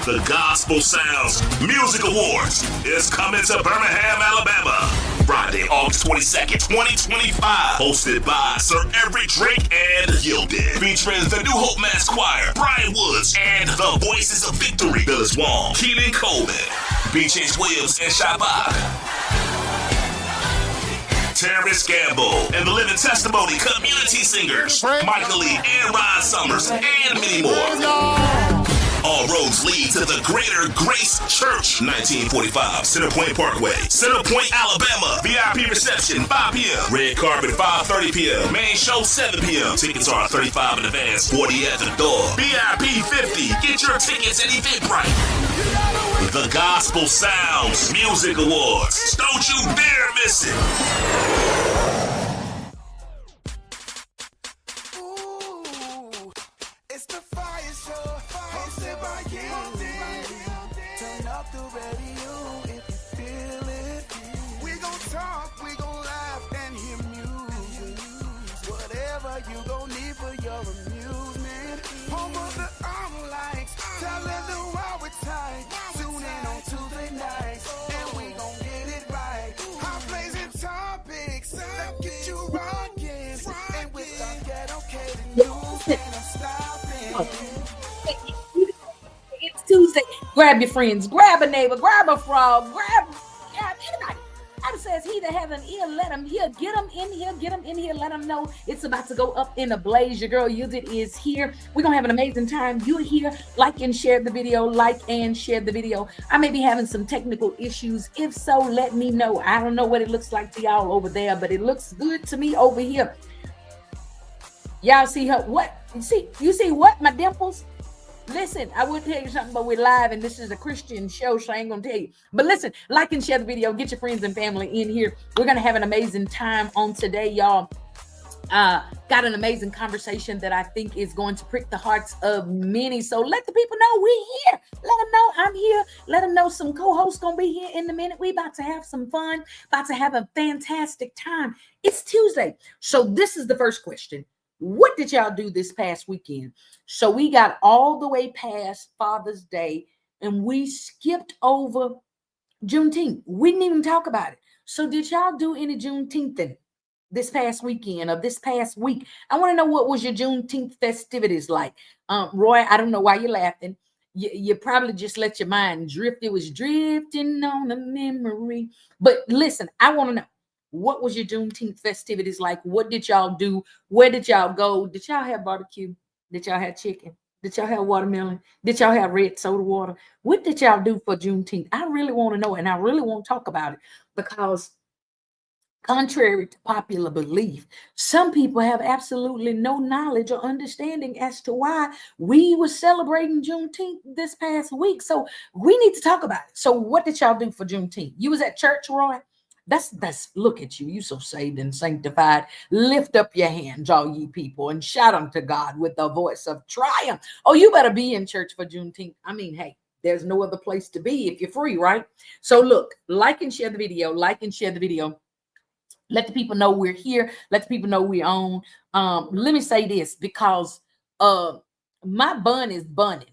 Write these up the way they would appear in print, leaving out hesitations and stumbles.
The Gospel Sounds Music Awards is coming to Birmingham, Alabama, Friday, August 22nd, 2025. Hosted by Sir Every Drake and Yielded. Featuring the New Hope Mass Choir, Brian Woods, and the Voices of Victory, Phyllis Wong, Keenan Coleman, B.J. Williams, and Shabbat. Terrence Gamble, and the Living Testimony community singers, Michael Lee and Ron Summers, and many more. All roads lead to the Greater Grace Church, 1945, Centerpoint Parkway, Centerpoint, Alabama. VIP reception, 5 p.m. Red carpet, 5:30 p.m. Main show, 7 p.m. Tickets are $35 in advance, 40 at the door. VIP 50. Get your tickets at Eventbrite. The Gospel Sounds Music Awards. Don't you dare miss it. Ooh, it's the Fire Show, hosted by you. Turn up the radio if you feel it. We gon' talk, we gon' laugh and hear music. Whatever you gon' need for your amusement. Home of the lights, telling the world we're tight. Tune in on Tuesday nights, and we gon' get it right. Hot blazing topics that get you rockin', and with our ghetto news, and I'm stopping. It's Tuesday. Grab your friends, grab a neighbor, grab a frog, grab anybody. I says, he that has an ear, let him hear. Get them in here, let them know it's about to go up in a blaze. Your girl Yielded is here. We're going to have an amazing time. You're here. Like and share the video. I may be having some technical issues. If so, let me know. I don't know what it looks like to y'all over there, but it looks good to me over here. Y'all see her? What? You see what? My dimples? Listen, I would tell you something, but we're live and this is a Christian show, so I ain't gonna tell you. But listen, like and share the video. Get your friends and family in here. We're gonna have an amazing time on today, y'all. Got an amazing conversation that I think is going to prick the hearts of many. So let the people know we're here. Let them know I'm here. Let them know some co-hosts gonna be here in a minute. We about to have some fun, about to have a fantastic time. It's Tuesday. So this is the first question. What did y'all do this past weekend? So we got all the way past Father's Day and we skipped over Juneteenth. We didn't even talk about it. So did y'all do any Juneteenth this past weekend or this past week? I want to know, what was your Juneteenth festivities like? Roy, I don't know why you're laughing. You probably just let your mind drift. It was drifting on a memory. But listen, I want to know, what was your Juneteenth festivities like? What did y'all do? Where did y'all go? Did y'all have barbecue? Did y'all have chicken? Did y'all have watermelon? Did y'all have red soda water? What did y'all do for Juneteenth? I really want to know, and I really want to talk about it, because contrary to popular belief, some people have absolutely no knowledge or understanding as to why we were celebrating Juneteenth this past week. So we need to talk about it. So what did y'all do for Juneteenth? You was at church, Roy? That's look at you. You so saved and sanctified. Lift up your hands, all ye people, and shout unto God with the voice of triumph. Oh, you better be in church for Juneteenth. I mean, hey, there's no other place to be if you're free, right? So look, like and share the video. Let the people know we're here. Let the people know we're on. Let me say this, because my bun is bunning.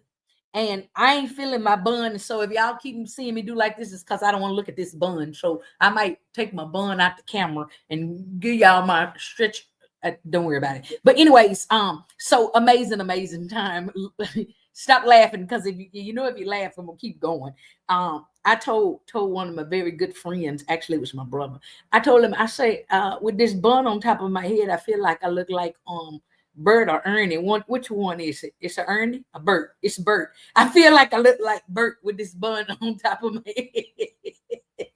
And I ain't feeling my bun. So if y'all keep seeing me do like this, it's because I don't want to look at this bun. So I might take my bun out the camera and give y'all my stretch. Don't worry about it. But anyways, so amazing time. Stop laughing, because if you laugh, I'm gonna keep going. I told one of my very good friends, actually it was my brother. I told him, I say, with this bun on top of my head, I feel like I look like Bert or Ernie. Which one is it? It's a Ernie? A Bert. It's Bert. I feel like I look like Bert with this bun on top of my head.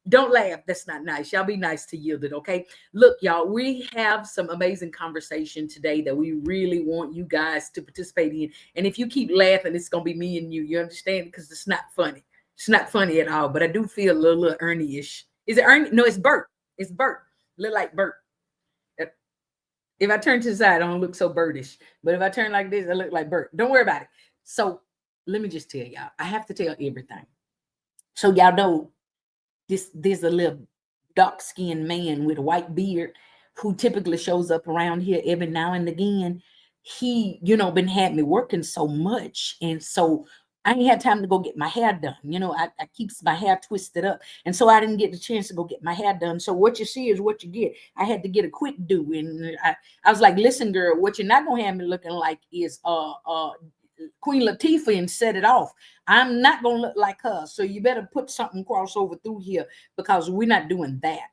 Don't laugh. That's not nice. Y'all be nice to Yielded, okay? Look, y'all, we have some amazing conversation today that we really want you guys to participate in. And if you keep laughing, it's going to be me and you. You understand? Because it's not funny. It's not funny at all. But I do feel a little Ernie-ish. Is it Ernie? No, it's Bert. It's Bert. Look like Bert. If I turn to the side, I don't look so birdish. But if I turn like this, I look like Bert. Don't worry about it. So let me just tell y'all. I have to tell everything. So y'all know there's a little dark-skinned man with a white beard who typically shows up around here every now and again. He, been had me working so much. And so I ain't had time to go get my hair done. You know, I keeps my hair twisted up. And so I didn't get the chance to go get my hair done. So what you see is what you get. I had to get a quick do. And I was like, listen, girl, what you're not gonna have me looking like is Queen Latifah and set it off. I'm not gonna look like her. So you better put something crossover through here because we're not doing that.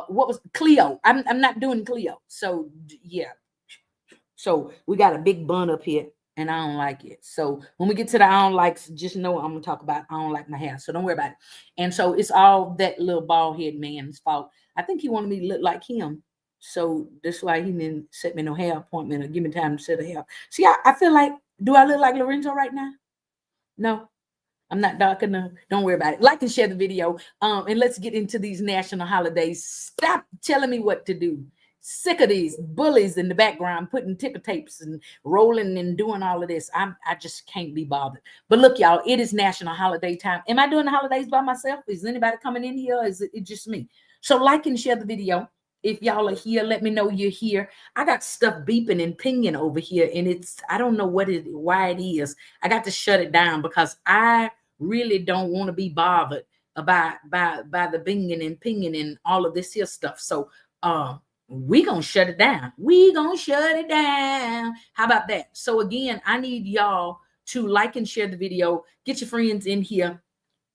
What was Cleo? I'm not doing Cleo. So yeah. So we got a big bun up here. And I don't like it. So when we get to the I don't likes, just know I'm gonna talk about I don't like my hair. So don't worry about it. And so it's all that little bald head man's fault. I think he wanted me to look like him. So that's why he didn't set me no hair appointment or give me time to set a hair. See, I feel like, do I look like Lorenzo right now? No, I'm not dark enough. Don't worry about it. Like and share the video. And let's get into these national holidays. Stop telling me what to do. Sick of these bullies in the background putting ticker tapes and rolling and doing all of this. I just can't be bothered. But look, y'all, it is national holiday time. Am I doing the holidays by myself? Is anybody coming in here? Or is it just me? So like and share the video. If y'all are here, let me know you're here. I got stuff beeping and pinging over here, and I don't know why it is. I got to shut it down because I really don't want to be bothered by the binging and pinging and all of this here stuff. So we gonna shut it down. We gonna shut it down. How about that? So again, I need y'all to like and share the video. Get your friends in here.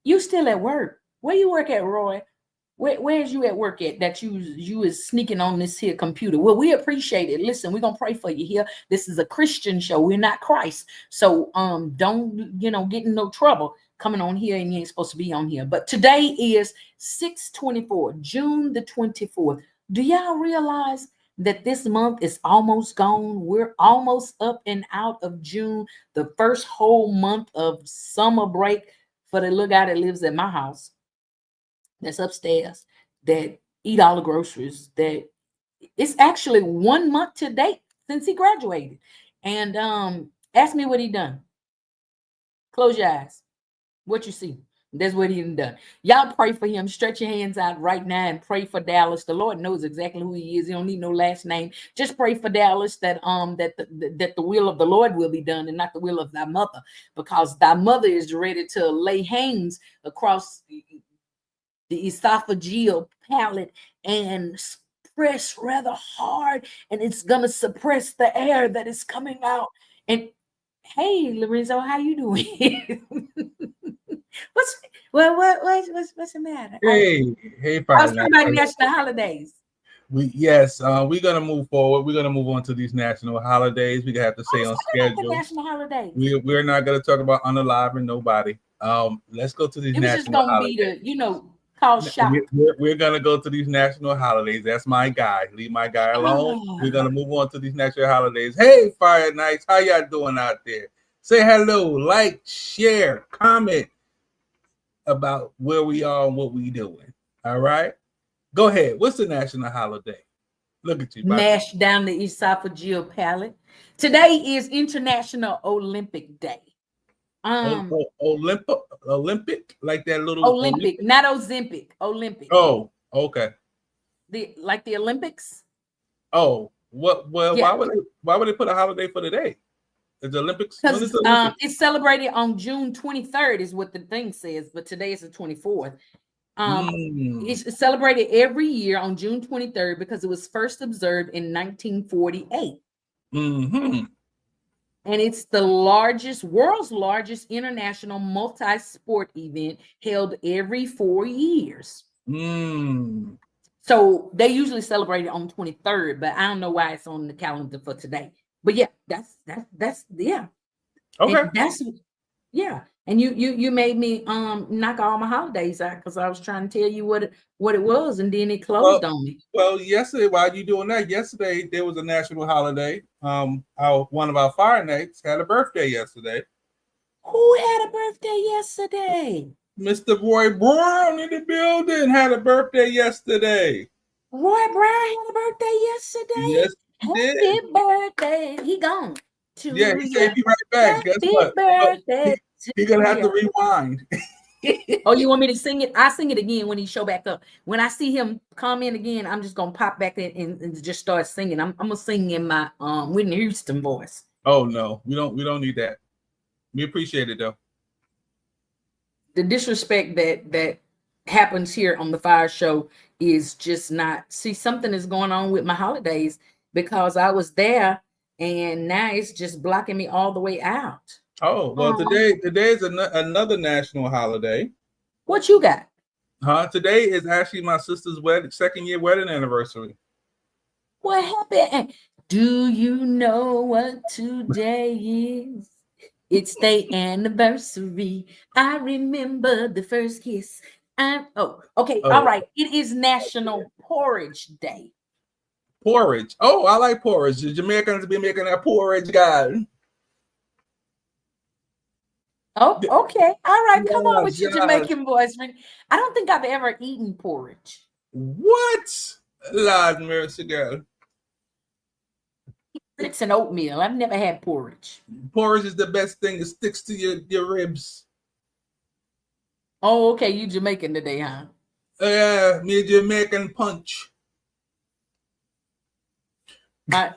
You still at work? Where you work at, Roy? Where's you at work at that you is sneaking on this here computer? Well, we appreciate it. Listen, we're gonna pray for you here. This is a Christian show. We're not Christ. So don't get in no trouble coming on here and you ain't supposed to be on here. But today is 6/24, June the 24th. Do y'all realize that this month is almost gone? We're almost up and out of June, the first whole month of summer break for the little guy that lives at my house, that's upstairs, that eat all the groceries. That it's actually 1 month to date since he graduated. And ask me what he done. Close your eyes. What you see? That's what he done. Y'all pray for him. Stretch your hands out right now and pray for Dallas. The Lord knows exactly who he is. He don't need no last name. Just pray for Dallas that the will of the Lord will be done and not the will of thy mother, because thy mother is ready to lay hands across the esophageal palate and press rather hard, and it's gonna suppress the air that is coming out. And hey, Lorenzo, how you doing? What's the matter? Hey, I was talking about national holidays. We're gonna move forward. We're gonna move on to these national holidays. We have to stay on schedule. National holidays. We're not gonna talk about unaliving nobody. Let's go to these national holidays. It was just gonna be call shop. We're gonna go to these national holidays. That's my guy. Leave my guy alone. We're gonna move on to these national holidays. Hey, Fire Nights, how y'all doing out there? Say hello, like, share, comment about where we are and what we doing. All right, go ahead. What's the national holiday? Look at you. Mash down the esophageal palate. Today is International Olympic Day. Olympic, like that little Olympic, not Ozempic. Olympic. Oh, okay. The Olympics. Oh, what? Well, yeah. Why would they put a holiday for today? Is the Olympics? Because it's celebrated on June 23rd, is what the thing says, but today is the 24th. It's celebrated every year on June 23rd because it was first observed in 1948. Mm-hmm. And it's the world's largest international multi-sport event held every 4 years. So they usually celebrate it on 23rd, but I don't know why it's on the calendar for today. But yeah, that's yeah. Okay. And you made me knock all my holidays out because I was trying to tell you what it was, and then it closed on me. Well, yesterday, while you doing that, yesterday there was a national holiday. One of our Fire Nights had a birthday yesterday. Who had a birthday yesterday? Mr. Roy Brown in the building had a birthday yesterday. Roy Brown had a birthday yesterday? Yes, he did. Happy birthday. He gone. Yeah, he said be right back. Guess what? Birthday. He's gonna have to rewind. Oh, you want me to sing it? I sing it again when he show back up. When I see him come in again, I'm just gonna pop back in and just start singing. I'm gonna sing in my Whitney Houston voice. Oh no, we don't need that. We appreciate it though. the disrespect that happens here on the Fire Show is just not. See, something is going on with my holidays because I was there, and now it's just blocking me all the way out. Oh, well, today is another national holiday. What you got? Huh? Today is actually my sister's second year wedding anniversary. What happened? Do you know what today is? It's the anniversary. I remember the first kiss. Okay. Oh. All right. It is National Porridge Day. Porridge. Oh, I like porridge. The Jamaicans be making that porridge, guy. Oh, okay. All right. Come on with Yes, your Jamaican voice. I don't think I've ever eaten porridge. What? Lord mercy, girl. It's an oatmeal. I've never had porridge. Porridge is the best thing. It sticks to your ribs. Oh, okay. You Jamaican today, huh? Yeah, me a Jamaican punch. Yeah,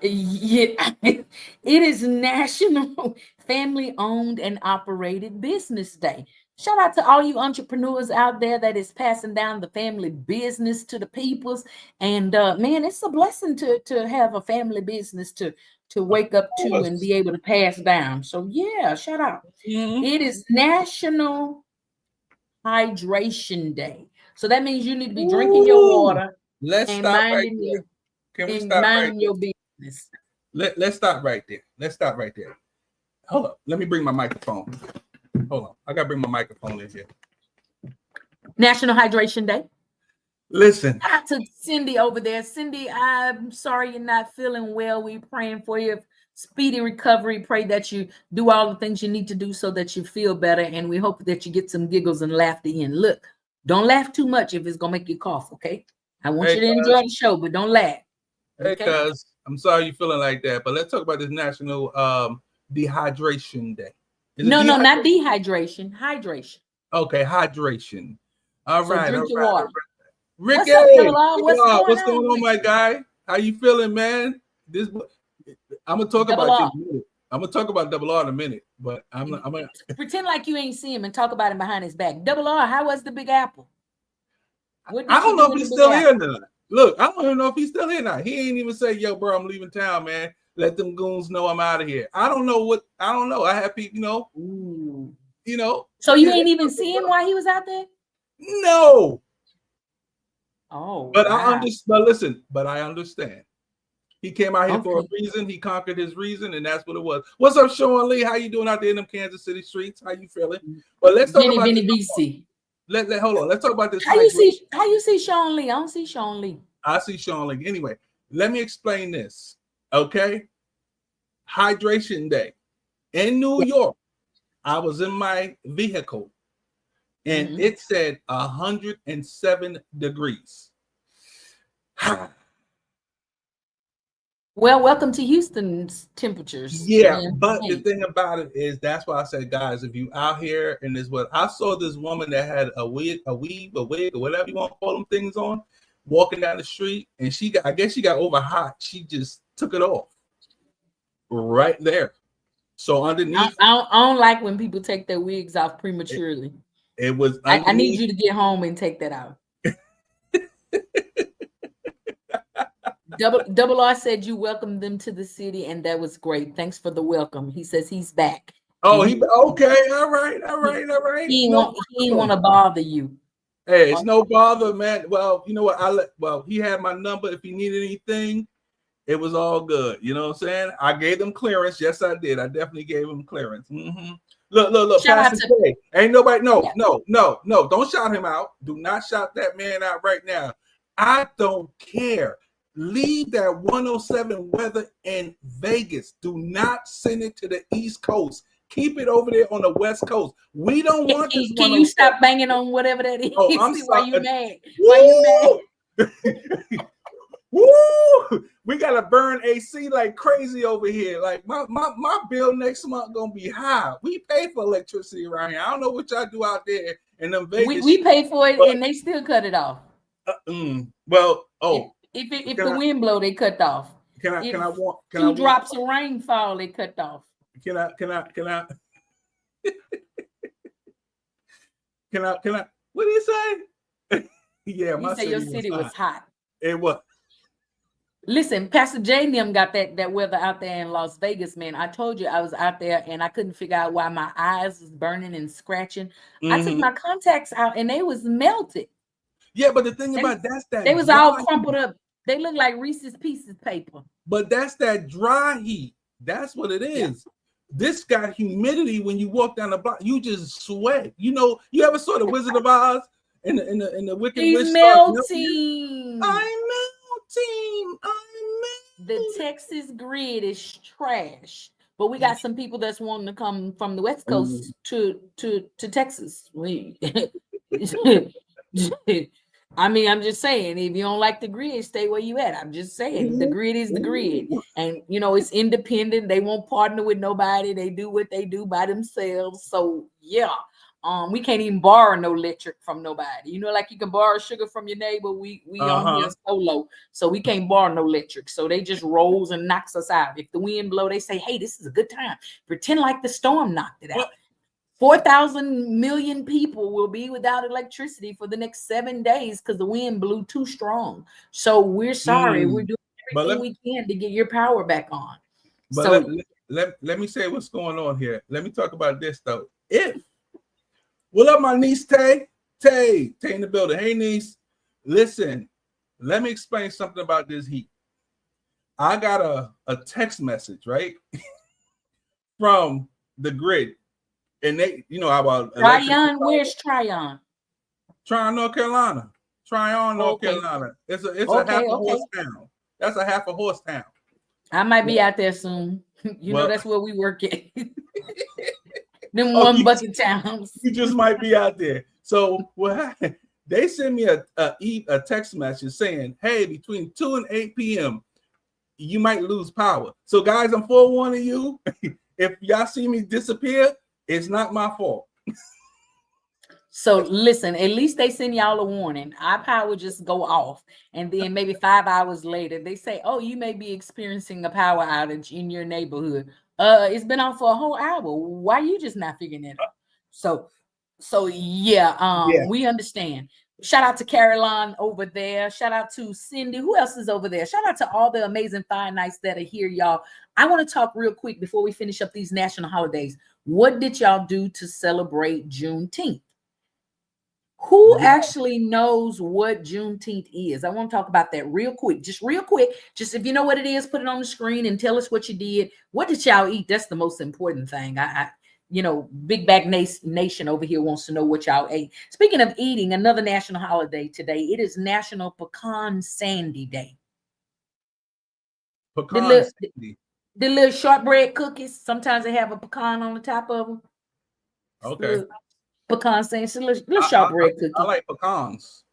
it is National Family Owned and Operated Business Day. Shout out to all you entrepreneurs out there that is passing down the family business to the peoples. And man, it's a blessing to have a family business to wake up to and be able to pass down. So yeah, shout out. Mm-hmm. It is National Hydration Day. So that means you need to be drinking your water. Let's and stop right minding there. your, Can we and stop right minding there? your business. Let's stop right there. Let's stop right there. Hold up. Let me bring my microphone. Hold on. I gotta bring my microphone in here. National Hydration Day. Listen. Shout out to Cindy over there. Cindy, I'm sorry you're not feeling well. We're praying for you. Speedy recovery. Pray that you do all the things you need to do so that you feel better. And we hope that you get some giggles and laughter in. Look, don't laugh too much if it's gonna make you cough, okay? I want you to enjoy the show, but don't laugh. Okay? Hey, cuz, I'm sorry you're feeling like that, but let's talk about this National Dehydration Day. No, not dehydration. Hydration. Okay, hydration. All right. Drink your water. Ricky, what's going on, my guy? How you feeling, man? I'm gonna talk about you in a minute. I'm gonna talk about Double R in a minute, but I'm gonna pretend like you ain't see him and talk about him behind his back. Double R, how was the Big Apple? I don't know if he's still here or not. Look, I don't even know if he's still here or not. He ain't even say, "Yo, bro, I'm leaving town, man. Let them goons know I'm out of here." I don't know. I have people, you know. So you ain't even see him while he was out there? No. Oh, but wow. I understand. He came out here for a reason. He conquered his reason, and that's what it was. What's up, Sean Lee? How you doing out there in them Kansas City streets? How you feeling? But let's talk about BC. Hold on. Let's talk about this. How you see Sean Lee? I don't see Sean Lee. I see Sean Lee. Anyway, let me explain this. Okay. Hydration Day. In New York, I was in my vehicle and it said 107 degrees. Well, welcome to Houston's temperatures. Yeah, but the thing about it is that's why I said, guys, if you out here and this what I saw this woman that had a wig, or whatever you want to call them things on, walking down the street, and I guess she got over hot. She just took it off right there. So underneath, I don't like when people take their wigs off prematurely. It was. I need you to get home and take that out. Double R said you welcomed them to the city, and that was great. Thanks for the welcome. He says he's back. Oh, okay. All right. He didn't want to bother you. Hey, it's no bother, man. Well, you know what? He had my number. If he needed anything, it was all good. You know what I'm saying? I gave them clearance. Yes, I did. I definitely gave them clearance. Mm-hmm. Look. Pastor K. Ain't nobody. No. Don't shout him out. Do not shout that man out right now. I don't care. Leave that 107 weather in Vegas. Do not send it to the East Coast. Keep it over there on the West Coast. We don't want this. Can you stop banging on whatever that is? Oh, I'm sorry. Why you mad? Why you mad? Woo! We gotta burn AC like crazy over here. Like my bill next month gonna be high. We pay for electricity around here. I don't know what y'all do out there in them Vegas. We pay for it, and they still cut it off. If the wind blow, they cut off. Two drops of rain fall, they cut off. Can I Can I? What did he say? Yeah, You my say your city city was hot. It was. Listen, Pastor J and them got that weather out there in Las Vegas, man. I told you I was out there and I couldn't figure out why my eyes was burning and scratching. I took my contacts out and they was melted. Yeah, but the thing about that they was all crumpled up. They look like Reese's Pieces paper. But that's that dry heat. That's what it is. Yeah. This got humidity when you walk down the block. You just sweat. You know, you ever saw the Wizard of Oz in the Wicked Witch? He's melting. I'm melting. The Texas grid is trash. But we got some people that's wanting to come from the West Coast to Texas. I mean, I'm just saying, if you don't like the grid, stay where you at. I'm just saying, the grid is the grid. And, you know, it's independent. They won't partner with nobody. They do what they do by themselves. So, yeah, we can't even borrow no electric from nobody. You know, like you can borrow sugar from your neighbor. We on here solo, so we can't borrow no electric. So they just rolls and knocks us out. If the wind blow, they say, hey, this is a good time. Pretend like the storm knocked it out. 4,000 million people will be without electricity for the next 7 days because the wind blew too strong. So we're sorry. We're doing everything we can to get your power back on. But so let me say what's going on here. Let me talk about this though. What up, my niece Tay in the building. Hey niece, listen, let me explain something about this heat. I got a text message, right? From the grid. And they, you know, about Tryon. Where's Tryon? Tryon, North Carolina. Tryon, North Carolina. It's a half a horse town. That's a half a horse town. I might be out there soon. You know, that's where we work at. Them one bucket towns. You just might be out there. So what happened? They sent me a text message saying, hey, between 2 and 8 p.m., you might lose power. So guys, I'm forewarning you. If y'all see me disappear, it's not my fault. So listen, at least they send y'all a warning. Our power just go off. And then maybe 5 hours later, they say, oh, you may be experiencing a power outage in your neighborhood. It's been on for a whole hour. Why you just not figuring it out? So yeah, we understand. Shout out to Caroline over there. Shout out to Cindy. Who else is over there? Shout out to all the amazing Fire Nights that are here, y'all. I want to talk real quick before we finish up these national holidays. What did y'all do to celebrate Juneteenth? Who actually knows what Juneteenth is? I want to talk about that real quick. Just real quick. Just if you know what it is, put it on the screen and tell us what you did. What did y'all eat? That's the most important thing. You know, Big Back Nation over here wants to know what y'all ate. Speaking of eating, another national holiday today. It is National Pecan Sandy Day. Pecan Sandy. The little shortbread cookies. Sometimes they have a pecan on the top of them. Okay. Pecan Sandy. Little shortbread cookie. I like pecans.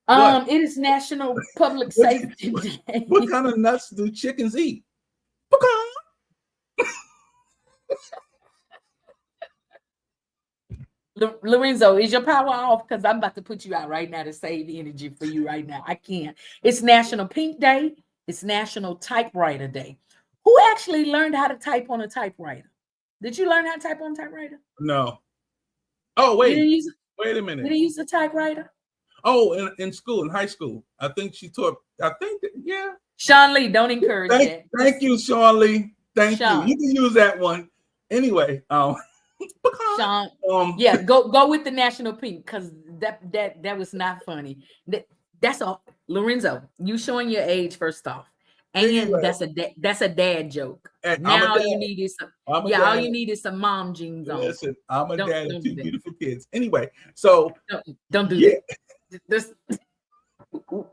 It is National Public Safety Day. What kind of nuts do chickens eat? Pecan. Lorenzo, is your power off? Because I'm about to put you out right now to save energy for you right now. I can't. It's National Pink Day. It's National Typewriter Day. Who actually learned how to type on a typewriter? Did you learn how to type on a typewriter? No. Oh, wait. Wait a minute. Did he use a typewriter? Oh, in school, in high school. I think she taught, yeah. Sean Lee, don't encourage that. Thank you, Sean Lee. Thank you. You can use that one. Anyway, Sean, yeah, go with the National Pink because that was not funny. That's all. Lorenzo, you showing your age first off, and anyway, that's a dad joke. Now all you need is all you need is some mom jeans on. Listen, I'm a dad of 2 beautiful kids. Anyway, so don't do that. This.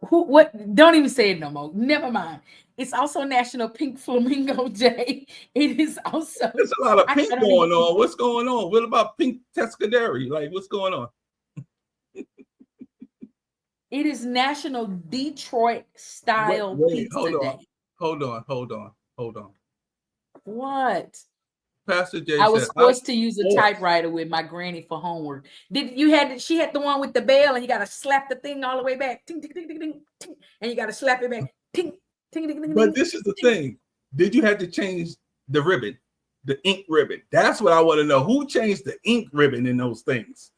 What? Don't even say it no more. Never mind. It's also National Pink Flamingo Day. It is also. There's a lot of pink going on. What's going on? What about pink Tuscaderi? Like, what's going on? It is National Detroit Style Pizza Day. Hold on. What? Pastor J. I was forced to use a typewriter with my granny for homework. She had the one with the bell, and you got to slap the thing all the way back. Ting, ting, ting, ting, ting, ting, and you got to slap it back. Ting, ting, ting, ting, but this is the thing. Did you have to change the ribbon? the ink ribbon? That's what I want to know. Who changed the ink ribbon in those things?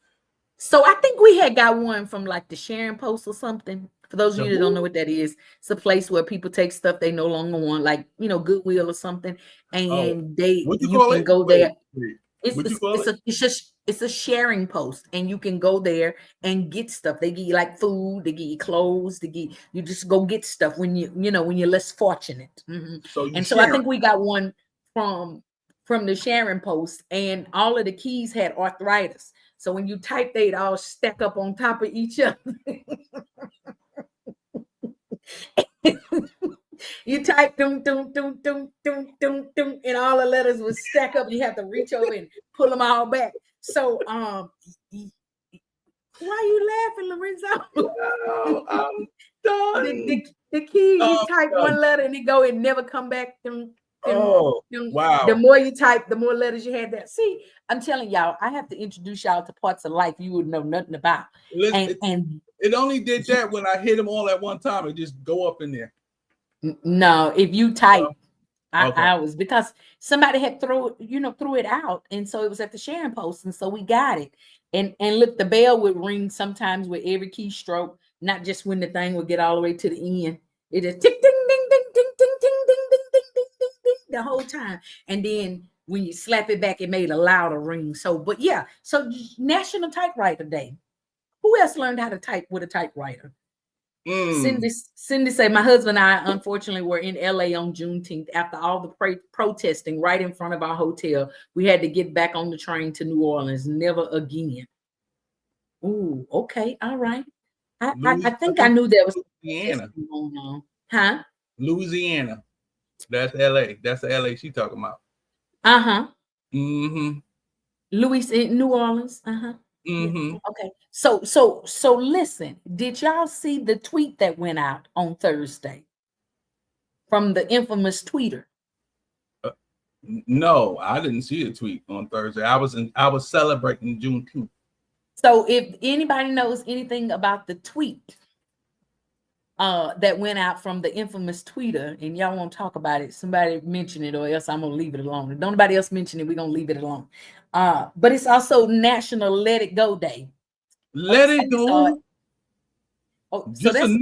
So I think we had got one from like the Sharing Post or something. For those of you that don't know what that is, it's a place where people take stuff they no longer want, like Goodwill or something, and What you you call can it? go there. What you call it? It's a sharing post, and you can go there and get stuff. They give you like food, they give you clothes, you just go get stuff when when you're less fortunate. So I think we got one from the Sharing Post, and all of the keys had arthritis. So when you type, they'd all stack up on top of each other. You type dum dum dum dum dum dum dum, and all the letters would stack up. You have to reach over and pull them all back. So why are you laughing, Lorenzo? No, I'm done. The key, you type one letter and it never come back. Wow. The more you type, the more letters you had there. See, I'm telling y'all, I have to introduce y'all to parts of life you would know nothing about. And it only did that when I hit them all at one time. It just go up in there. No, if you type, okay. I was, because somebody had threw it out, and so it was at the Sharing Post, and so we got it. And look, the bell would ring sometimes with every keystroke, not just when the thing would get all the way to the end. It just tick ding ding ding ding ding ding ding ding ding ding ding ding the whole time. And then when you slap it back, it made a louder ring. So, but yeah, so National Typewriter Day. Who else learned how to type with a typewriter? Cindy said, my husband and I, unfortunately, were in LA on Juneteenth after all the protesting right in front of our hotel. We had to get back on the train to New Orleans. Never again. Ooh, okay, all right. I think I knew there was Louisiana. Going on. Huh? Louisiana. That's LA. That's the LA she talking about. Uh-huh. Louis in New Orleans. Uh-huh. Okay. So listen, did y'all see the tweet that went out on Thursday from the infamous tweeter? No, I didn't see the tweet on Thursday. I was celebrating Juneteenth. So if anybody knows anything about the tweet that went out from the infamous tweeter, and y'all won't talk about it, somebody mention it, or else I'm gonna leave it alone. If nobody else mention it, we're gonna leave it alone. But it's also National Let It Go Day. Let it go. Oh, so that's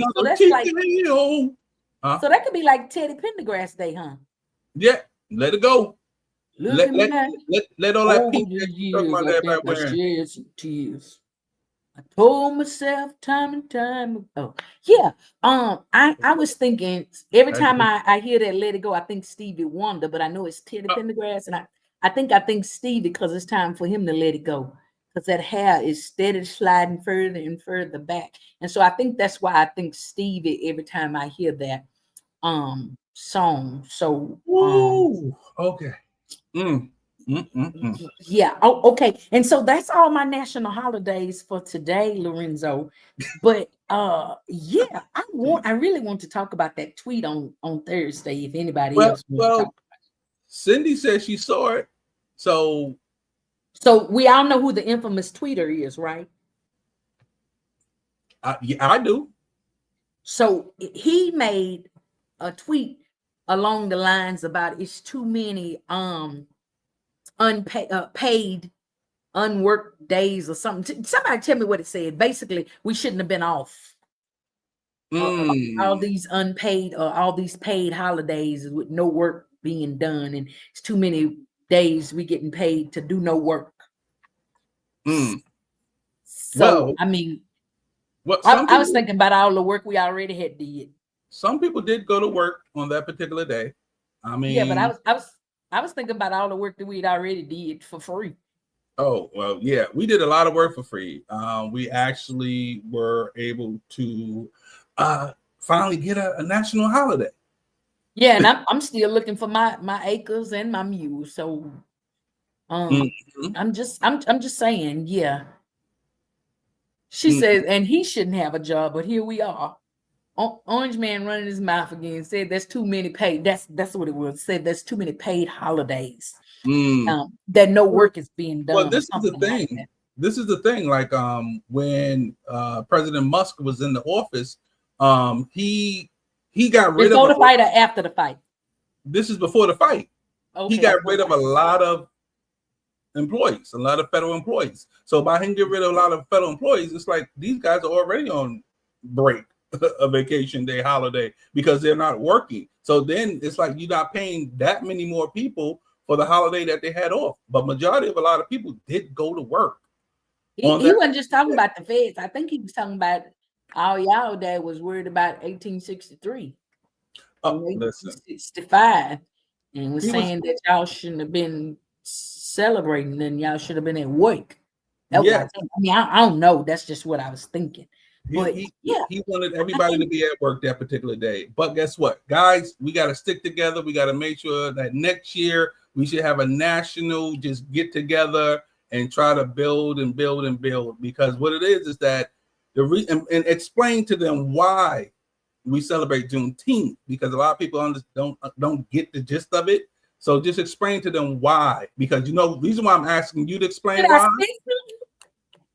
like, so that could be like Teddy Pendergrass Day, huh? Yeah, let it go. Let all that pink tears. I told myself time and time ago. Yeah. I was thinking every time I hear that Let It Go, I think Stevie Wonder, but I know it's Teddy Pendergrass, and I think Stevie, because it's time for him to let it go. Because that hair is steady sliding further and further back. And so I think that's why I think Stevie every time I hear that song. So okay. Yeah. Oh, okay. And so that's all my national holidays for today, Lorenzo. But yeah, I really want to talk about that tweet on Thursday. If anybody else wants to talk about it. Cindy said she saw it. So we all know who the infamous tweeter is, right? Yeah, I do. So he made a tweet along the lines about it's too many paid unworked days or something. Somebody tell me what it said. Basically, we shouldn't have been off all these unpaid or all these paid holidays with no work being done, and it's too many days we getting paid to do no work. So I mean, I was thinking about all the work we already had did. Some people did go to work on that particular day. I mean, yeah, but I was thinking about all the work that we'd already did for free. Oh, well, yeah, we did a lot of work for free. We actually were able to finally get a national holiday. Yeah, and I'm still looking for my acres and my mules. So I'm just saying, yeah. She says, and he shouldn't have a job, but here we are. Orange Man running his mouth again, said there's too many paid. That's what it was. Said there's too many paid holidays. That no work is being done. Well, this is the thing. Like this is the thing. Like when President Musk was in the office, he got rid of before the fight or after the fight. This is before the fight. Okay. He got rid of a lot of employees, a lot of federal employees. So by him getting rid of a lot of federal employees, it's like these guys are already on break, a vacation day, holiday, because they're not working. So then it's like you're not paying that many more people for the holiday that they had off. But majority of a lot of people did go to work. He wasn't just talking about the feds. I think he was talking about all y'all that was worried about 1863. Oh, listen. 1865, and was saying that y'all shouldn't have been celebrating and y'all should have been at work. I mean, I don't know. That's just what I was thinking. But he wanted everybody to be at work that particular day. But guess what, guys? We got to stick together. We got to make sure that next year we should have a national just get together and try to build and build and build. Because what it is that and explain to them why we celebrate Juneteenth, because a lot of people don't get the gist of it. So just explain to them why. Because the reason why I'm asking you to explain why.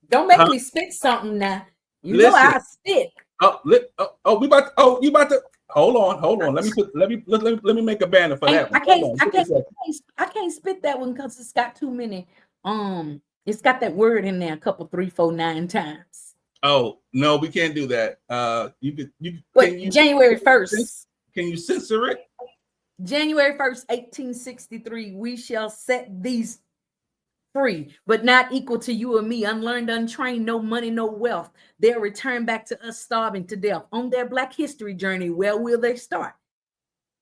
Don't make me spit something now. Listen, I spit. You about to hold on. Let me make a banner for that one. I can't spit that one because it's got too many. It's got that word in there a couple, 3, 4, 9 times. Oh no, we can't do that. January 1st. Can you censor it? January 1st, 1863, we shall set these free, but not equal to you or me, unlearned, untrained, no money, no wealth. They'll return back to us starving to death. On their Black history journey, where will they start?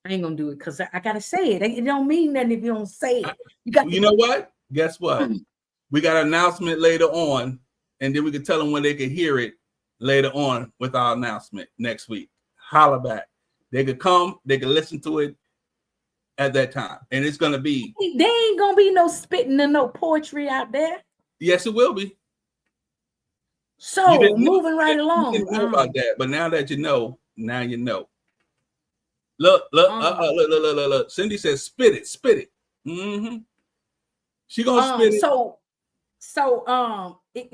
I ain't gonna do it because I gotta say it. It don't mean nothing if you don't say it. You know what? Guess what? We got an announcement later on, and then we can tell them when they can hear it later on with our announcement next week. Holla back. They could come, they could listen to it at that time, and it's gonna be. There ain't gonna be no spitting and no poetry out there. Yes, it will be. So moving right along. You didn't know about that, but now that you know, now you know. Look. Cindy says, "Spit it." Mm-hmm. She gonna spit it.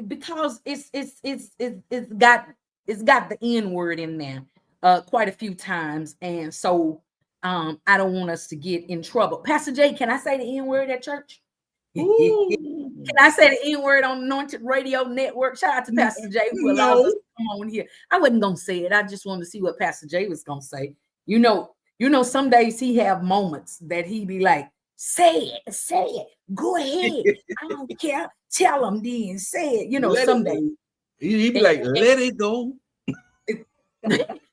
Because it's got the N word in there quite a few times, and so I don't want us to get in trouble. Pastor Jay, can I say the N word at church? Can I say the N word on Anointed Radio Network? Shout out to Pastor Jay who allows us to come on here. I wasn't gonna say it. I just wanted to see what Pastor Jay was gonna say. You know, some days he have moments that he be like, say it, go ahead. I don't care. Tell him then, say it. Some days he be like, let it go.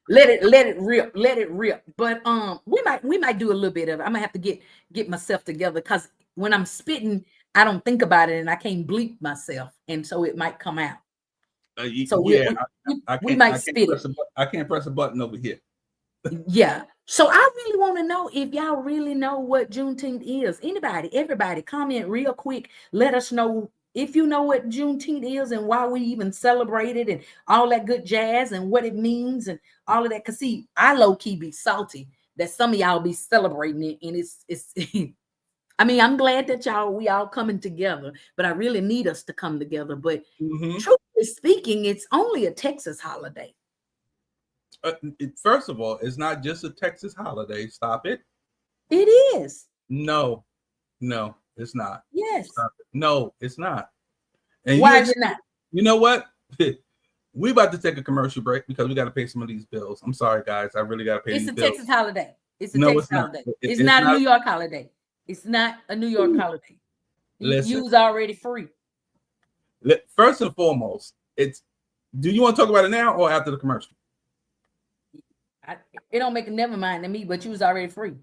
Let it rip. But we might do a little bit of it. I'm gonna have to get myself together because when I'm spitting, I don't think about it and I can't bleep myself, and so it might come out. We might spit it. I can't press a button over here. Yeah. So I really want to know if y'all really know what Juneteenth is. Everybody, comment real quick. Let us know if you know what Juneteenth is and why we even celebrate it and all that good jazz and what it means and all of that. Cause see, I low key be salty that some of y'all be celebrating it, and it's. I mean, I'm glad that we all coming together, but I really need us to come together. But truthfully speaking, it's only a Texas holiday. First of all, it's not just a Texas holiday. Stop it. It is. No, it's not. Yes. No, it's not. And why is it not? You know what? We about to take a commercial break because we got to pay some of these bills. I'm sorry, guys. I really got to pay these bills. It's a Texas holiday. It's a Texas holiday. It's not a New York holiday. It's not a New York holiday. You was already free. First and foremost, do you want to talk about it now or after the commercial? It don't make a never mind to me, but you was already free.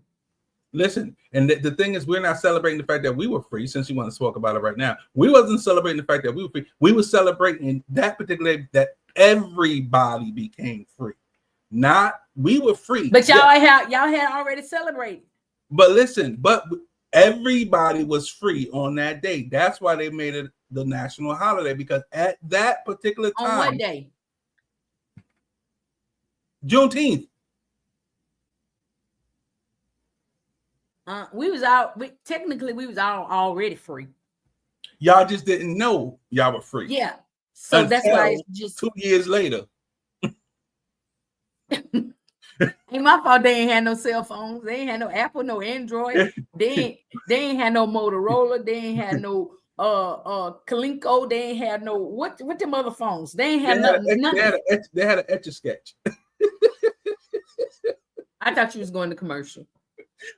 Listen, and the thing is, we're not celebrating the fact that we were free, since you want to talk about it right now. We wasn't celebrating the fact that we were free. We were celebrating that particular day that everybody became free. We were free. But y'all had already celebrated. But listen, everybody was free on that day. That's why they made it the national holiday, because at that particular time. On what day? Juneteenth. We was all already free. Y'all just didn't know y'all were free. Yeah. So that's why it's just 2 years later. Ain't my fault they ain't had no cell phones. They ain't had no Apple, no Android. They ain't had no Motorola. They ain't had no Kalinko. They ain't had no what them other phones. They ain't had nothing. They had an Etch-a-Sketch. I thought you was going to commercial.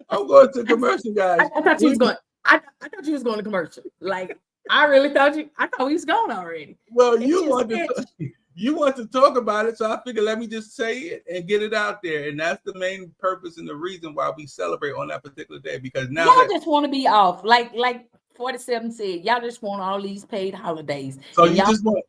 I'm going to commercial, guys. I thought you was going. I thought you was going to commercial. Like I really thought you. I thought he was gone already. Well, you want to talk about it, so I figured let me just say it and get it out there, and that's the main purpose and the reason why we celebrate on that particular day. Because now y'all just want to be off, like 47 said, y'all just want all these paid holidays. So you just want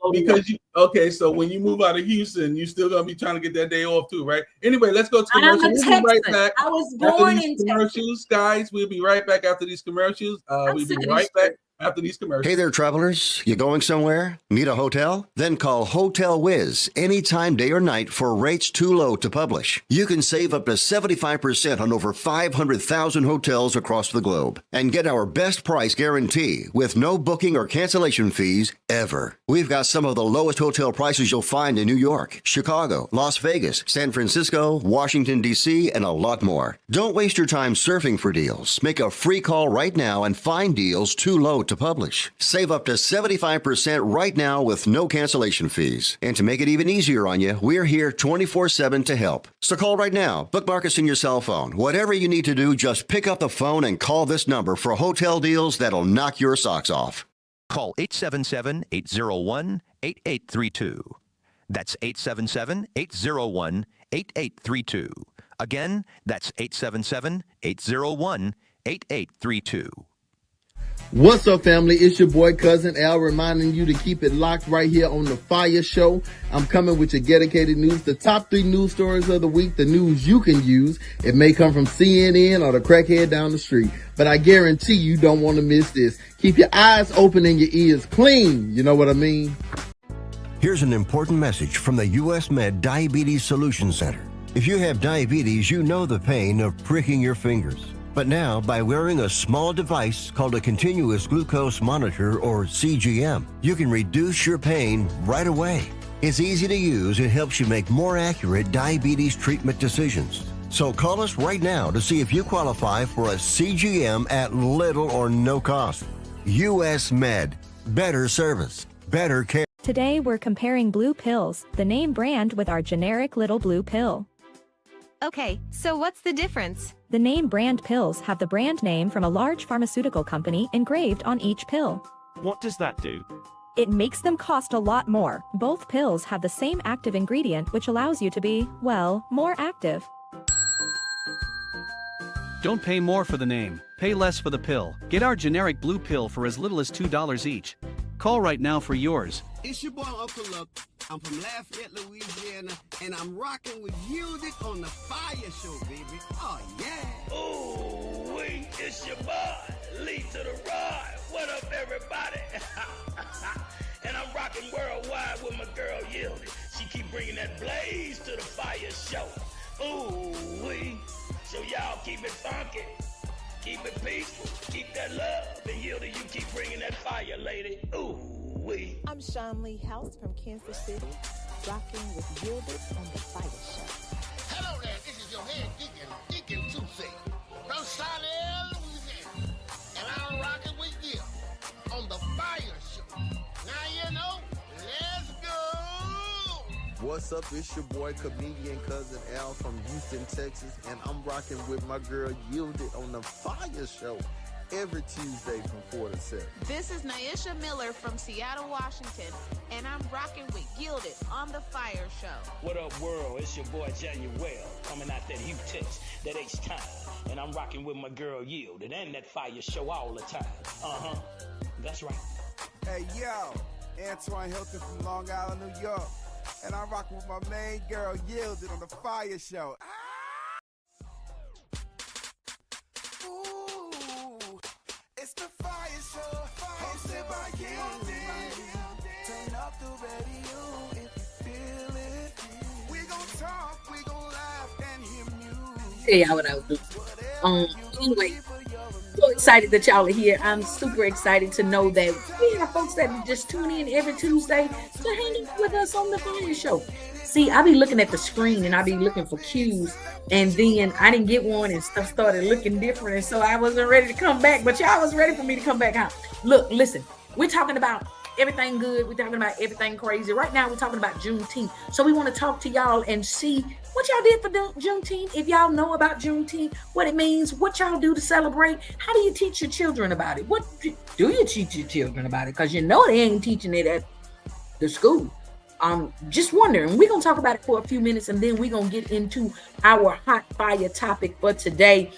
okay. So when you move out of Houston, you still gonna be trying to get that day off too, right? Anyway, let's go to commercials. We'll be right back. I was born in commercials, guys. We'll be right back after these commercials. We'll be right back after these commercials. Hey there, travelers. You going somewhere? Need a hotel? Then call Hotel Wiz anytime, day or night, for rates too low to publish. You can save up to 75% on over 500,000 hotels across the globe and get our best price guarantee with no booking or cancellation fees ever. We've got some of the lowest hotel prices you'll find in New York, Chicago, Las Vegas, San Francisco, Washington, D.C., and a lot more. Don't waste your time surfing for deals. Make a free call right now and find deals too low to publish. Save up to 75% right now with no cancellation fees. And to make it even easier on you, we're here 24/7 to help. So call right now. Bookmark us in your cell phone. Whatever you need to do, just pick up the phone and call this number for hotel deals that'll knock your socks off. Call 877-801-8832. That's 877-801-8832. Again, that's 877-801-8832. What's up, family? It's your boy, Cousin Al, reminding you to keep it locked right here on the FIYAH Show. I'm coming with your dedicated news, the top 3 news stories of the week, the news you can use. It may come from CNN or the crackhead down the street, but I guarantee you don't want to miss this. Keep your eyes open and your ears clean. You know what I mean? Here's an important message from the U.S. Med Diabetes Solution Center. If you have diabetes, you know the pain of pricking your fingers. But now, by wearing a small device called a continuous glucose monitor, or CGM, you can reduce your pain right away. It's easy to use and helps you make more accurate diabetes treatment decisions. So call us right now to see if you qualify for a CGM at little or no cost. U.S. Med. Better service. Better care. Today we're comparing blue pills, the name brand, with our generic little blue pill. Okay, so what's the difference? The name brand pills have the brand name from a large pharmaceutical company engraved on each pill. What does that do? It makes them cost a lot more. Both pills have the same active ingredient, which allows you to be, well, more active. Don't pay more for the name, pay less for the pill. Get our generic blue pill for as little as $2 each. Call right now for yours. It's your boy Uncle Luck. I'm from Lafayette, Louisiana, and I'm rocking with Music on the FIYAH Show, baby. Oh, yeah. Ooh, it's your boy, Lee to the Rod. What up, everybody? And I'm rocking worldwide with my girl, Yielded. She keep bringing that blaze to the FIYAH Show. Ooh, so y'all keep it funky, keep it peaceful, keep that love, and Yielded, you keep bringing that fire, lady. Ooh. I'm Sean Lee House from Kansas City, rocking with Yielded on the FIYAH Show. Hello there, this is your head Deacon Tuesday from Charlotte, Louisiana, and I'm rocking with you on the FIYAH Show. Now you know, let's go. What's up? It's your boy, comedian Cousin Al from Houston, Texas, and I'm rocking with my girl Yielded on the FIYAH Show. Every Tuesday from 4 to 7. This is Naisha Miller from Seattle, Washington, and I'm rocking with Gilded on the FIYAH Show. What up, world? It's your boy, Januel, coming out that H-Tex, that H-Time, and I'm rocking with my girl, Yielded, and that FIYAH Show all the time. That's right. Hey, yo, Antoine Hilton from Long Island, New York, and I'm rocking with my main girl, Yielded, on the FIYAH Show. It's the FIYAH Show, hosted by Gilded. Turn up the radio if you feel it. We gon' talk, we gon' laugh and hear music. Tell y'all what I was doing. Anyway, so excited that y'all are here. I'm super excited to know that we have folks that just tune in every Tuesday to hang out with us on the FIYAH Show. See, I be looking at the screen and I be looking for cues, and then I didn't get one and stuff started looking different, and so I wasn't ready to come back. But y'all was ready for me to come back out. Look, listen, we're talking about everything good. We're talking about everything crazy. Right now, we're talking about Juneteenth. So we want to talk to y'all and see what y'all did for Juneteenth. If y'all know about Juneteenth, what it means, what y'all do to celebrate. How do you teach your children about it? What do you teach your children about it? Because you know they ain't teaching it at the school. Just wondering. We're gonna talk about it for a few minutes, and then we're gonna get into our hot fire topic for today.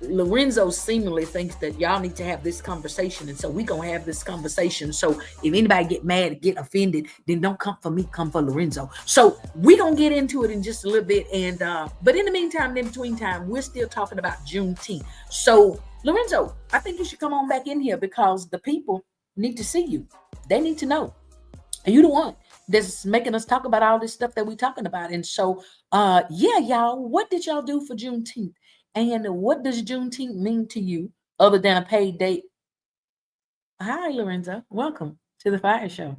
Lorenzo seemingly thinks that y'all need to have this conversation, and so we're gonna have this conversation. So if anybody get mad, get offended, then don't come for me, come for Lorenzo. So we're gonna get into it in just a little bit, and but in the meantime, in between time, we're still talking about Juneteenth. So Lorenzo, I think you should come on back in here because the people need to see you. They need to know. And you the one that's making us talk about all this stuff that we're talking about. And so, yeah, y'all, what did y'all do for Juneteenth? And what does Juneteenth mean to you other than a paid date? Hi, Lorenzo. Welcome to the Fire Show,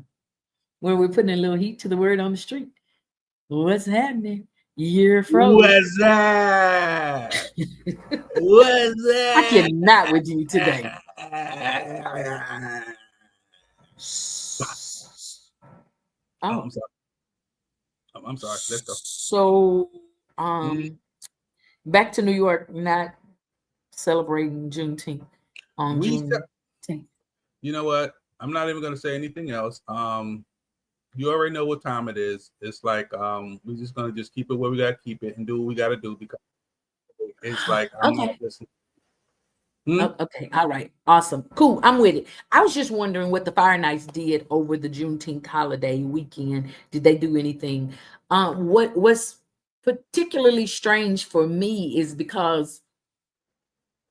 where we're putting a little heat to the word on the street. What's happening? You're frozen. What's that? What's that? I cannot with you today. Oh, I'm sorry. I'm sorry. Let's go. So, back to New York, not celebrating Juneteenth on Juneteenth. You know what? I'm not even going to say anything else. You already know what time it is. It's like we're just going to just keep it where we got to keep it and do what we got to do because it's like I'm Okay. not listening. Okay, all right, awesome, cool. I'm with it. I was just wondering what the Fire Knights did over the Juneteenth holiday weekend. Did they do anything? What was particularly strange for me is because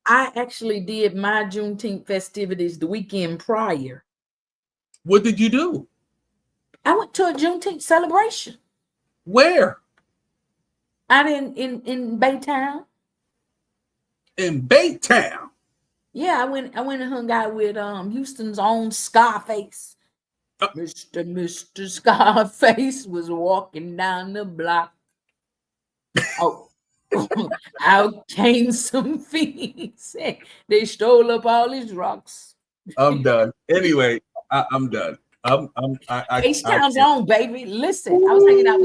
I actually did my Juneteenth festivities the weekend prior. What did you do? I went to a Juneteenth celebration. Where? Out in Baytown. In Baytown. Yeah, I went and hung out with Houston's own Scarface. Mr. Scarface was walking down the block. Oh, out came some fiends. They stole up all his rocks. I'm done. Anyway, I'm done. H-Town's on, baby. Listen, I was hanging out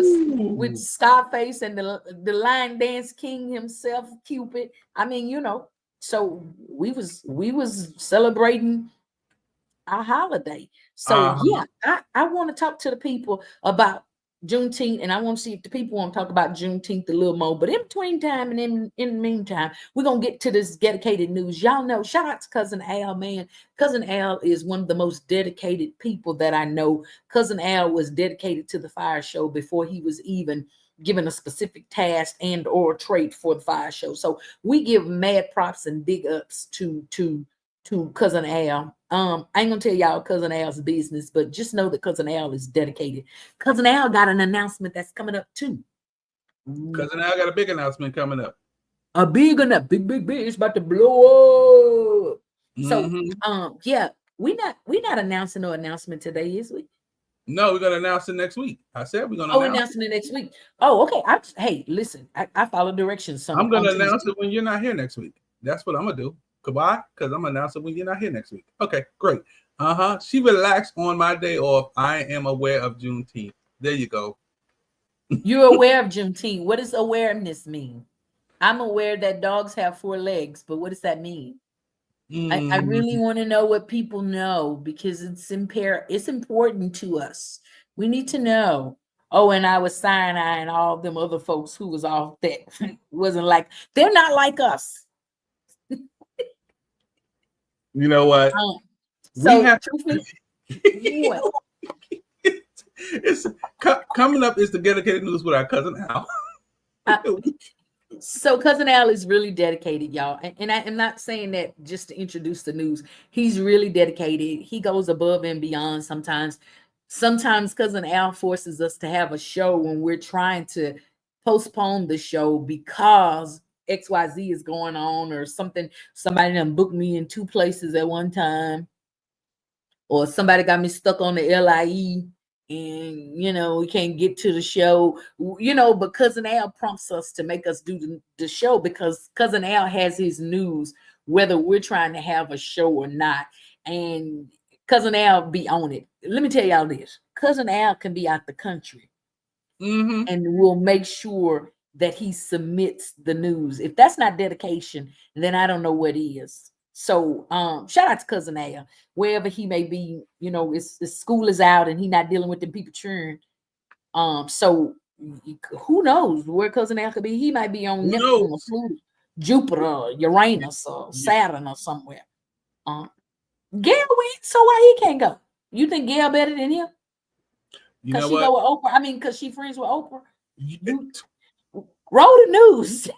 with Scarface and the line dance king himself, Cupid. I mean, you know, so we was celebrating our holiday. So yeah, I want to talk to the people about Juneteenth, and I want to see if the people want to talk about Juneteenth a little more. But in between time and in the meantime, we're gonna get to this dedicated news. Y'all know, shout out to Cousin Al, man. Cousin Al is one of the most dedicated people that I know. Cousin Al was dedicated to the Fire Show before he was even given a specific task and or trait for the Fire Show. So we give mad props and big ups to Cousin Al. I ain't gonna tell y'all Cousin Al's business, but just know that Cousin Al is dedicated. Cousin Al got an announcement that's coming up too. Cousin Al got a big announcement coming up. A big enough, big. It's about to blow up. So, yeah, we not announcing no announcement today, is we? No, we're gonna announce it next week. I said we're gonna. Oh, announcing it next week. Oh, okay. Hey, listen, I follow directions. I'm gonna announce it when you're not here next week. That's what I'm gonna do. Goodbye, because I'm gonna announce it when you're not here next week. Okay, great. She relaxed on my day off. I am aware of Juneteenth. There you go. You're aware of Juneteenth. What does awareness mean? I'm aware that dogs have 4 legs, but what does that mean? I really want to know what people know because it's important to us. We need to know. Oh, and I was Sinai and all them other folks who was off that wasn't like, they're not like us. You know what? So we have it's coming up is the dedicated news with our cousin Al. So Cousin Al is really dedicated, y'all. And I am not saying that just to introduce the news. He's really dedicated. He goes above and beyond sometimes. Sometimes Cousin Al forces us to have a show when we're trying to postpone the show because XYZ is going on or something. Somebody done booked me in 2 places at one time. Or somebody got me stuck on the LIE and we can't get to the show, but Cousin Al prompts us to make us do the show because Cousin Al has his news whether we're trying to have a show or not, and Cousin Al be on it. Let me tell y'all this: Cousin Al can be out the country, and we'll make sure that he submits the news. If that's not dedication, then I don't know what is. So shout out to Cousin Al, wherever he may be. His school is out and he not dealing with the people churn. So who knows where Cousin Al could be? He might be on Neptune or Pluto, Jupiter, Uranus, or Saturn or somewhere. Gail went, so why he can't go? You think Gail better than him? Because she go with Oprah. I mean, because she friends with Oprah. Roll the news.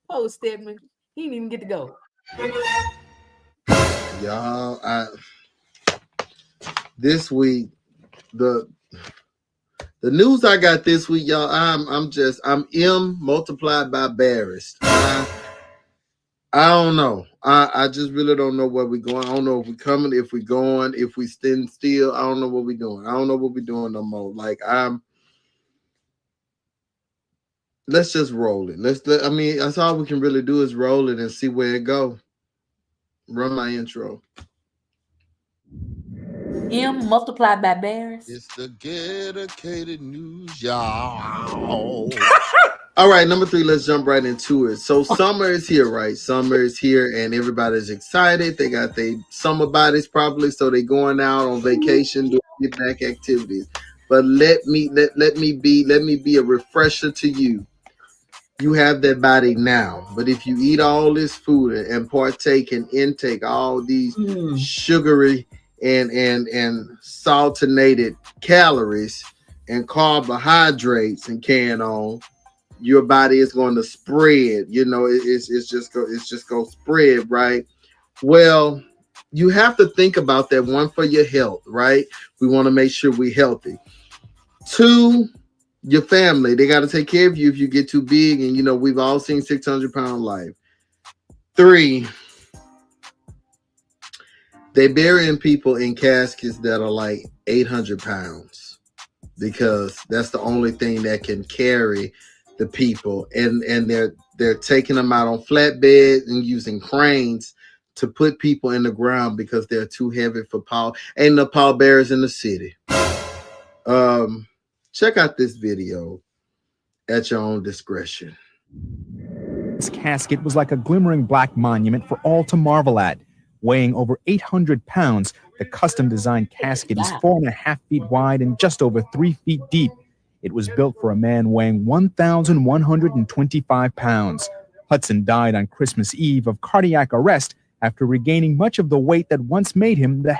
Oh, Stedman, he didn't even get to go. Y'all, this week, the news I got this week, y'all, I'm M multiplied by embarrassed. I don't know. I just really don't know where we're going. I don't know if we're coming, if we're going, if we stand still. I don't know what we're doing. I don't know what we're doing no more. Like let's just roll it. That's all we can really do is roll it and see where it go. Run my intro. M multiplied by Barris. It's the dedicated news, y'all. All right, number 3, let's jump right into it. So summer is here, right? Summer is here and everybody's excited. They got their summer bodies probably, so they're going out on vacation, doing get back activities. But let me be a refresher to you. You have that body now, but if you eat all this food and partake and intake all these sugary and saltinated calories and carbohydrates and carrying on, your body is going to spread. It's just going to spread, right? Well, you have to think about that. 1, for your health, right? We want to make sure we're healthy. 2, your family, they got to take care of you if you get too big, and we've all seen 600-pound life. 3, they burying people in caskets that are like 800 pounds because that's the only thing that can carry the people, and they're taking them out on flatbeds and using cranes to put people in the ground because they're too heavy for pall. Ain't no pallbearers in the city. Check out this video at your own discretion. This casket was like a glimmering black monument for all to marvel at. Weighing over 800 pounds, the custom-designed casket is 4.5 feet wide and just over 3 feet deep. It was built for a man weighing 1,125 pounds. Hudson died on Christmas Eve of cardiac arrest after regaining much of the weight that once made him the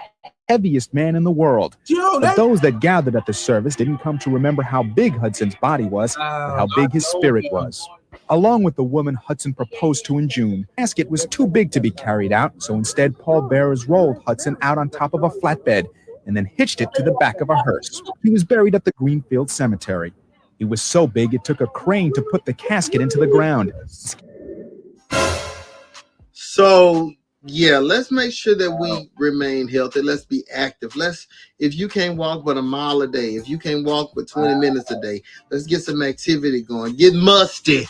heaviest man in the world. But those that gathered at the service didn't come to remember how big Hudson's body was, but how big his spirit was. Along with the woman Hudson proposed to in June, the casket was too big to be carried out, so instead pallbearers rolled Hudson out on top of a flatbed and then hitched it to the back of a hearse. He was buried at the Greenfield Cemetery. He was so big it took a crane to put the casket into the ground. So, yeah, let's make sure that we remain healthy. Let's be active. If you can't walk but a mile a day, if you can't walk but 20 minutes a day, let's get some activity going. Get musty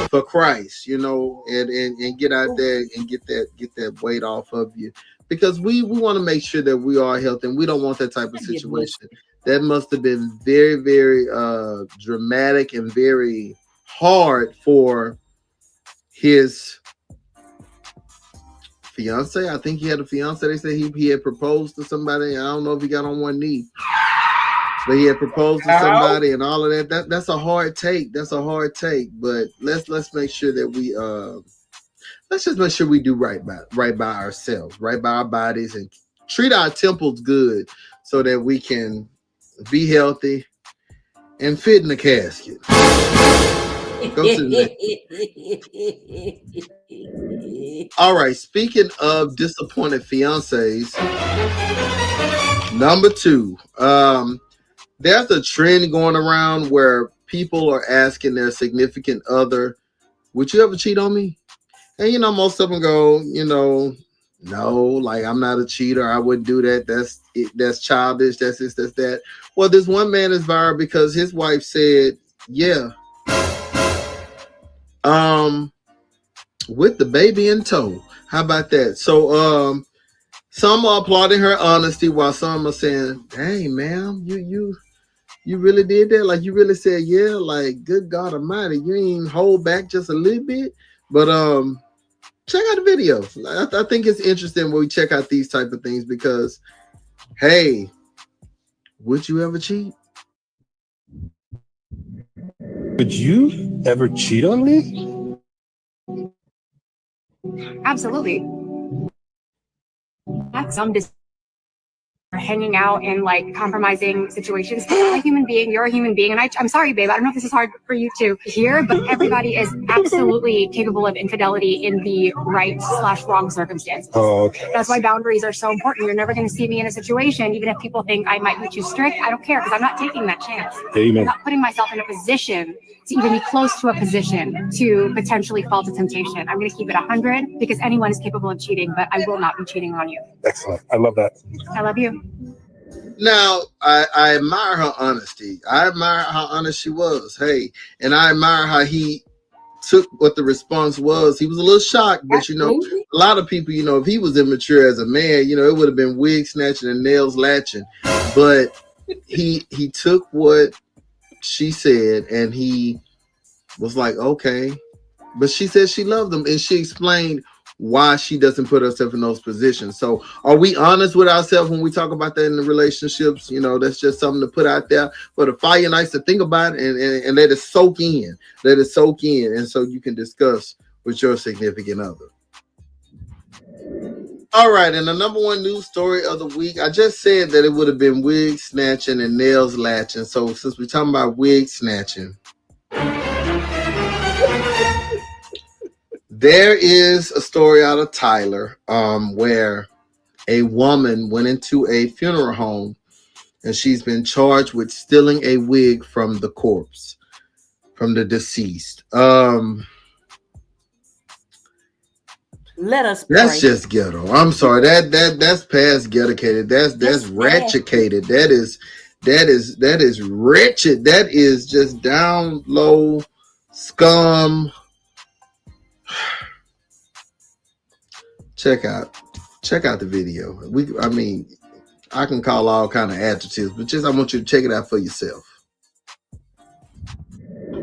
for Christ, and get out there and get that weight off of you. Because we want to make sure that we are healthy, and we don't want that type of situation. That must have been very, very dramatic and very hard for his fiance. I think he had a fiance. They said he had proposed to somebody. I don't know if he got on one knee, but he had proposed to somebody and all of that. That's a hard take. But let's make sure that we let's just make sure we do right by ourselves, right by our bodies, and treat our temples good so that we can be healthy and fit in the casket. Go to the All right, speaking of disappointed fiancés, number 2, there's a trend going around where people are asking their significant other, would you ever cheat on me? And most of them go, no, like I'm not a cheater. I wouldn't do that. that's childish, that's this, that's that. Well, this one man is viral because his wife said, yeah, with the baby in tow. How about that? So some are applauding her honesty while some are saying, dang, ma'am, you really did that? Like, you really said, yeah, like, good God Almighty, you ain't hold back just a little bit. But check out the video. I think it's interesting when we check out these type of things because, hey, would you ever cheat? Would you ever cheat on me? Absolutely. Some hanging out in like compromising situations. I'm a human being, you're a human being, and I'm sorry, babe. I don't know if this is hard for you to hear, but everybody is absolutely capable of infidelity in the right/wrong circumstances. Oh, okay. That's why boundaries are so important. You're never going to see me in a situation, even if people think I might be too strict. I don't care because I'm not taking that chance. Amen. I'm not putting myself in a position to even be close to a position to potentially fall to temptation. I'm going to keep it 100 because anyone is capable of cheating, but I will not be cheating on you. Excellent. I love that. I love you. Now, I admire her honesty. I admire how honest she was. Hey, and I admire how he took what the response was. He was a little shocked, but you know, a lot of people, you know, if he was immature as a man, you know, it would have been wig snatching and nails latching. But he took what she said and he was like, okay. But she said she loved him and she explained why she doesn't put herself in those positions. So are we honest with ourselves when we talk about that in the relationships? You know, that's just something to put out there for the fire nights to think about and let it soak in. Let it soak in. And so you can discuss with your significant other. All right, and the number one news story of the week, I just said that it would have been wig snatching and nails latching. So since we're talking about wig snatching, there is a story out of Tyler where a woman went into a funeral home and she's been charged with stealing a wig from the corpse, from the deceased. Let us pray. That's just ghetto. I'm sorry. That's past ghetto-cated. That's ratchet-cated. That is wretched. That is just down low scum. Check out the video. I can call all kind of adjectives, but I want you to check it out for yourself.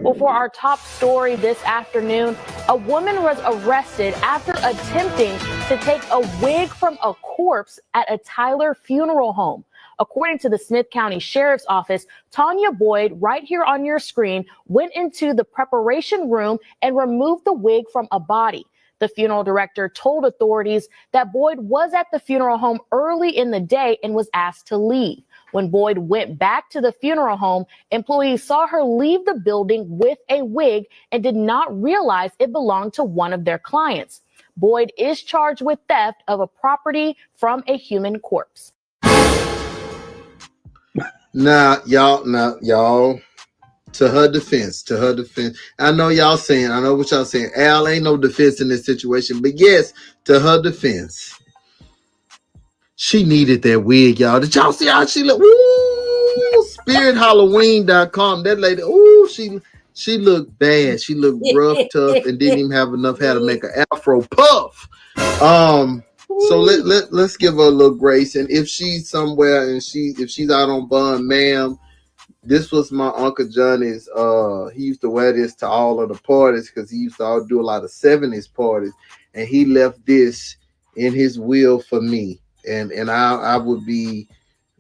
Well, for our top story this afternoon, a woman was arrested after attempting to take a wig from a corpse at a Tyler funeral home. According to the Smith County Sheriff's Office, Tanya Boyd, right here on your screen, went into the preparation room and removed the wig from a body. The funeral director told authorities that Boyd was at the funeral home early in the day and was asked to leave. When Boyd went back to the funeral home, employees saw her leave the building with a wig and did not realize it belonged to one of their clients. Boyd is charged with theft of a property from a human corpse. Now, y'all, to her defense, I know what y'all saying. Al, ain't no defense in this situation, but yes, to her defense, she needed that wig, y'all. Did y'all see how she looked? Ooh, SpiritHalloween.com. That lady, ooh, she looked bad. She looked rough, tough, and didn't even have enough hair to make an afro puff. So let's give her a little grace. And if she's somewhere and if she's out on bond, ma'am, this was my Uncle Johnny's. He used to wear this to all of the parties because he used to do a lot of 70s parties, and he left this in his will for me. And I would be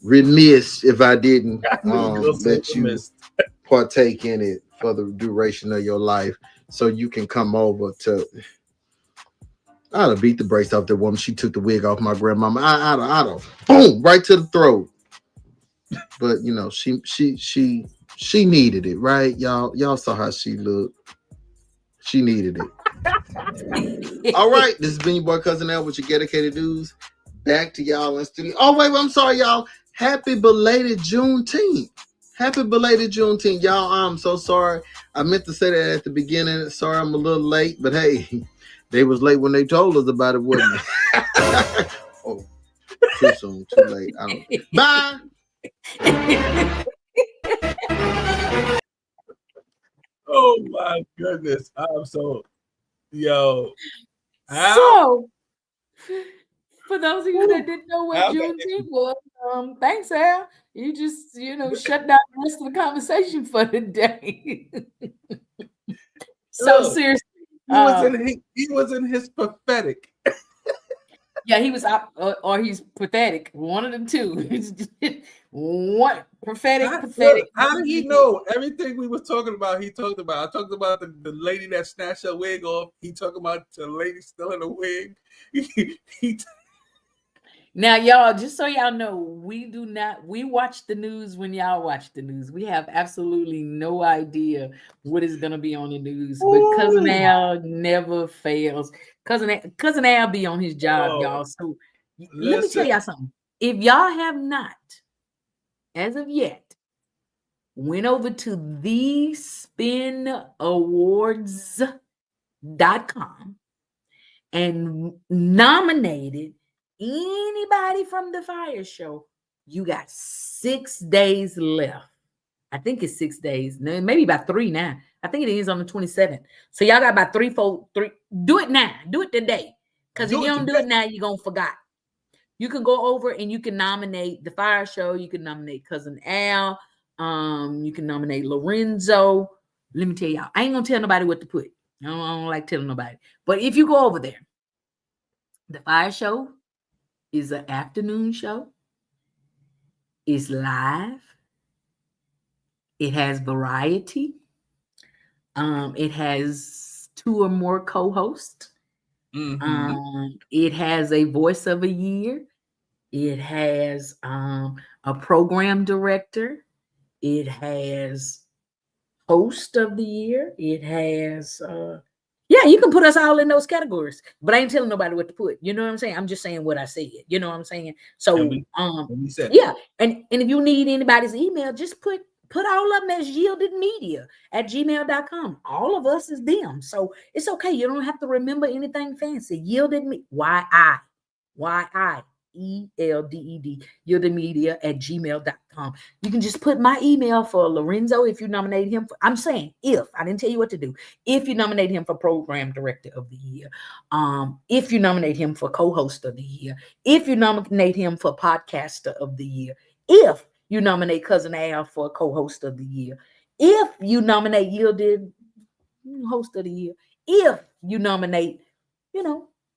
remiss if I didn't let you partake in it for the duration of your life, so you can come over to. I'd have beat the brace off that woman. She took the wig off my grandmama. I'd have boom right to the throat. But you know, she needed it, right? Y'all saw how she looked. She needed it. All right, this has been your boy Cousin Al with your dedicated news. Back to y'all in studio. Oh wait, I'm sorry, y'all. Happy belated Juneteenth. Happy belated Juneteenth, y'all. I'm so sorry. I meant to say that at the beginning. Sorry, I'm a little late, but hey, they was late when they told us about it, wasn't it? Oh, Too soon, too late. I don't. Bye. Oh my goodness. I'm so yo. So, for those of you that didn't know what Al got Juneteenth was, thanks, Al. You just, shut down the rest of the conversation for the day. So Look, seriously, he was in his pathetic. yeah, he was up, or he's pathetic. One of the two. One pathetic. How did he know everything we was talking about? He talked about. I talked about the lady that snatched her wig off. He talked about the lady still in the wig. Now, y'all, just so y'all know, we watch the news when y'all watch the news. We have absolutely no idea what is going to be on the news, but Cousin Al never fails. Cousin Al be on his job, y'all. So let me tell y'all something. If y'all have not, as of yet, went over to thespinawards.com and nominated anybody from the Fire Show, you got 6 days left. I think it's 6 days, maybe about 3 now. I think it ends on the 27th. So y'all got about 3. Do it now. Do it today. Because if you don't do it now, you're going to forget. You can go over and you can nominate the Fire Show. You can nominate Cousin Al. You can nominate Lorenzo. Let me tell y'all, I ain't going to tell nobody what to put. I don't like telling nobody. But if you go over there, the Fire Show is an afternoon show. It's live. It has variety. It has 2 or more co-hosts. It has a voice of a year. It has a program director. It has host of the year. It has yeah, you can put us all in those categories, but I ain't telling nobody what to put. You know what I'm saying? I'm just saying what I said. You know what I'm saying? So yeah, and if you need anybody's email, just put all of them as yieldedmedia@gmail.com. All of us is them. So it's okay. You don't have to remember anything fancy. Yielded me YIELDED, yieldedmedia@gmail.com. You can just put my email for Lorenzo if you nominate him for, I'm saying if, I didn't tell you what to do. If you nominate him for program director of the year, if you nominate him for co-host of the year, if you nominate him for podcaster of the year, if you nominate Cousin Al for co-host of the year, if you nominate Yielded host of the year, if you nominate,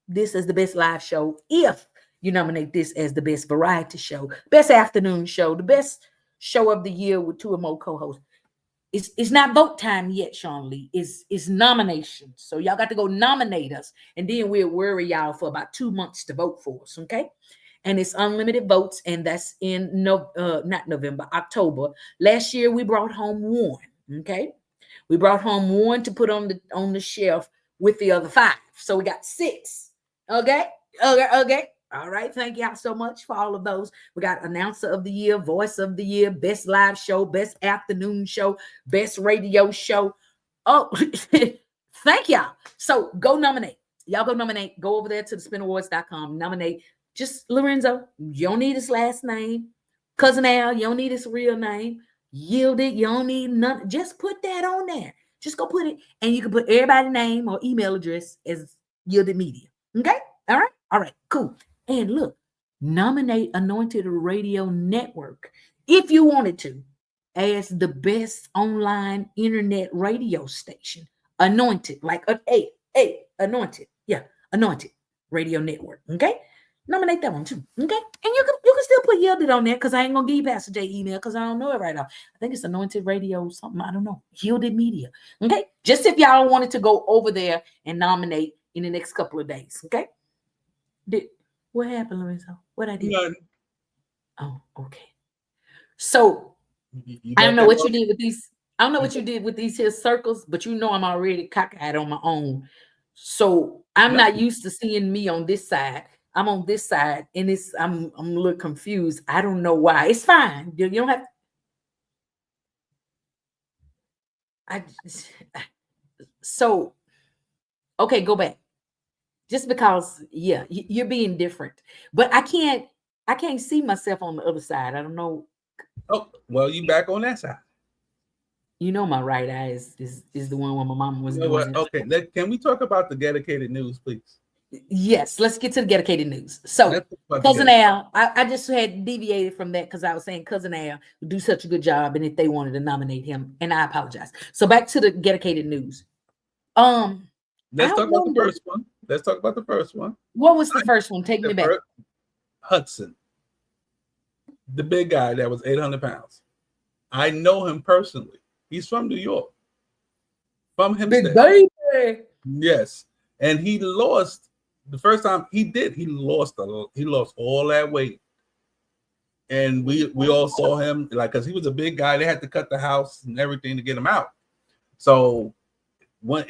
this as the best live show, if you nominate this as the best variety show, best afternoon show, the best show of the year with 2 or more co-hosts. It's not vote time yet, Sean Lee. It's nominations. So y'all got to go nominate us, and then we'll worry y'all for about 2 months to vote for us, okay? And it's unlimited votes, and that's in not November, October. Last year we brought home 1, okay? We brought home 1 to put on the shelf with the other 5. So we got 6. Okay. All right. Thank y'all so much for all of those. We got announcer of the year, voice of the year, best live show, best afternoon show, best radio show. Oh, thank y'all. So go nominate. Y'all go nominate. Go over there to thespinawards.com. Nominate just Lorenzo. You don't need his last name. Cousin Al, you don't need his real name. Yielded, you don't need none. Just put that on there. Just go put it, and you can put everybody's name or email address as Yielded Media. Okay? All right, cool. And look, nominate Anointed Radio Network if you wanted to as the best online internet radio station. Anointed, like Anointed. Yeah, Anointed Radio Network. Okay? Nominate that one too. Okay? And you can still put Yielded on there, because I ain't gonna give you Pastor J email because I don't know it right now. I think it's Anointed Radio something. I don't know. Yielded Media. Okay? Just if y'all wanted to go over there and nominate in the next couple of days. Okay? What happened, Lorenzo? What I did? None. Oh, okay. So I don't know what you did with these. I don't know what you did with these here circles, but I'm already cockeyed on my own. So I'm not used to seeing me on this side. I'm on this side, and I'm a little confused. I don't know why. It's fine. You don't have to. So okay, go back. Just because, yeah, you're being different, but I can't I can't see myself on the other side. I don't know. Oh, well, you back on that side. You know, my right eye is the one where my mom was You know doing what? it. Okay, can we talk about the dedicated news, please? Yes, let's get to the dedicated news. So, Cousin Al, I just had deviated from that because I was saying Cousin Al would do such a good job, and if they wanted to nominate him, and I apologize. So back to the dedicated news. Let's talk about the first one. Let's talk about the first one. What was the first one? Take me back. Hudson, the big guy that was 800 pounds. I know him personally. He's from New York. From Hempstead. Big baby. Yes, and he lost the first time he did. He lost all that weight, and we all saw him like because he was a big guy. They had to cut the house and everything to get him out. So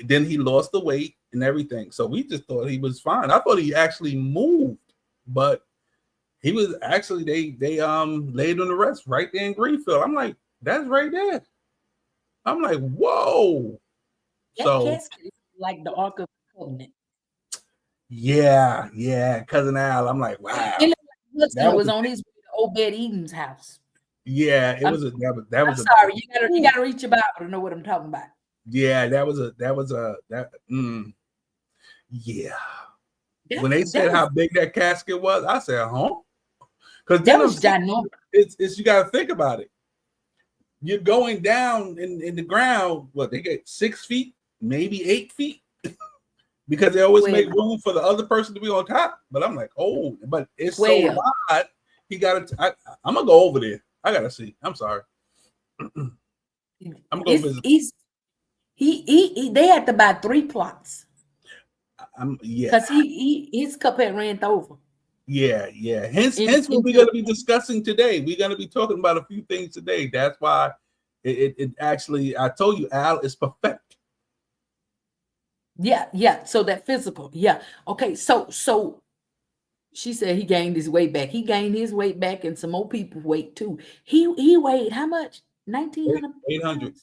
then he lost the weight and everything. So we just thought he was fine. I thought he actually moved, but he was actually they laid on the rest right there in Greenfield. I'm like, that's right there. I'm like, whoa. That So casket is like the Ark of the Covenant. Yeah, Cousin Al. I'm like, wow. It looked like Hudson was on his way to Obed Eden's house. Yeah, it was that was. I'm sorry, you gotta read your Bible to know what I'm talking about. Yeah, yeah. When they said how big that casket was, I said, huh? Because that was ginormous. It's you got to think about it. You're going down in the ground. What they get 6 feet, maybe 8 feet, because they always make room for the other person to be on top. But I'm like, oh, but it's so wide. He got to. I'm gonna go over there. I gotta see. I'm sorry. I'm gonna go visit. They had to buy 3 plots. Yeah, because his cup had ran over. Yeah. Hence what we're going to be discussing today. We're going to be talking about a few things today. That's why it actually, I told you, Al is perfect. Yeah. So that physical, yeah. Okay, so she said he gained his weight back. He gained his weight back, and some more people weight too. He weighed how much? 1,900.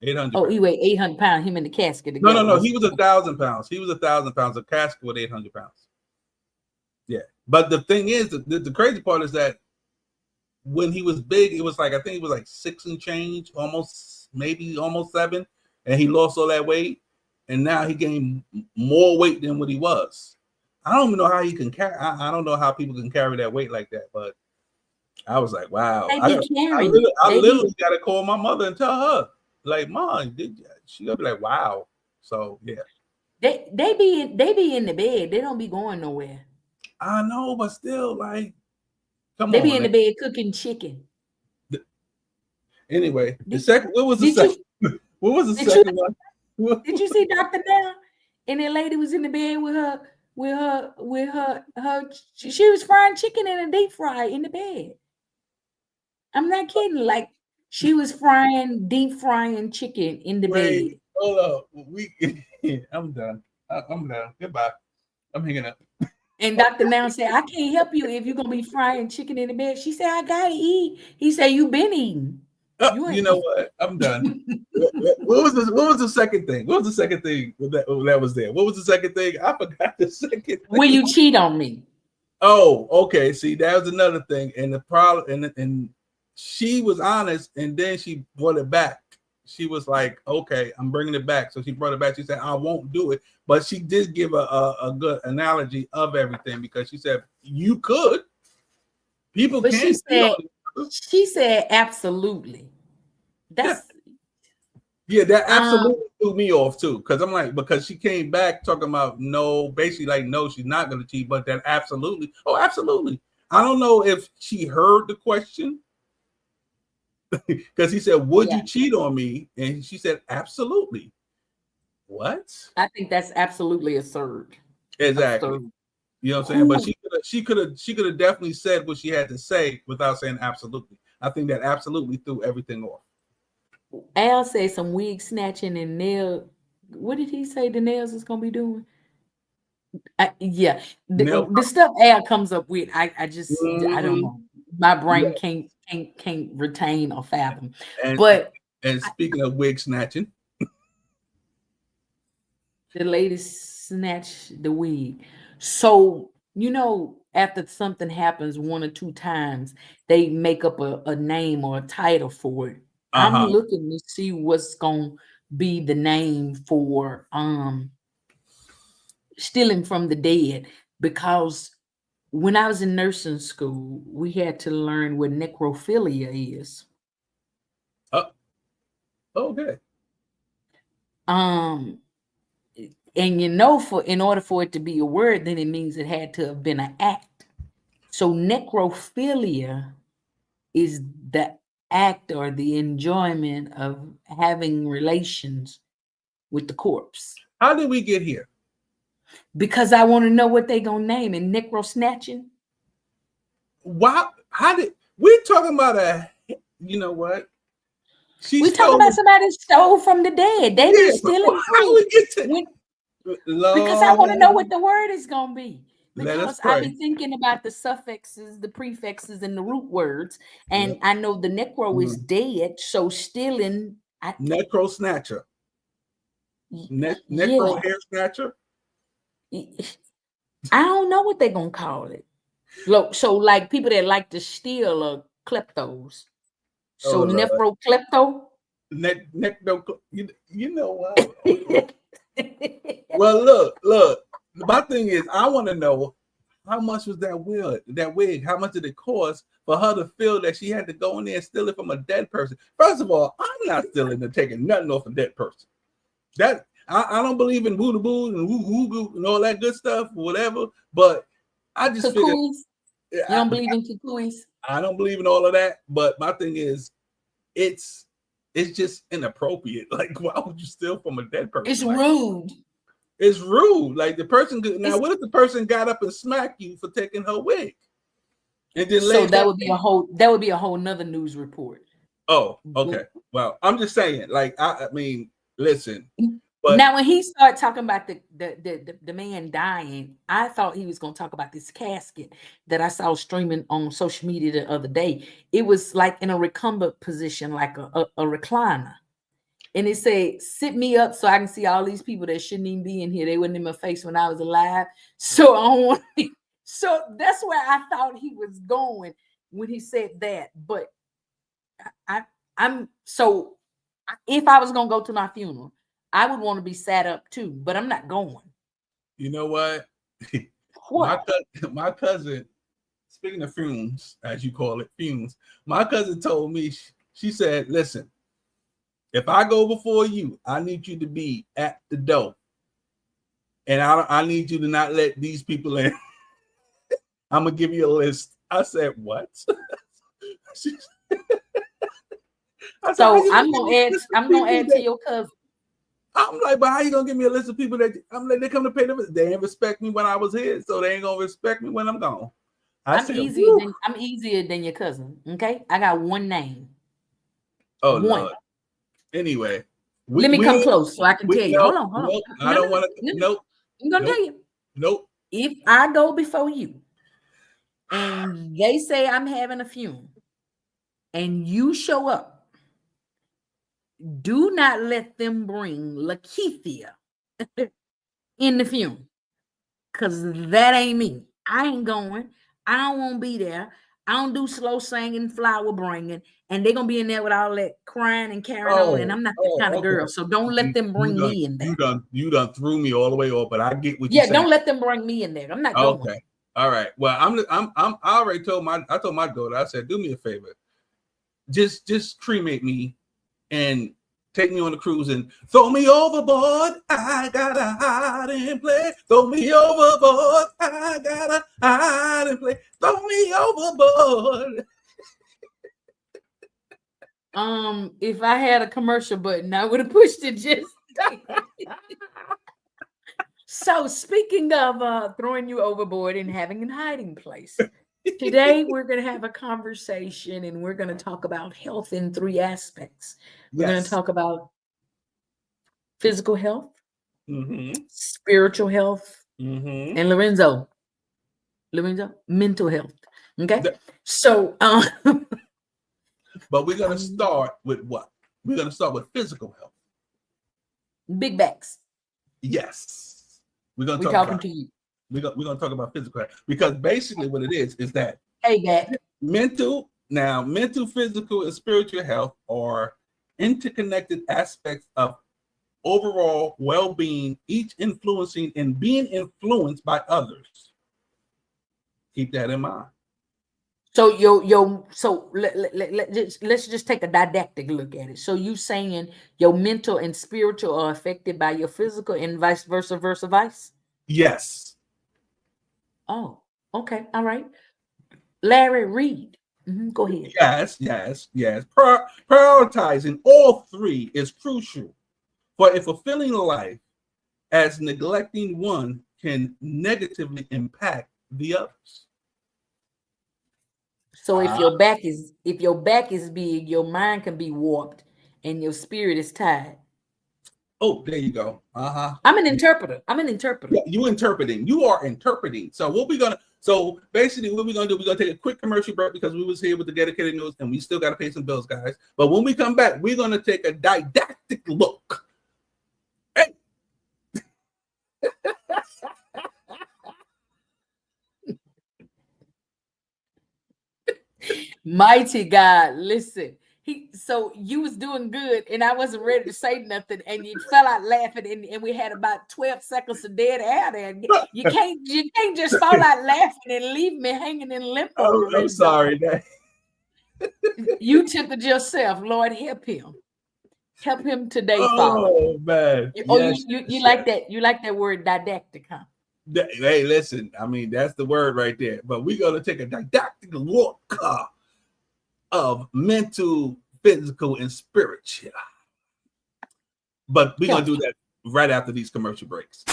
800. Oh, he weighed 800 pounds. Him in the casket. No. He was 1,000 pounds. He was 1,000 pounds. A casket with 800 pounds. Yeah, but the thing is, the crazy part is that when he was big, it was like, I think it was like 6 and change, almost 7, and he lost all that weight, and now he gained more weight than what he was. I don't even know how he can carry. I don't know how people can carry that weight like that, but I was like, wow. I literally got to call my mother and tell her, like, Mom, she gonna be like, wow. So yeah, they be in the bed. They don't be going nowhere. I know, but still, like, come they on. They be in the bed cooking chicken. Anyway, what was the second one? Did you see Dr. Bell? And that lady was in the bed with her. She was frying chicken in a deep fry in the bed. I'm not kidding. Like, she was deep frying chicken in the bed. Hold up. I'm done. I'm done. Goodbye. I'm hanging up. And Dr. Now said, I can't help you if you're going to be frying chicken in the bed. She said, I got to eat. He said, you've been eating. You know what? I'm done. What was the second thing? What was the second thing that was there? What was the second thing? I forgot the second thing. Will you cheat on me? Oh, okay. See, that was another thing. And the problem, and she was honest, and then she brought it back. She was like, okay, I'm bringing it back. So she brought it back. She said, I won't do it. But she did give a good analogy of everything, because she said, you could. People can't. She said, absolutely. That absolutely threw me off too. Because I'm like, because she came back talking about basically like, no, she's not going to cheat. But that absolutely. Oh, absolutely. I don't know if she heard the question. Because he said, would you cheat on me? And she said, absolutely. What? I think that's absolutely absurd. Exactly. Absurd. You know what I'm saying? But she could have definitely said what she had to say without saying absolutely. I think that absolutely threw everything off. Al said some wig snatching and nail. What did he say the nails is gonna be doing? The stuff Al comes up with, I don't know. My brain can't retain or fathom. And speaking of wig snatching, the lady snatched the wig. So after something happens 1 or 2 times, they make up a name or a title for it. I'm looking to see what's gonna be the name for stealing from the dead, because when I was in nursing school, we had to learn what necrophilia is. Okay. And in order for it to be a word, then it means it had to have been an act. So necrophilia is the act or the enjoyment of having relations with the corpse. How did we get here? Because I want to know what they gonna name it. Necro snatching. Wow. How did we talking about you know what? We talking about somebody stole from the dead. They be stealing how we get to because I want to know what the word is gonna be. Let us Because I pray. be thinking about the suffixes, the prefixes, and the root words, and I know the necro is dead, so stealing. Necro snatcher. Necro hair snatcher. I don't know what they're gonna call it. Look, so like people that like to steal are kleptos. So nephro klepto. You know what? Well, look. My thing is, I want to know how much was that wig? How much did it cost for her to feel that she had to go in there and steal it from a dead person? First of all, I'm not stealing and taking nothing off a dead person. That I don't believe in boo boo and woo and all that good stuff, whatever. But I just figure you don't believe in kukuis. I don't believe in all of that. But my thing is, it's just inappropriate. Like, why would you steal from a dead person? It's rude. It's rude. Like the person could, now, what if the person got up and smacked you for taking her wig? And then so that would be a whole nother news report. Oh, okay. Well, I'm just saying, like, I mean, listen. But now when he started talking about the man dying, I thought he was gonna talk about this casket that I saw streaming on social media the other day. It was like in a recumbent position, like a recliner. And it said, sit me up so I can see all these people that shouldn't even be in here. They wasn't in my face when I was alive. So I don't want to, so that's where I thought he was going when he said that. But I'm so if I was gonna go to my funeral, I would want to be sat up too, but I'm not going. You know what? My cousin, speaking of fumes, as you call it, fumes, my cousin told me, she said, listen, if I go before you, I need you to be at the door. And I need you to not let these people in. I'm going to give you a list. I said, what? I'm gonna add to your cousin. I'm like, but how you gonna give me a list of people that I'm like, they come to pay the visit? They didn't respect me when I was here, so they ain't gonna respect me when I'm gone. I'm easier than your cousin. Okay, I got one name. Oh Lord. Anyway, let me come close so I can tell you. Hold on. Nope, I don't want to. Nope. I'm gonna tell you. Nope. If I go before you, and they say I'm having a funeral, and you show up, do not let them bring Lakeithia in the funeral, because that ain't me. I ain't going. I don't want to be there. I don't do slow singing, flower bringing, and they're gonna be in there with all that crying and carrying on. And I'm not that kind of girl, so don't let them bring me in there. You done threw me all the way off, but I get what you're saying. Don't let them bring me in there. I'm not going. Okay, all right. Well, I already told my daughter. I said, do me a favor, just cremate me and take me on the cruise and throw me overboard. I gotta hide and play. Throw me overboard. I gotta hide and play. Throw me overboard. If I had a commercial button, I would have pushed it just. So speaking of throwing you overboard and having a hiding place, today we're going to have a conversation and we're going to talk about health in 3 aspects. We're going to talk about physical health, spiritual health, and Lorenzo, mental health. Okay. So, but we're going to start with what? We're going to start with physical health. Big backs. Yes. We're talking to you. We're gonna talk about physical health because basically what it is that mental, physical, and spiritual health are interconnected aspects of overall well-being, each influencing and being influenced by others. Keep that in mind. So let's just take a didactic look at it. So you saying your mental and spiritual are affected by your physical and vice versa? Yes. Oh, okay. All right. Larry, read. Go ahead. Yes. Prioritizing all three is crucial for a fulfilling life, as neglecting one can negatively impact the others. So if your back is big, your mind can be warped and your spirit is tired. Oh, there you go. I'm an interpreter. Yeah, you are interpreting. So basically what we're gonna do, we're gonna take a quick commercial break because we was here with the dedicated news and we still gotta pay some bills, guys. But when we come back, we're gonna take a didactic look. Hey. Mighty God, listen. So you was doing good, and I wasn't ready to say nothing, and you fell out laughing, and we had about 12 seconds of dead air there. You can't just fall out laughing and leave me hanging in limbo. I'm sorry. You took it yourself. Lord, help him. Help him today, Father. Oh man. You like that? You like that word didactic, huh? Hey, listen. I mean, that's the word right there. But we're gonna take a didactic look of mental, physical, and spiritual. But we're gonna do that right after these commercial breaks.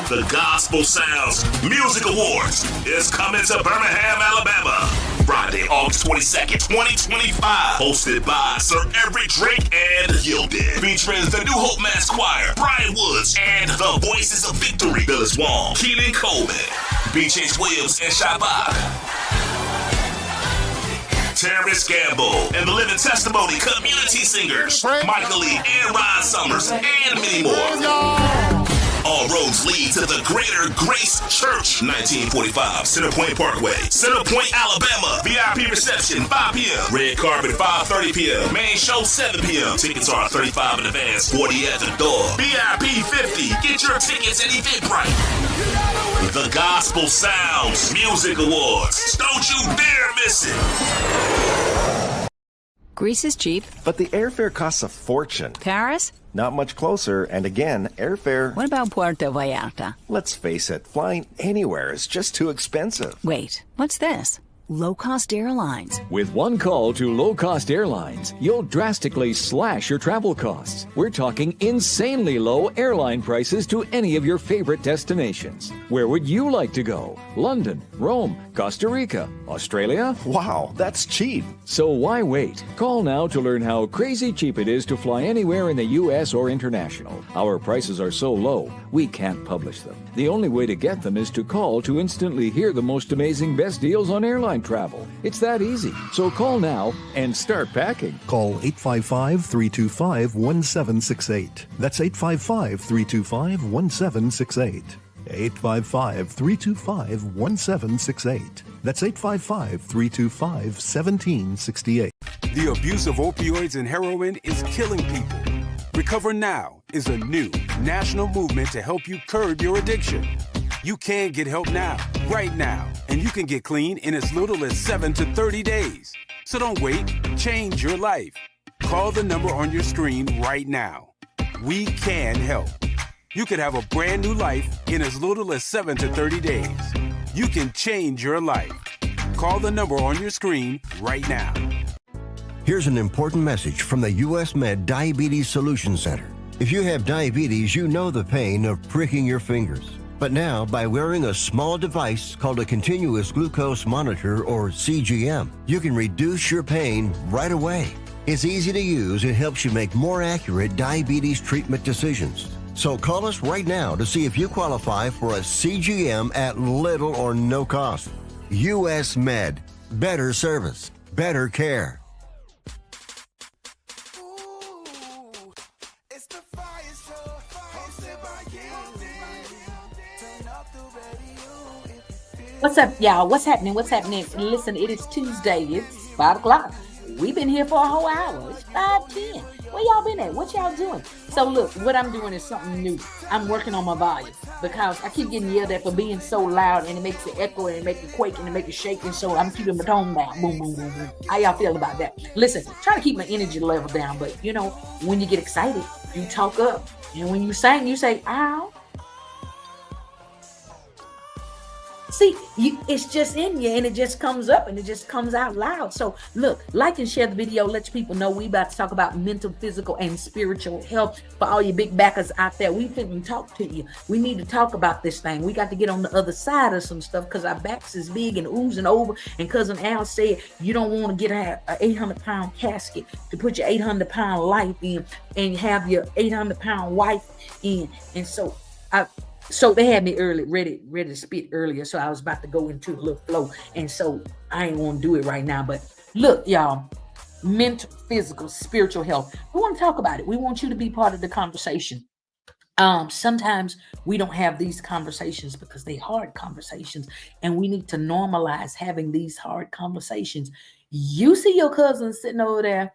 The Gospel Sounds Music Awards is coming to Birmingham, Alabama, Friday, August 22nd, 2025. Hosted by Sir Every Drake and Yielded. Featuring the New Hope Mass Choir, Brian Woods, and the Voices of Victory, Phyllis Wong, Keenan Coleman, B.J. Williams, and Shabbat. Terrence Gamble and the Living Testimony Community Singers, Michael Lee and Ron Summers, and many more. All roads lead to the Greater Grace Church, 1945 Centerpoint Parkway, Centerpoint, Alabama. VIP reception 5 p.m. Red carpet 5:30 p.m. Main show 7 p.m. Tickets are $35 in advance, 40 at the door. VIP 50. Get your tickets at Eventbrite. The Gospel Sounds Music Awards. Don't you dare miss it. Greece is cheap, but the airfare costs a fortune. Paris? Not much closer, and again, airfare... What about Puerto Vallarta? Let's face it, flying anywhere is just too expensive. Wait, what's this? Low-cost airlines. With one call to low-cost airlines, you'll drastically slash your travel costs. We're talking insanely low airline prices to any of your favorite destinations. Where would you like to go? London, Rome, Costa Rica, Australia? Wow, that's cheap. So why wait? Call now to learn how crazy cheap it is to fly anywhere in the U.S. or international. Our prices are so low, we can't publish them. The only way to get them is to call to instantly hear the most amazing best deals on airline travel. It's that easy. So call now and start packing. Call 855-325-1768. That's 855-325-1768. 855-325-1768. That's 855-325-1768. The abuse of opioids and heroin is killing people. Recover Now is a new national movement to help you curb your addiction. You can get help now, right now, and you can get clean in as little as 7 to 30 days. So don't wait. Change your life. Call the number on your screen right now. We can help. You could have a brand new life in as little as 7 to 30 days. You can change your life. Call the number on your screen right now. Here's an important message from the U.S. Med Diabetes Solution Center. If you have diabetes, you know the pain of pricking your fingers. But now, by wearing a small device called a continuous glucose monitor, or CGM, you can reduce your pain right away. It's easy to use and helps you make more accurate diabetes treatment decisions. So call us right now to see if you qualify for a CGM at little or no cost. U.S. Med. Better service. Better care. It's the Fire Show, hosted by Yielded. Turn up the radio. What's up, y'all? What's happening? What's happening? Listen, it is Tuesday. It's 5 o'clock. We've been here for a whole hour. It's 5:10. Where y'all been at? What y'all doing? So look, what I'm doing is something new. I'm working on my volume because I keep getting yelled at for being so loud and it makes it echo and it makes it quake and it makes it shake. And so I'm keeping my tone down. Boom, boom, boom, boom. How y'all feel about that? Listen, trying to keep my energy level down. But you know, when you get excited, you talk up. And when you sing, you say, ow. See, it's just in you and it just comes up and it just comes out loud. So look, like and share the video. Let people know we about to talk about mental, physical, and spiritual health for all you big backers out there. We finna talk to you. We need to talk about this thing. We got to get on the other side of some stuff because our backs is big and oozing over. And Cousin Al said you don't want to get an 800-pound casket to put your 800-pound life in and have your 800-pound wife in. And so they had me ready to spit earlier. So I was about to go into a little flow. And so I ain't want to do it right now. But look, y'all, mental, physical, spiritual health. We want to talk about it. We want you to be part of the conversation. Sometimes we don't have these conversations because they're hard conversations. And we need to normalize having these hard conversations. You see your cousin sitting over there,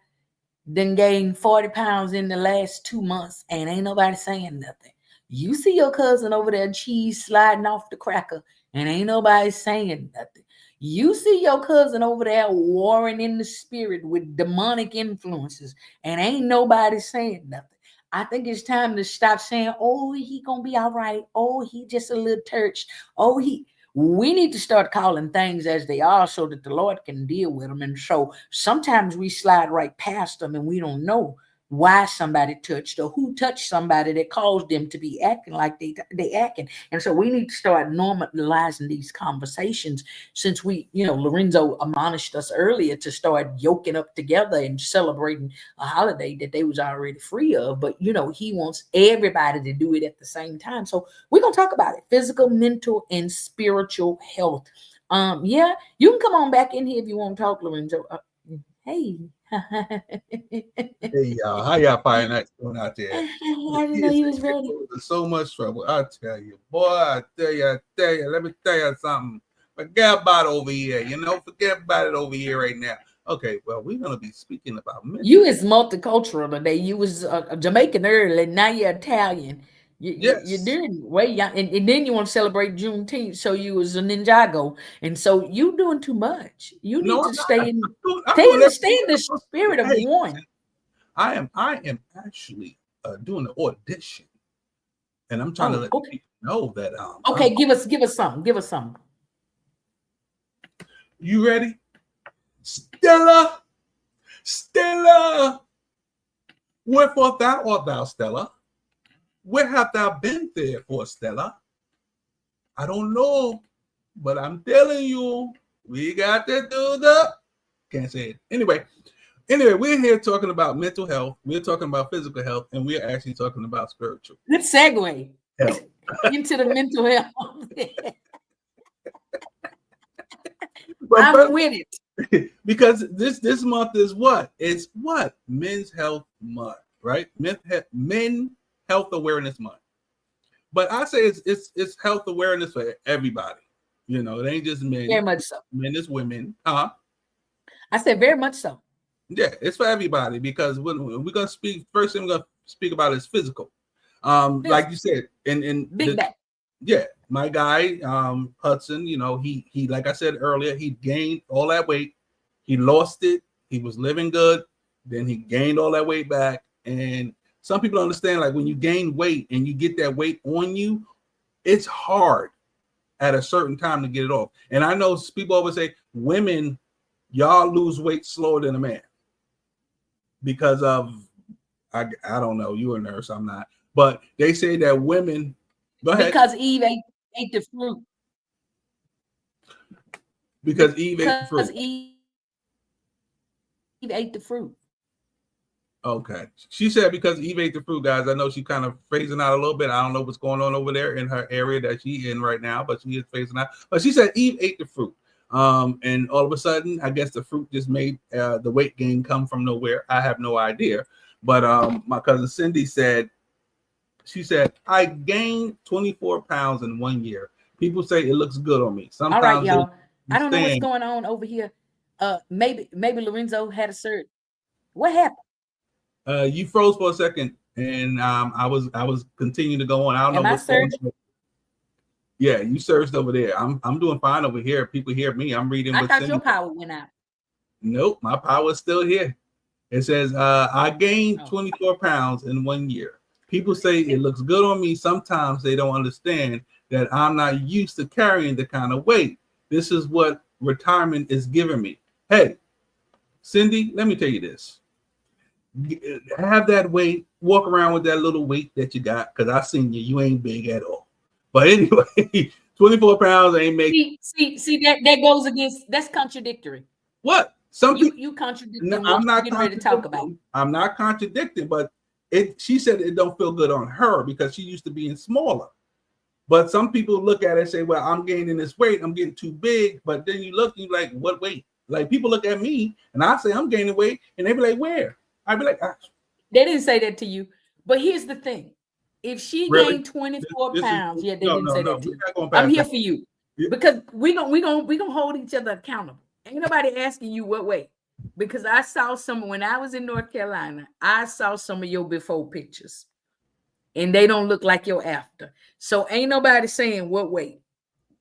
then gained 40 pounds in the last 2 months and ain't nobody saying nothing. You see your cousin over there, cheese sliding off the cracker, and ain't nobody saying nothing. You see your cousin over there warring in the spirit with demonic influences, and ain't nobody saying nothing. I think it's time to stop saying, oh, he gonna be all right. Oh, he just a little church. We need to start calling things as they are so that the Lord can deal with them. And so sometimes we slide right past them and we don't know why somebody touched or who touched somebody that caused them to be acting like they acting. And so we need to start normalizing these conversations since Lorenzo admonished us earlier to start yoking up together and celebrating a holiday that they was already free of. But, he wants everybody to do it at the same time. So we're going to talk about it. Physical, mental, and spiritual health. Yeah, you can come on back in here if you want to talk, Lorenzo. Hey. Hey y'all, how y'all finding that doing out there? I didn't know you was ready. So much trouble, I tell you, boy. I tell you. Let me tell you something. Forget about it over here. Forget about it over here right now. Okay, well, we're gonna be speaking about mental. You is multicultural today. You was Jamaican early, now you're Italian. You're doing way young, and then you want to celebrate Juneteenth, so you was a Ninjago, and so you doing too much. You need to stay in the spirit of one. I am actually doing an audition, and I'm trying to let people know that. Okay, give us something. Give us something. You ready, Stella? Wherefore thou art thou, Stella? Where have thou been there for, Stella? I don't know, but I'm telling you, we got to do can't say it. Anyway, we're here talking about mental health. We're talking about physical health, and we're actually talking about spiritual. Good segue into the mental health. I'm with it. Because this month is what? It's what? Men's Health Month, right? Men Health Awareness Month. But I say it's health awareness for everybody. It ain't just men. Very much so. Men is women. I said very much so. Yeah, it's for everybody because when we're gonna speak, first thing we're gonna speak about is physical. Like you said, in big back. Yeah, my guy, Hudson, he like I said earlier, he gained all that weight, he lost it, he was living good, then he gained all that weight back. And some people understand, like when you gain weight and you get that weight on you, it's hard at a certain time to get it off. And I know people always say, women, y'all lose weight slower than a man because of, I don't know, you're a nurse, I'm not, but they say that women, go ahead. Because Eve ate the fruit. Because Eve ate the fruit. Eve ate the fruit. Okay. She said because Eve ate the fruit, guys. I know she's kind of phasing out a little bit. I don't know what's going on over there in her area that she's in right now, but she is phasing out. But she said Eve ate the fruit. And all of a sudden, I guess the fruit just made the weight gain come from nowhere. I have no idea. But my cousin Cindy said, she said, I gained 24 pounds in 1 year. People say it looks good on me. Sometimes all right, y'all. you I don't know what's stand. going on over here. Maybe Lorenzo had a surgery. What happened? You froze for a second, and I was continuing to go on. I don't Am know I what's going surged? on. Yeah, you surged over there. I'm doing fine over here. People hear me. I'm reading I what thought Cindy. your power went out. Nope, my power is still here. It says I gained 24 pounds in 1 year. People say it looks good on me. Sometimes they don't understand that I'm not used to carrying the kind of weight. This is what retirement is giving me. Hey, Cindy, let me tell you this. Have that weight, walk around with that little weight that you got, because I seen you. You ain't big at all. But anyway, 24 pounds ain't make. See that goes against, that's contradictory. What? Some people, you contradicting no, what I'm you're not getting ready to talk about. I'm not contradicting, but she said it don't feel good on her because she used to being smaller. But some people look at it and say, well, I'm gaining this weight, I'm getting too big. But then you look, you like, what weight? Like people look at me and I say I'm gaining weight, and they be like, where? I'd be like, they didn't say that to you. But here's the thing. If she really? gained 24 This pounds, is, they didn't say that to we're you. not going I'm past here that. for you. Because we gonna hold each other accountable. Ain't nobody asking you what weight. Because I saw some when I was in North Carolina, I saw some of your before pictures. And they don't look like your after. So ain't nobody saying what weight.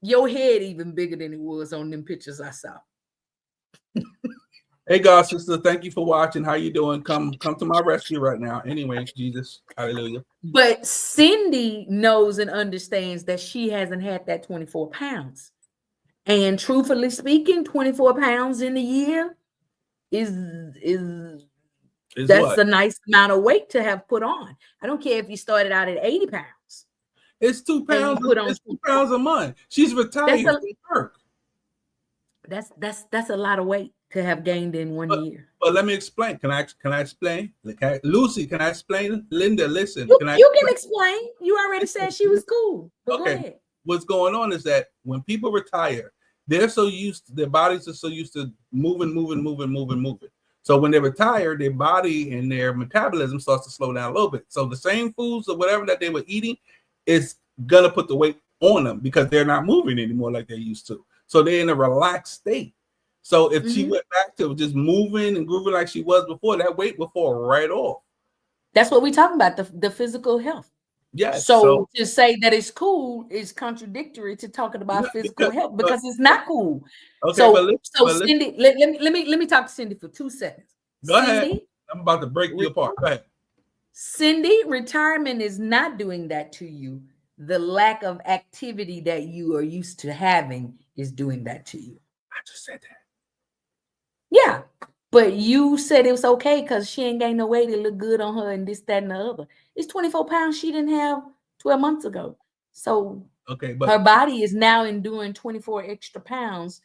Your head even bigger than it was on them pictures I saw. Hey God, sister, thank you for watching. How you doing? Come to my rescue right now. Anyway, Jesus, hallelujah. But Cindy knows and understands that she hasn't had that 24 pounds. And truthfully speaking, 24 pounds in a year is that's what? a nice amount of weight to have put on. I don't care if you started out at 80 pounds. It's 2 pounds. It's 2 pounds a month. She's retired from work. That's a lot of weight to have gained in 1 year. But let me explain. Can I explain? Lucy, can I explain? Linda, listen. You can explain. You already said she was cool. But okay. Go ahead. What's going on is that when people retire, their bodies are so used to moving. So when they retire, their body and their metabolism starts to slow down a little bit. So the same foods or whatever that they were eating is gonna put the weight on them because they're not moving anymore like they used to. So they're in a relaxed state. So if she went back to just moving and grooving like she was before, that weight will fall right off. That's what we're talking about, the physical health. Yes. So to say that it's cool is contradictory to talking about physical health because it's not cool. Okay, Cindy, let me talk to Cindy for 2 seconds. Go ahead. I'm about to break you apart. Go ahead. Cindy, retirement is not doing that to you. The lack of activity that you are used to having is doing that to you. I just said that. Yeah, but you said it was okay because she ain't gained no weight. It looked good on her and this, that, and the other. It's 24 pounds she didn't have 12 months ago. So okay, but her body is now enduring 24 extra pounds.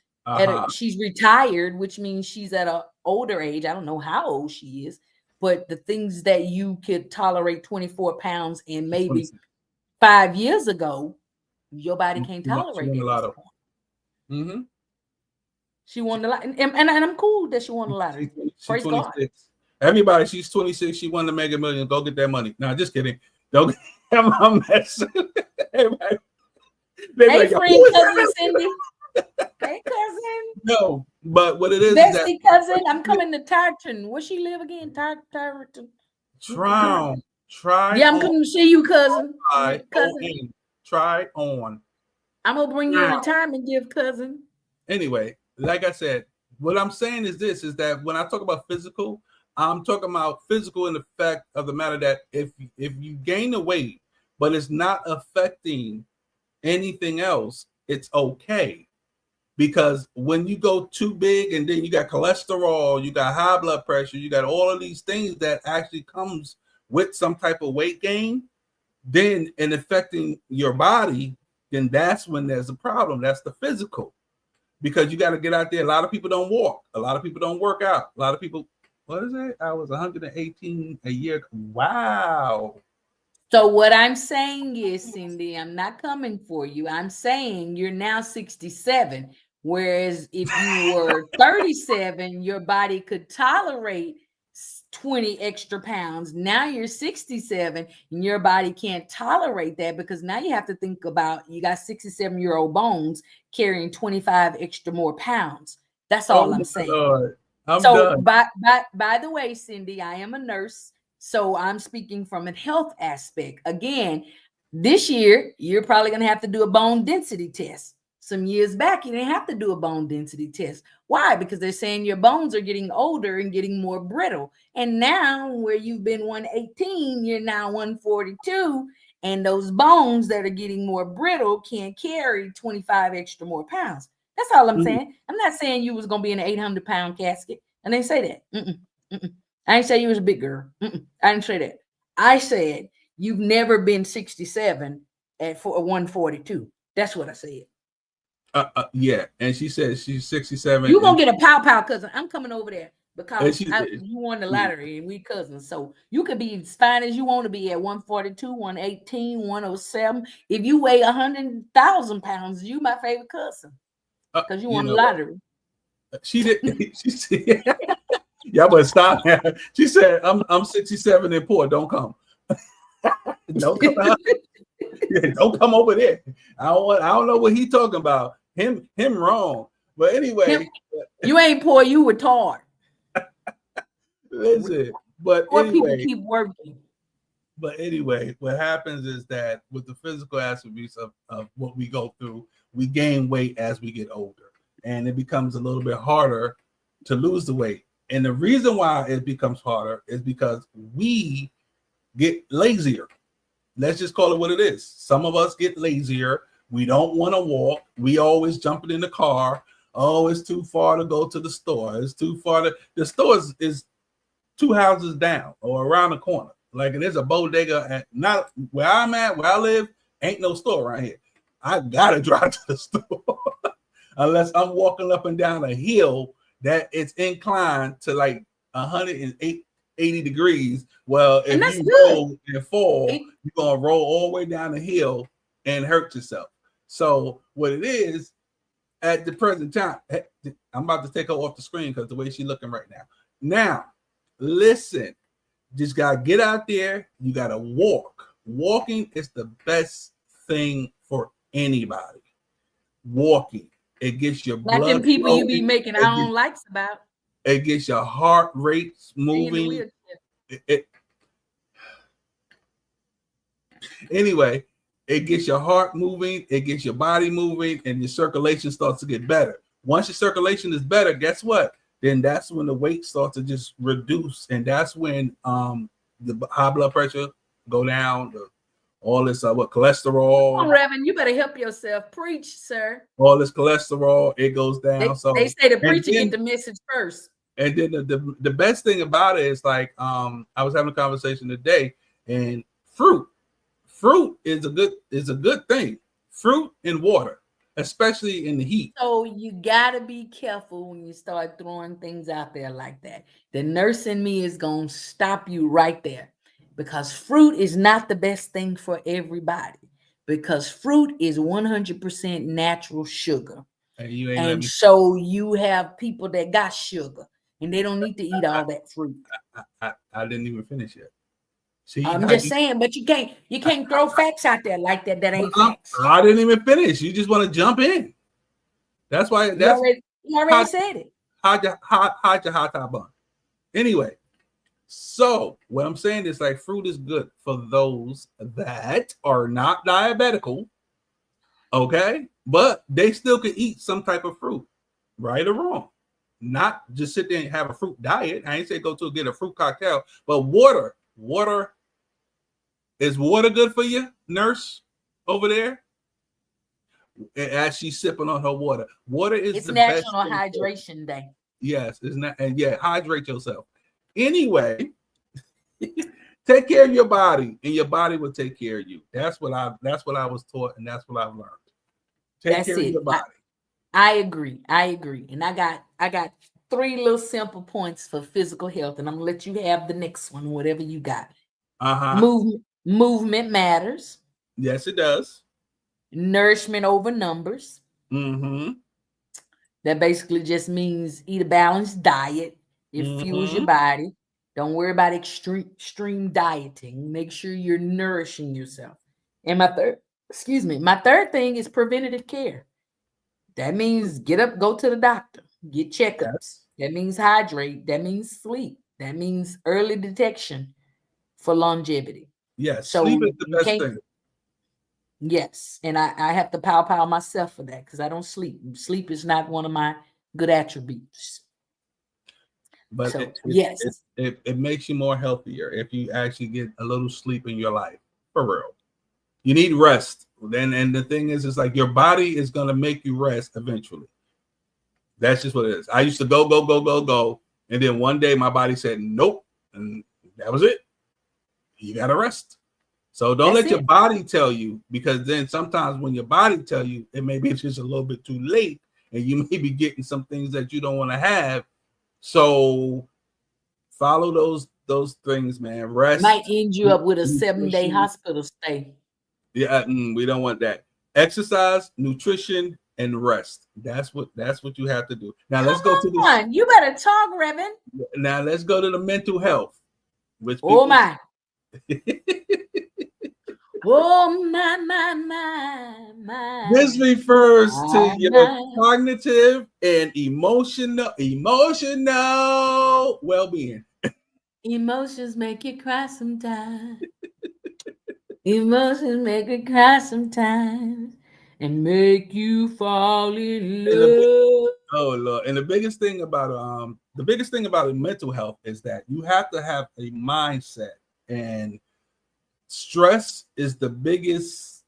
She's retired, which means she's at an older age. I don't know how old she is, but the things that you could tolerate 24 pounds in maybe 5 years ago, your body can't tolerate it. Mm-hmm. She won a lot, and I'm cool that she won a lot. Praise God. Everybody, she's 26. She won the Mega Millions. Go get that money. No, just kidding. Don't. I'm messing. Everybody. Hey, friend, cousin Cindy. Hey, cousin. No, but what it is Bestie cousin. I'm coming to Tarleton. Where she live again? Tarleton. Try. Yeah, I'm coming to see you, cousin. Try on. I'm gonna bring you a retirement gift, cousin. Anyway, like I said, what I'm saying is this: is that when I talk about physical, I'm talking about physical in the fact of the matter that if you gain the weight, but it's not affecting anything else, it's okay. Because when you go too big and then you got cholesterol, you got high blood pressure, you got all of these things that actually comes with some type of weight gain, then in affecting your body, then that's when there's a problem. That's the physical. Because you got to get out there. A lot of people don't walk. A lot of people don't work out. A lot of people, what is it? I was 118 a year. Wow. So what I'm saying is, Cindy, I'm not coming for you. I'm saying you're now 67. Whereas if you were 37, your body could tolerate 20 extra pounds. Now you're 67 and your body can't tolerate that, because now you have to think about, you got 67-year-old bones carrying 25 extra more pounds. That's all I'm saying. Lord. I'm so done. by the way, Cindy, I am a nurse, so I'm speaking from a health aspect. Again, this year you're probably going to have to do a bone density test. Some years back you didn't have to do a bone density test. Why? Because they're saying your bones are getting older and getting more brittle. And now where you've been 118, you're now 142, and those bones that are getting more brittle can't carry 25 extra more pounds. That's all I'm saying. I'm not saying you was gonna be in an 800-pound casket. I didn't say that. I didn't say you was a big girl. I didn't say that. I said you've never been 67 at 142. That's what I said. Yeah, and she said she's 67. You gonna get a pow cousin. I'm coming over there because you won the lottery and we cousins. So you could be as fine as you want to be at 142, 118, 107. If you weigh 100,000 pounds, you my favorite cousin. Because you won the lottery. She did. She said, "Y'all better stop." She said, "I'm 67 and poor. Don't come. Don't come out. Don't come over there. I don't know what he talking about. Him wrong. But anyway, you ain't poor. You retard. Listen, but poor anyway, people keep working. But anyway, what happens is that with the physical attributes of what we go through, we gain weight as we get older, and it becomes a little bit harder to lose the weight. And the reason why it becomes harder is because we get lazier. Let's just call it what it is. Some of us get lazier. We don't want to walk. We always jumping in the car. Oh, it's too far to go to the store. It's too far the store is 2 houses down or around the corner. Like, and there's a bodega at not where I'm at, where I live, ain't no store around here. I gotta drive to the store unless I'm walking up and down a hill that it's inclined to like 180 degrees. Well, if you roll and fall, you're gonna roll all the way down the hill and hurt yourself. So what it is at the present time, I'm about to take her off the screen because the way she's looking right now. Now, listen. Just gotta get out there. You gotta walk. Walking is the best thing for anybody. Walking. It gets your blood. Like them people flowing. You be making our own likes about. It gets your heart rates moving. Anyway, it gets your heart moving. It gets your body moving, and your circulation starts to get better. Once your circulation is better, guess what? Then that's when the weight starts to just reduce, and that's when the high blood pressure go down, all this cholesterol. Come on, Reverend, you better help yourself. Preach, sir. All this cholesterol, it goes down. They say the preacher get the message first. And then the best thing about it is like I was having a conversation today, and fruit is a good thing. Fruit and water. Especially in the heat. So you gotta be careful when you start throwing things out there like that. The nurse in me is gonna stop you right there, because fruit is not the best thing for everybody, because fruit is 100% natural sugar. And so you have people that got sugar and they don't need to eat all that fruit. I didn't even finish yet. See, I'm just saying, but you can't throw facts out there like that. That ain't facts. I didn't even finish. You just want to jump in. That's why. You already said it. Hide your hot top bun. Anyway, so what I'm saying is like fruit is good for those that are not diabetical. Okay, but they still could eat some type of fruit, right or wrong. Not just sit there and have a fruit diet. I ain't say go to get a fruit cocktail, but water. Is water good for you, nurse over there? As she's sipping on her water. Water is it's the National best Hydration Day. Yes, it's not, and yeah, hydrate yourself. Anyway, take care of your body, and your body will take care of you. That's what I was taught, and that's what I've learned. Take care of your body. I agree. And I got 3 little simple points for physical health, and I'm gonna let you have the next one, whatever you got. Movement matters. Yes, it does. Nourishment over numbers. Mm-hmm. That basically just means eat a balanced diet. It fuels your body. Don't worry about extreme dieting. Make sure you're nourishing yourself. And my third thing is preventative care. That means get up, go to the doctor, get checkups. That means hydrate. That means sleep. That means early detection for longevity. Yes, So sleep is the you best can't. thing. Yes, and I have to pow myself for that because I don't sleep. Sleep is not one of my good attributes. But So it, yes, it makes you more healthier if you actually get a little sleep in your life. For real. You need rest. And the thing is like your body is gonna make you rest eventually. That's just what it is. I used to go. And then one day my body said nope. And that was it. You gotta rest. So don't let your body tell you, because then sometimes when your body tell you, it may be just a little bit too late and you may be getting some things that you don't want to have. So follow those things, man. Rest might end you up with a 7-day nutrition. hospital stay. Yeah, we don't want that. Exercise, nutrition, and rest. That's what you have to do. Now let's go to this. You better talk, Reverend. Now let's go to the mental health. Which oh my. Oh my. This refers to your cognitive and emotional well-being. Emotions make you cry sometimes. Emotions make you cry sometimes and make you fall in love. Oh Lord! And the biggest thing about mental health is that you have to have a mindset, and stress is the biggest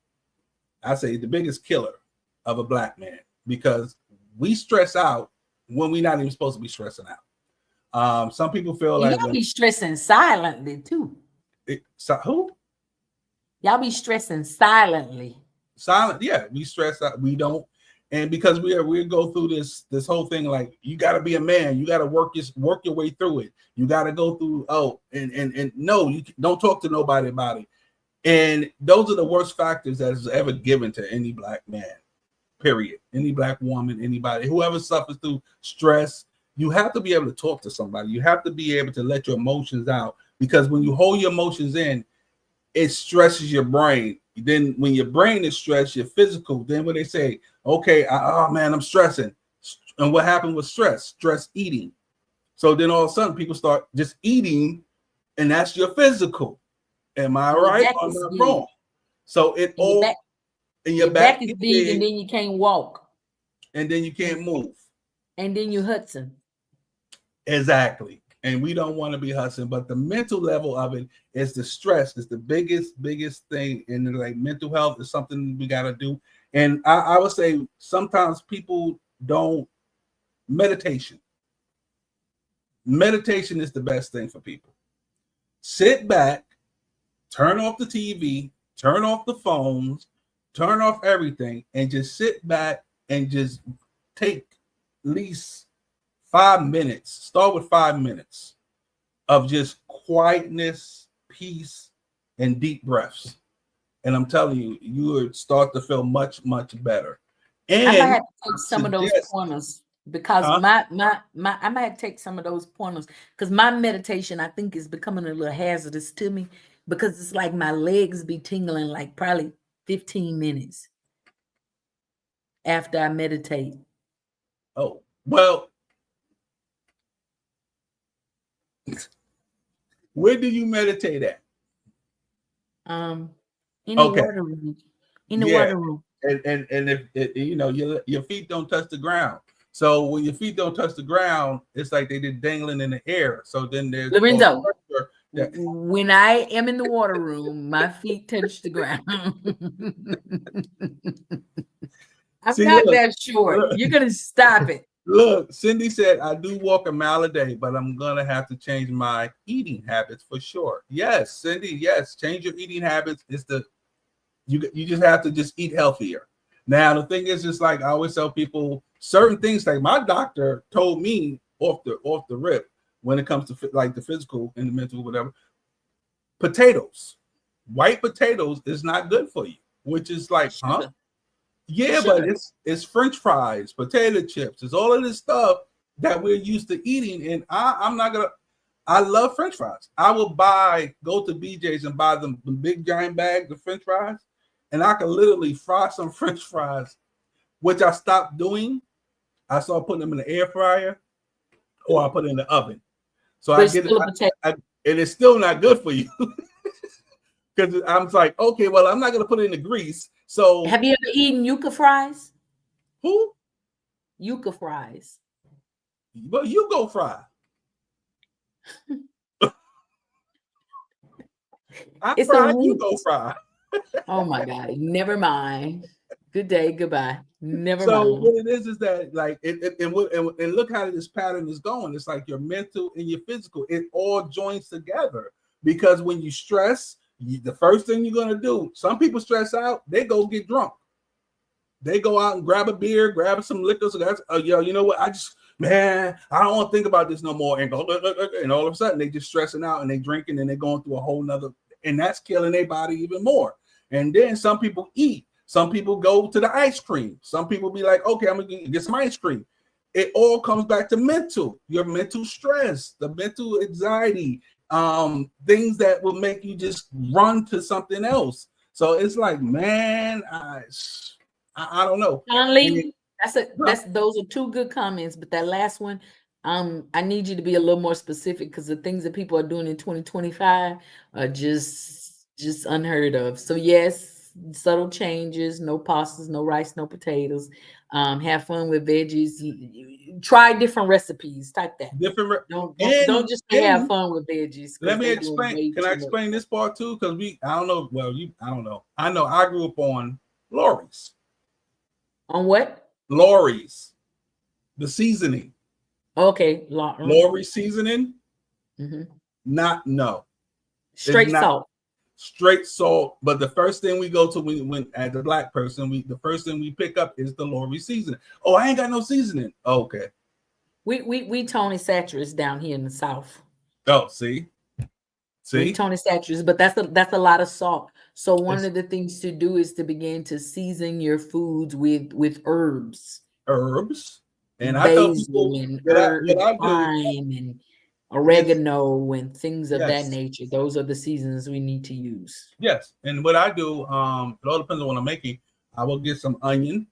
killer of a black man, because we stress out when we're not even supposed to be stressing out. Some people feel like y'all be stressing silently too. Who? Y'all be stressing silently. Silent, yeah. We stress out. We don't, and because we go through this whole thing, like you got to be a man. You got to work your way through it. You got to go through. And no, you don't talk to nobody about it. And those are the worst factors that is ever given to any black man. Period. Any black woman, anybody, whoever suffers through stress, you have to be able to talk to somebody. You have to be able to let your emotions out, because when you hold your emotions in, it stresses your brain. Then when your brain is stressed, your physical, then when they say, okay, oh man, I'm stressing. And what happened with stress? Stress eating. So then all of a sudden people start just eating, and that's your physical. Am I right or not wrong? So it all and your back is big, and then you can't walk. And then you can't move. And then you Hudson. Exactly. And we don't want to be Hudson, but the mental level of it is the stress is the biggest thing. And like mental health is something we got to do. And I would say sometimes people don't meditation. Meditation is the best thing for people. Sit back, turn off the TV, turn off the phones, turn off everything, and just sit back and just take at least 5 minutes. Start with 5 minutes of just quietness, peace, and deep breaths. And I'm telling you, you would start to feel much, much better. And I might have to take some of those pointers, because I might have to take some of those pointers, because my meditation, I think, is becoming a little hazardous to me, because it's like my legs be tingling like probably 15 minutes after I meditate. Oh, well, where do you meditate at? In the water room. In the water room. And if your feet don't touch the ground. So when your feet don't touch the ground, it's like they did dangling in the air. So then there's Lorenzo, when I am in the water room, my feet touch the ground. I'm not that short. You're gonna stop it. Look, Cindy said, I do walk a mile a day, but I'm gonna have to change my eating habits for sure. Yes, Cindy, yes, change your eating habits. You just have to just eat healthier. Now the thing is, just like I always tell people, certain things, like my doctor told me off the rip, when it comes to like the physical and the mental, whatever, potatoes, white potatoes is not good for you, which is like, huh? Yeah, but it's French fries, potato chips, it's all of this stuff that we're used to eating. And I love French fries. I will go to BJ's and buy them the big giant bags of French fries, and I can literally fry some French fries, which I stopped doing. I started putting them in the air fryer, or I put it in the oven. So But I it's get it, still a potato. and it's still not good for you because I'm like, okay, well, I'm not gonna put it in the grease. So Have you ever eaten yuca fries? Who? Yuca fries. But you go fry. I It's fry, a you root. go fry. Oh my God. Never mind. Good day. Goodbye. Never So mind. what it is that like and look how this pattern is going. It's like your mental and your physical. It all joins together because when you stress, the first thing you're gonna do. Some people stress out. They go get drunk. They go out and grab a beer, grab some liquor. So that's yo, you know what? I don't want to think about this no more. And go, and all of a sudden they just stressing out and they drinking and they going through a whole nother, and that's killing their body even more. And then some people eat. Some people go to the ice cream. Some people be like, okay, I'm gonna get some ice cream. It all comes back to your mental stress, the mental anxiety, things that will make you just run to something else. So it's like, man, I don't know. Conley, those are two good comments, but that last one, I need you to be a little more specific because the things that people are doing in 2025 are just unheard of. So yes, subtle changes, no pastas, no rice, no potatoes. Have fun with veggies. Try different recipes. Type that. Don't just say have fun with veggies. Let me explain. Can I explain this part too? Because I don't know. Well, I don't know. I know I grew up on Lori's. On what? Lori's. The seasoning. Okay. Lori seasoning. No. Straight salt. Straight salt. But the first thing we go to when as a black person, the first thing we pick up is the Lori seasoning. Oh, I ain't got no seasoning. Okay. We Tony Satura's down here in the South. Oh, see. We Tony Satura's, but that's a lot of salt. So one of the things to do is to begin to season your foods with herbs. And basil I tell people and thyme and oregano and things of that nature. Those are the seasons we need to use. Yes, and what I do, it all depends on what I'm making. I will get some onion,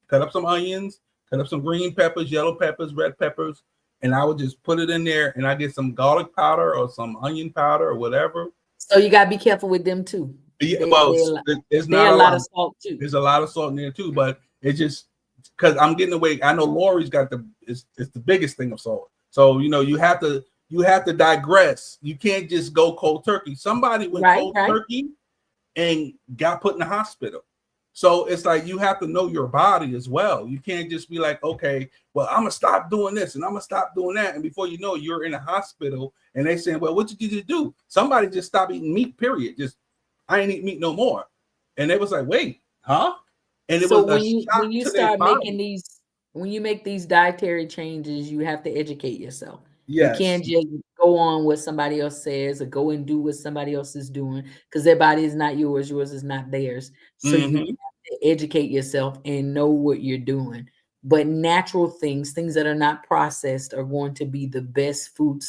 cut up some onions, cut up some green peppers, yellow peppers, red peppers, and I would just put it in there. And I get some garlic powder or some onion powder or whatever. So you gotta be careful with them too. Yeah, there's not a lot of salt too. There's a lot of salt in there too, but it just because I'm getting away. I know Lori's got it's the biggest thing of salt. So you have to digress. You can't just go cold turkey. Somebody went cold turkey and got put in the hospital. So it's like you have to know your body as well. You can't just be like, okay, well, I'm gonna stop doing this and I'm gonna stop doing that, and before you know, you're in a hospital and they saying, well, what did you just do? Somebody just stopped eating meat. Period. Just I ain't eat meat no more. And they was like, wait, huh? And it was when you start making when you make these dietary changes, you have to educate yourself. Yes. You can't just go on what somebody else says or go and do what somebody else is doing because their body is not yours. Yours is not theirs. So you have to educate yourself and know what you're doing. But natural things that are not processed are going to be the best food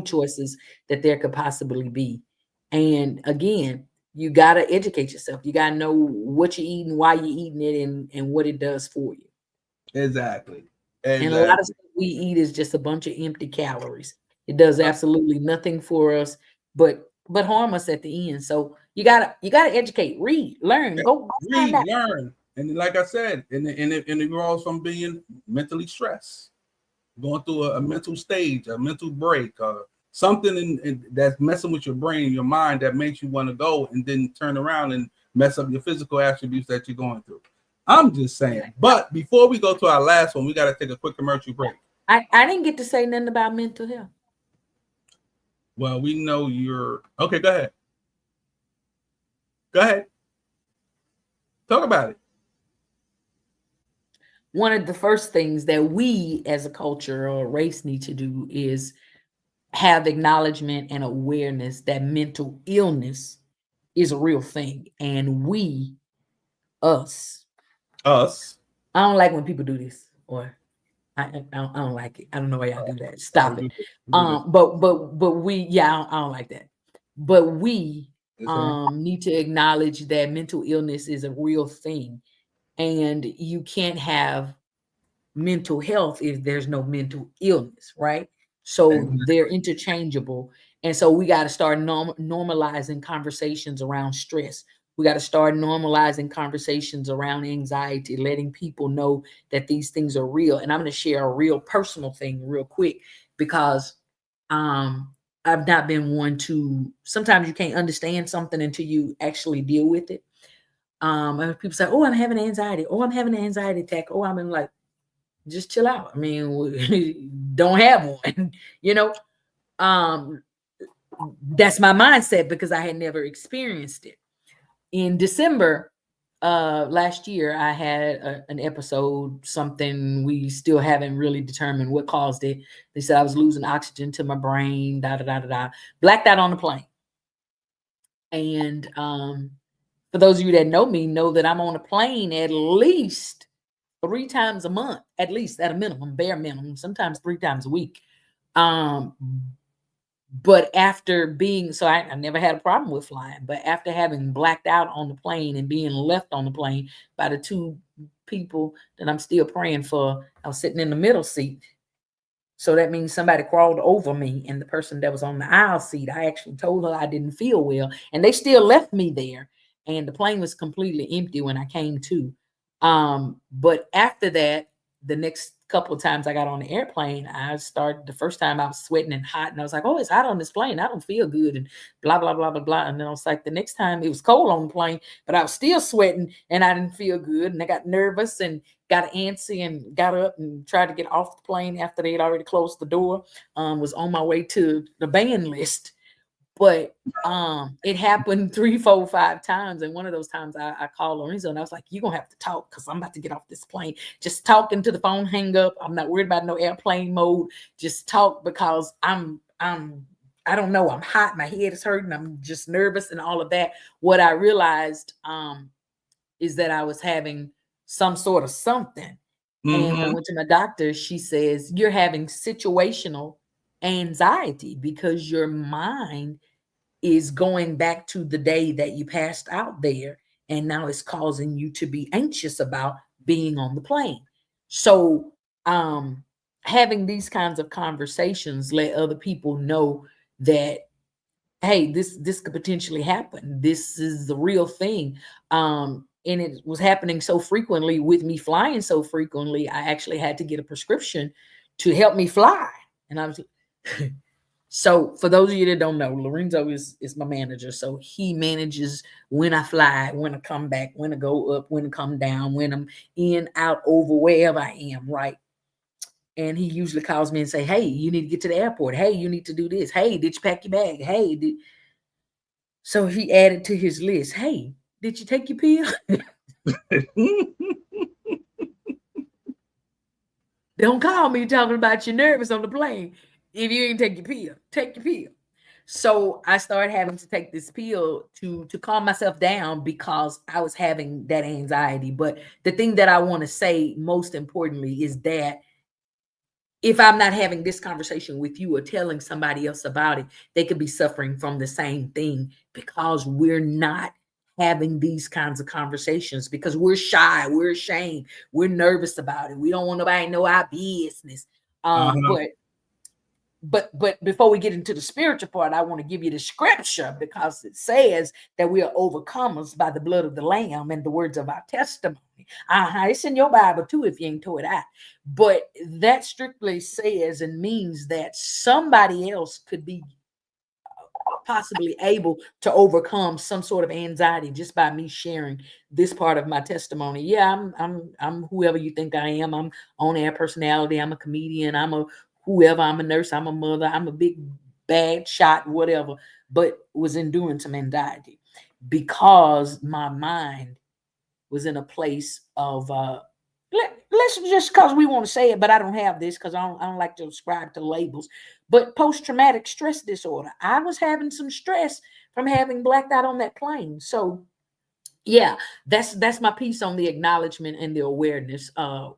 choices that there could possibly be. And again, you got to educate yourself. You got to know what you're eating, why you're eating it, and what it does for you. Exactly. And a lot of stuff we eat is just a bunch of empty calories. It does absolutely nothing for us, but harm us at the end. So you gotta educate, read, learn, go read, learn. And like I said, and it grows from being mentally stressed, going through a mental stage, a mental break, something that's messing with your brain, your mind that makes you want to go and then turn around and mess up your physical attributes that you're going through. I'm just saying. But before we go to our last one, we got to take a quick commercial break. I didn't get to say nothing about mental health. Well, we know you're okay. Go ahead. Go ahead. Talk about it. One of the first things that we as a culture or a race need to do is have acknowledgement and awareness that mental illness is a real thing. And us. I don't like when people do this. Or I don't like it. I don't know why y'all do that. Stop it. But we, yeah, I don't like that. But we need to acknowledge that mental illness is a real thing, and you can't have mental health if there's no mental illness, right? So they're interchangeable. And so we got to start normalizing conversations around stress. We got to start normalizing conversations around anxiety, letting people know that these things are real. And I'm going to share a real personal thing real quick because I've not been one to, sometimes you can't understand something until you actually deal with it. And people say, oh, I'm having anxiety. Oh, I'm having an anxiety attack. Oh, I'm in, like, just chill out. I mean, don't have one, you know. That's my mindset because I had never experienced it. In December last year, I had an episode, something we still haven't really determined what caused it. They said I was losing oxygen to my brain, da da da da da. Blacked out on the plane. And for those of you that know me, know that I'm on a plane at least 3 times a month, at least at a minimum, bare minimum, sometimes 3 times a week. But after being, so I never had a problem with flying, but after having blacked out on the plane and being left on the plane by the 2 people that I'm still praying for, I was sitting in the middle seat. So that means somebody crawled over me, and the person that was on the aisle seat, I actually told her I didn't feel well, and they still left me there. And the plane was completely empty when I came to. But after that, the next couple of times I got on the airplane, I started, the first time I was sweating and hot, and I was like, oh, it's hot on this plane. I don't feel good, and blah, blah, blah, blah, blah. And then I was like, the next time it was cold on the plane, but I was still sweating and I didn't feel good. And I got nervous and got antsy and got up and tried to get off the plane after they had already closed the door. Was on my way to the band list. But it happened 3, 4, 5 times. And one of those times I called Lorenzo and I was like, you're gonna have to talk because I'm about to get off this plane. Just talk into the phone, hang up. I'm not worried about no airplane mode. Just talk because I don't know, I'm hot, my head is hurting, I'm just nervous and all of that. What I realized is that I was having some sort of something. And when I went to my doctor, she says, you're having situational anxiety because your mind is going back to the day that you passed out there. And now it's causing you to be anxious about being on the plane. So having these kinds of conversations let other people know that, hey, this could potentially happen. This is the real thing. And it was happening so frequently with me flying so frequently, I actually had to get a prescription to help me fly. And I was so for those of you that don't know, Lorenzo is my manager. So he manages when I fly, when I come back, when I go up, when I come down, when I'm in, out, over, wherever I am, right? And he usually calls me and say, hey, you need to get to the airport. Hey, you need to do this. Hey, did you pack your bag? Hey, so he added to his list, hey, did you take your pill? Don't call me talking about you're nervous on the plane. If you ain't take your pill, take your pill. So I started having to take this pill to calm myself down because I was having that anxiety. But the thing that I want to say most importantly is that if I'm not having this conversation with you or telling somebody else about it, they could be suffering from the same thing because we're not having these kinds of conversations because we're shy, we're ashamed, we're nervous about it. We don't want nobody to know our business. But before we get into the spiritual part, I want to give you the scripture because it says that we are overcomers by the blood of the Lamb and the words of our testimony. It's in your Bible too if you ain't tore it out. But that strictly says and means that somebody else could be possibly able to overcome some sort of anxiety just by me sharing this part of my testimony. Yeah, I'm whoever you think I am. I'm on-air personality. I'm a comedian. I'm a whoever. I'm a nurse. I'm a mother. I'm a big bad shot, whatever. But was enduring some anxiety because my mind was in a place of let's just because we want to say it, but I don't have this because I don't like to subscribe to labels. But post-traumatic stress disorder. I was having some stress from having blacked out on that plane. So Yeah, that's my piece on the acknowledgement and the awareness of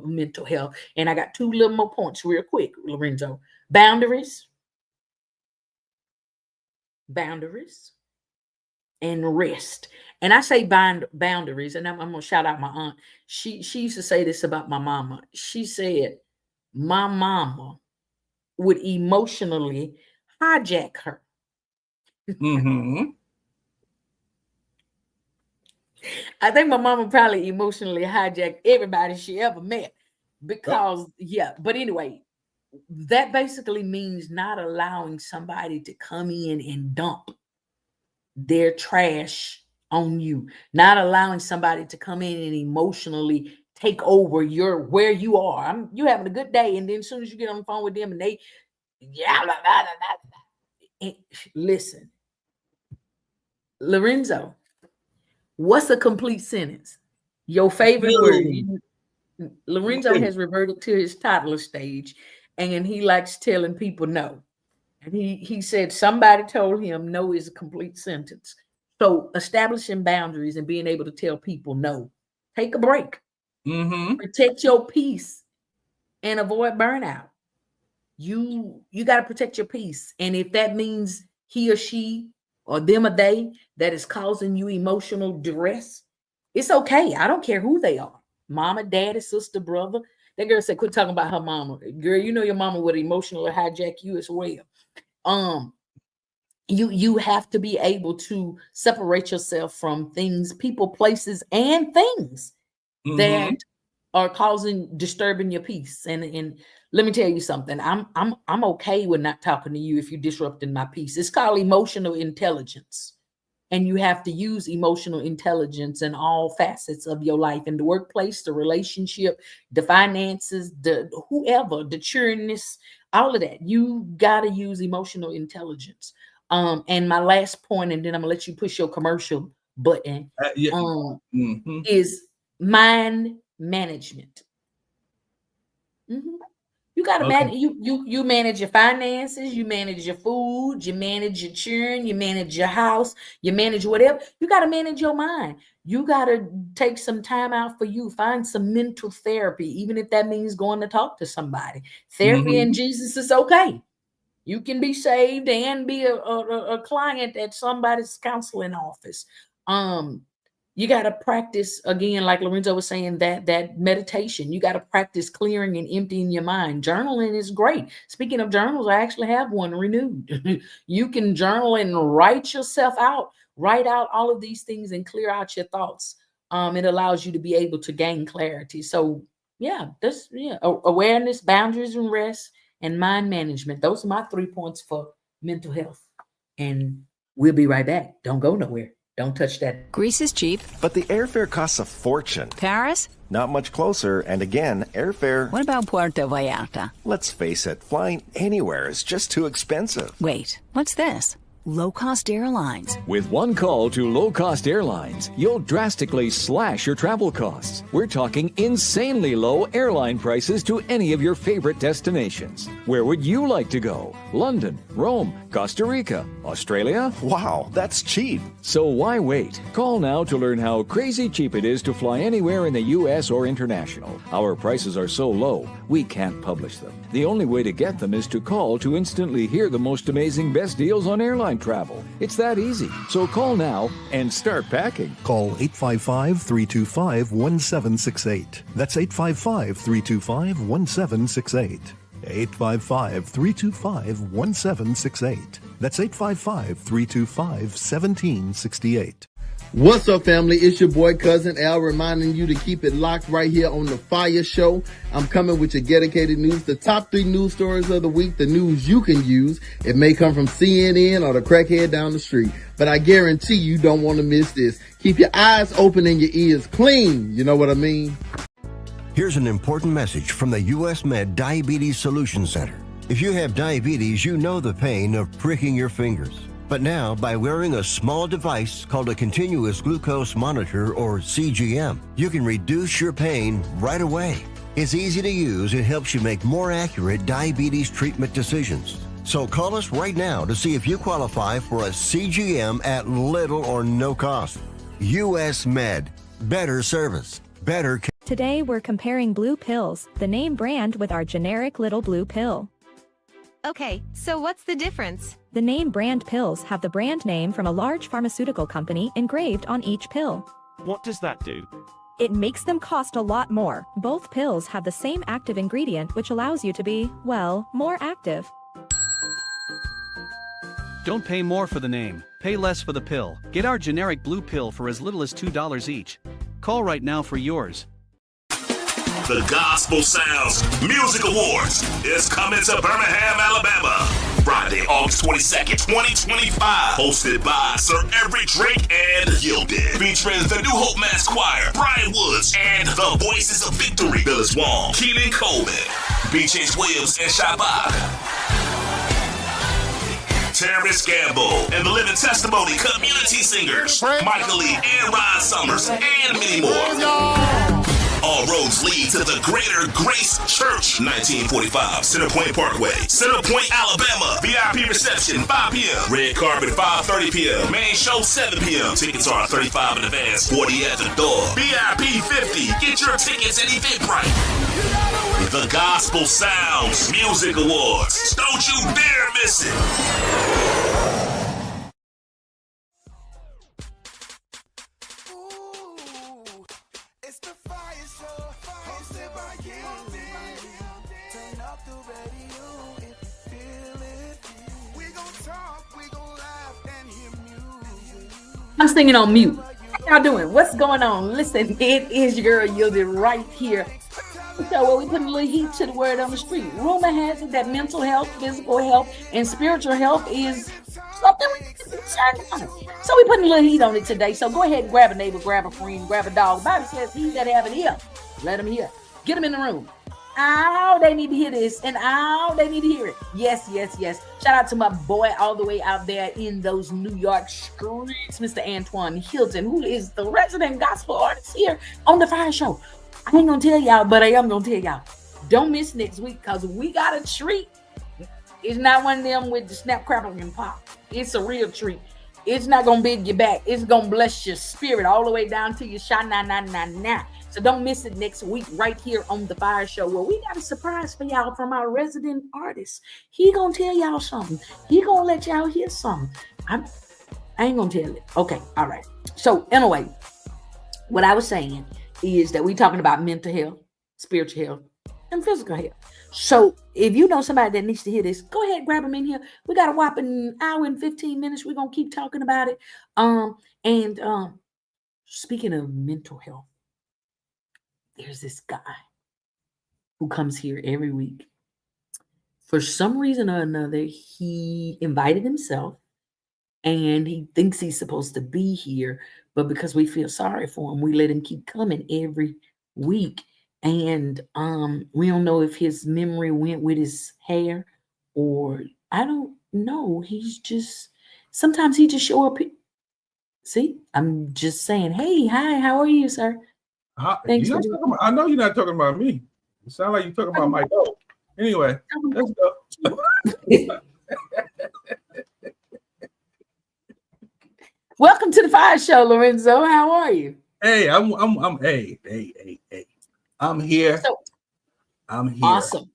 mental health. And I got two little more points real quick, Lorenzo. Boundaries, and rest. And I say boundaries, and I'm gonna shout out my aunt. She used to say this about my mama. She said my mama would emotionally hijack her. Mm-hmm. I think my mama probably emotionally hijacked everybody she ever met because, yeah. But anyway, that basically means not allowing somebody to come in and dump their trash on you, not allowing somebody to come in and emotionally take over your where you are. You having a good day, and then as soon as you get on the phone with them and they, yeah, blah, blah, blah, blah. Listen, Lorenzo. What's a complete sentence? Your favorite word. Lorenzo has reverted to his toddler stage, and he likes telling people no. And he said somebody told him no is a complete sentence. So establishing boundaries and being able to tell people no. Take a break. Mm-hmm. Protect your peace and avoid burnout. You got to protect your peace. And if that means he or she or them or they that is causing you emotional duress, it's okay. I don't care who they are. Mama, daddy, sister, brother. That girl said, quit talking about her mama. Girl, you know your mama would emotionally hijack you as well. You have to be able to separate yourself from things, people, places, and things that are disturbing your peace. And let me tell you something. I'm okay with not talking to you if you're disrupting my peace. It's called emotional intelligence. And you have to use emotional intelligence in all facets of your life, in the workplace, the relationship, the finances, the whoever, the churness, all of that. You got to use emotional intelligence. And my last point, and then I'm gonna let you push your commercial button, is mind management. You got to manage. You manage your finances. You manage your food. You manage your children. You manage your house. You manage whatever. You got to manage your mind. You got to take some time out for you. Find some mental therapy, even if that means going to talk to somebody. Therapy and Jesus is okay. You can be saved and be a client at somebody's counseling office. You got to practice, again, like Lorenzo was saying, that meditation. You got to practice clearing and emptying your mind. Journaling is great. Speaking of journals, I actually have one renewed. You can journal and write yourself out, write out all of these things and clear out your thoughts. It allows you to be able to gain clarity. So yeah, awareness, boundaries, and rest, and mind management. Those are my 3 points for mental health. And we'll be right back. Don't go nowhere. Don't touch that. Greece is cheap. But the airfare costs a fortune. Paris? Not much closer, and again, airfare... What about Puerto Vallarta? Let's face it, flying anywhere is just too expensive. Wait, what's this? Low-cost airlines. With one call to low-cost airlines, you'll drastically slash your travel costs. We're talking insanely low airline prices to any of your favorite destinations. Where would you like to go? London, Rome, Costa Rica, Australia? Wow, that's cheap. So why wait? Call now to learn how crazy cheap it is to fly anywhere in the U.S. or international. Our prices are so low, we can't publish them. The only way to get them is to call to instantly hear the most amazing best deals on airline travel. It's that easy. So call now and start packing. Call 855-325-1768. That's 855-325-1768. 855-325-1768. That's 855-325-1768. What's up, family? It's your boy, Cousin Al, reminding you to keep it locked right here on the FIYAH Show. I'm coming with your dedicated news, the top 3 news stories of the week, the news you can use. It may come from CNN or the crackhead down the street, but I guarantee you don't want to miss this. Keep your eyes open and your ears clean. You know what I mean? Here's an important message from the U.S. Med Diabetes Solution Center. If you have diabetes, you know the pain of pricking your fingers. But now, by wearing a small device called a continuous glucose monitor, or CGM, you can reduce your pain right away. It's easy to use and helps you make more accurate diabetes treatment decisions. So call us right now to see if you qualify for a CGM at little or no cost. U.S. Med. Better service. Better care. Today we're comparing blue pills, the name brand with our generic little blue pill. Okay, so what's the difference? The name brand pills have the brand name from a large pharmaceutical company engraved on each pill. What does that do? It makes them cost a lot more. Both pills have the same active ingredient, which allows you to be, well, more active. Don't pay more for the name, pay less for the pill. Get our generic blue pill for as little as $2 each. Call right now for yours. The Gospel Sounds Music Awards is coming to Birmingham, Alabama. Friday, August 22nd, 2025. Hosted by Sir Every Drake and Yielded. Featuring the New Hope Mass Choir, Brian Woods, and the Voices of Victory, Phyllis Wong, Keenan Coleman, B.J. Williams, and Shabbat. Terrence Gamble, and the Living Testimony Community Singers, Michael Lee and Ron Summers, and many more. All roads lead to the Greater Grace Church, 1945 Centerpoint Parkway, Centerpoint, Alabama. VIP reception 5 p.m. Red carpet 5:30 p.m. Main show 7 p.m. Tickets are $35 in advance, 40 at the door. VIP 50. Get your tickets at Eventbrite. The Gospel Sounds Music Awards. Don't you dare miss it. I'm singing on mute. How y'all doing? What's going on? Listen, it is your girl Yielded right here. So well, we put a little heat to the word on the street. Rumor has it that mental health, physical health, and spiritual health is something we need to be concerned about. So we put a little heat on it today. So go ahead and grab a neighbor, grab a friend, grab a dog. The Bible says he that have an ear, let him hear. Get him in the room. Oh, they need to hear this, and they need to hear it. Yes, yes, yes. Shout out to my boy all the way out there in those New York streets, Mr. Antoine Hilton, who is the resident gospel artist here on the Fire Show. I ain't gonna tell y'all, but I am gonna tell y'all. Don't miss next week, because we got a treat. It's not one of them with the snap, crackle, and pop. It's a real treat. It's not gonna bend your back. It's gonna bless your spirit all the way down to your sha-na-na-na-na. So don't miss it next week right here on the Fire Show, where we got a surprise for y'all from our resident artist. He gonna tell y'all something. He gonna let y'all hear something. I ain't gonna tell it. Okay, all right. So anyway, what I was saying is that we talking about mental health, spiritual health, and physical health. So if you know somebody that needs to hear this, go ahead, grab them in here. We got a whopping hour and 15 minutes. We're gonna keep talking about it. Speaking of mental health, there's this guy who comes here every week. For some reason or another, he invited himself, and he thinks he's supposed to be here, but because we feel sorry for him, we let him keep coming every week. And we don't know if his memory went with his hair, or I don't know. He's just, sometimes he just show up. See, I'm just saying, hey, hi, how are you, sir? Thanks for doing. I know you're not talking about me. It sounds like you're talking about my dog. Anyway, let's go. Welcome to the Fire Show, Lorenzo. How are you? Hey, I'm here. I'm here. Awesome.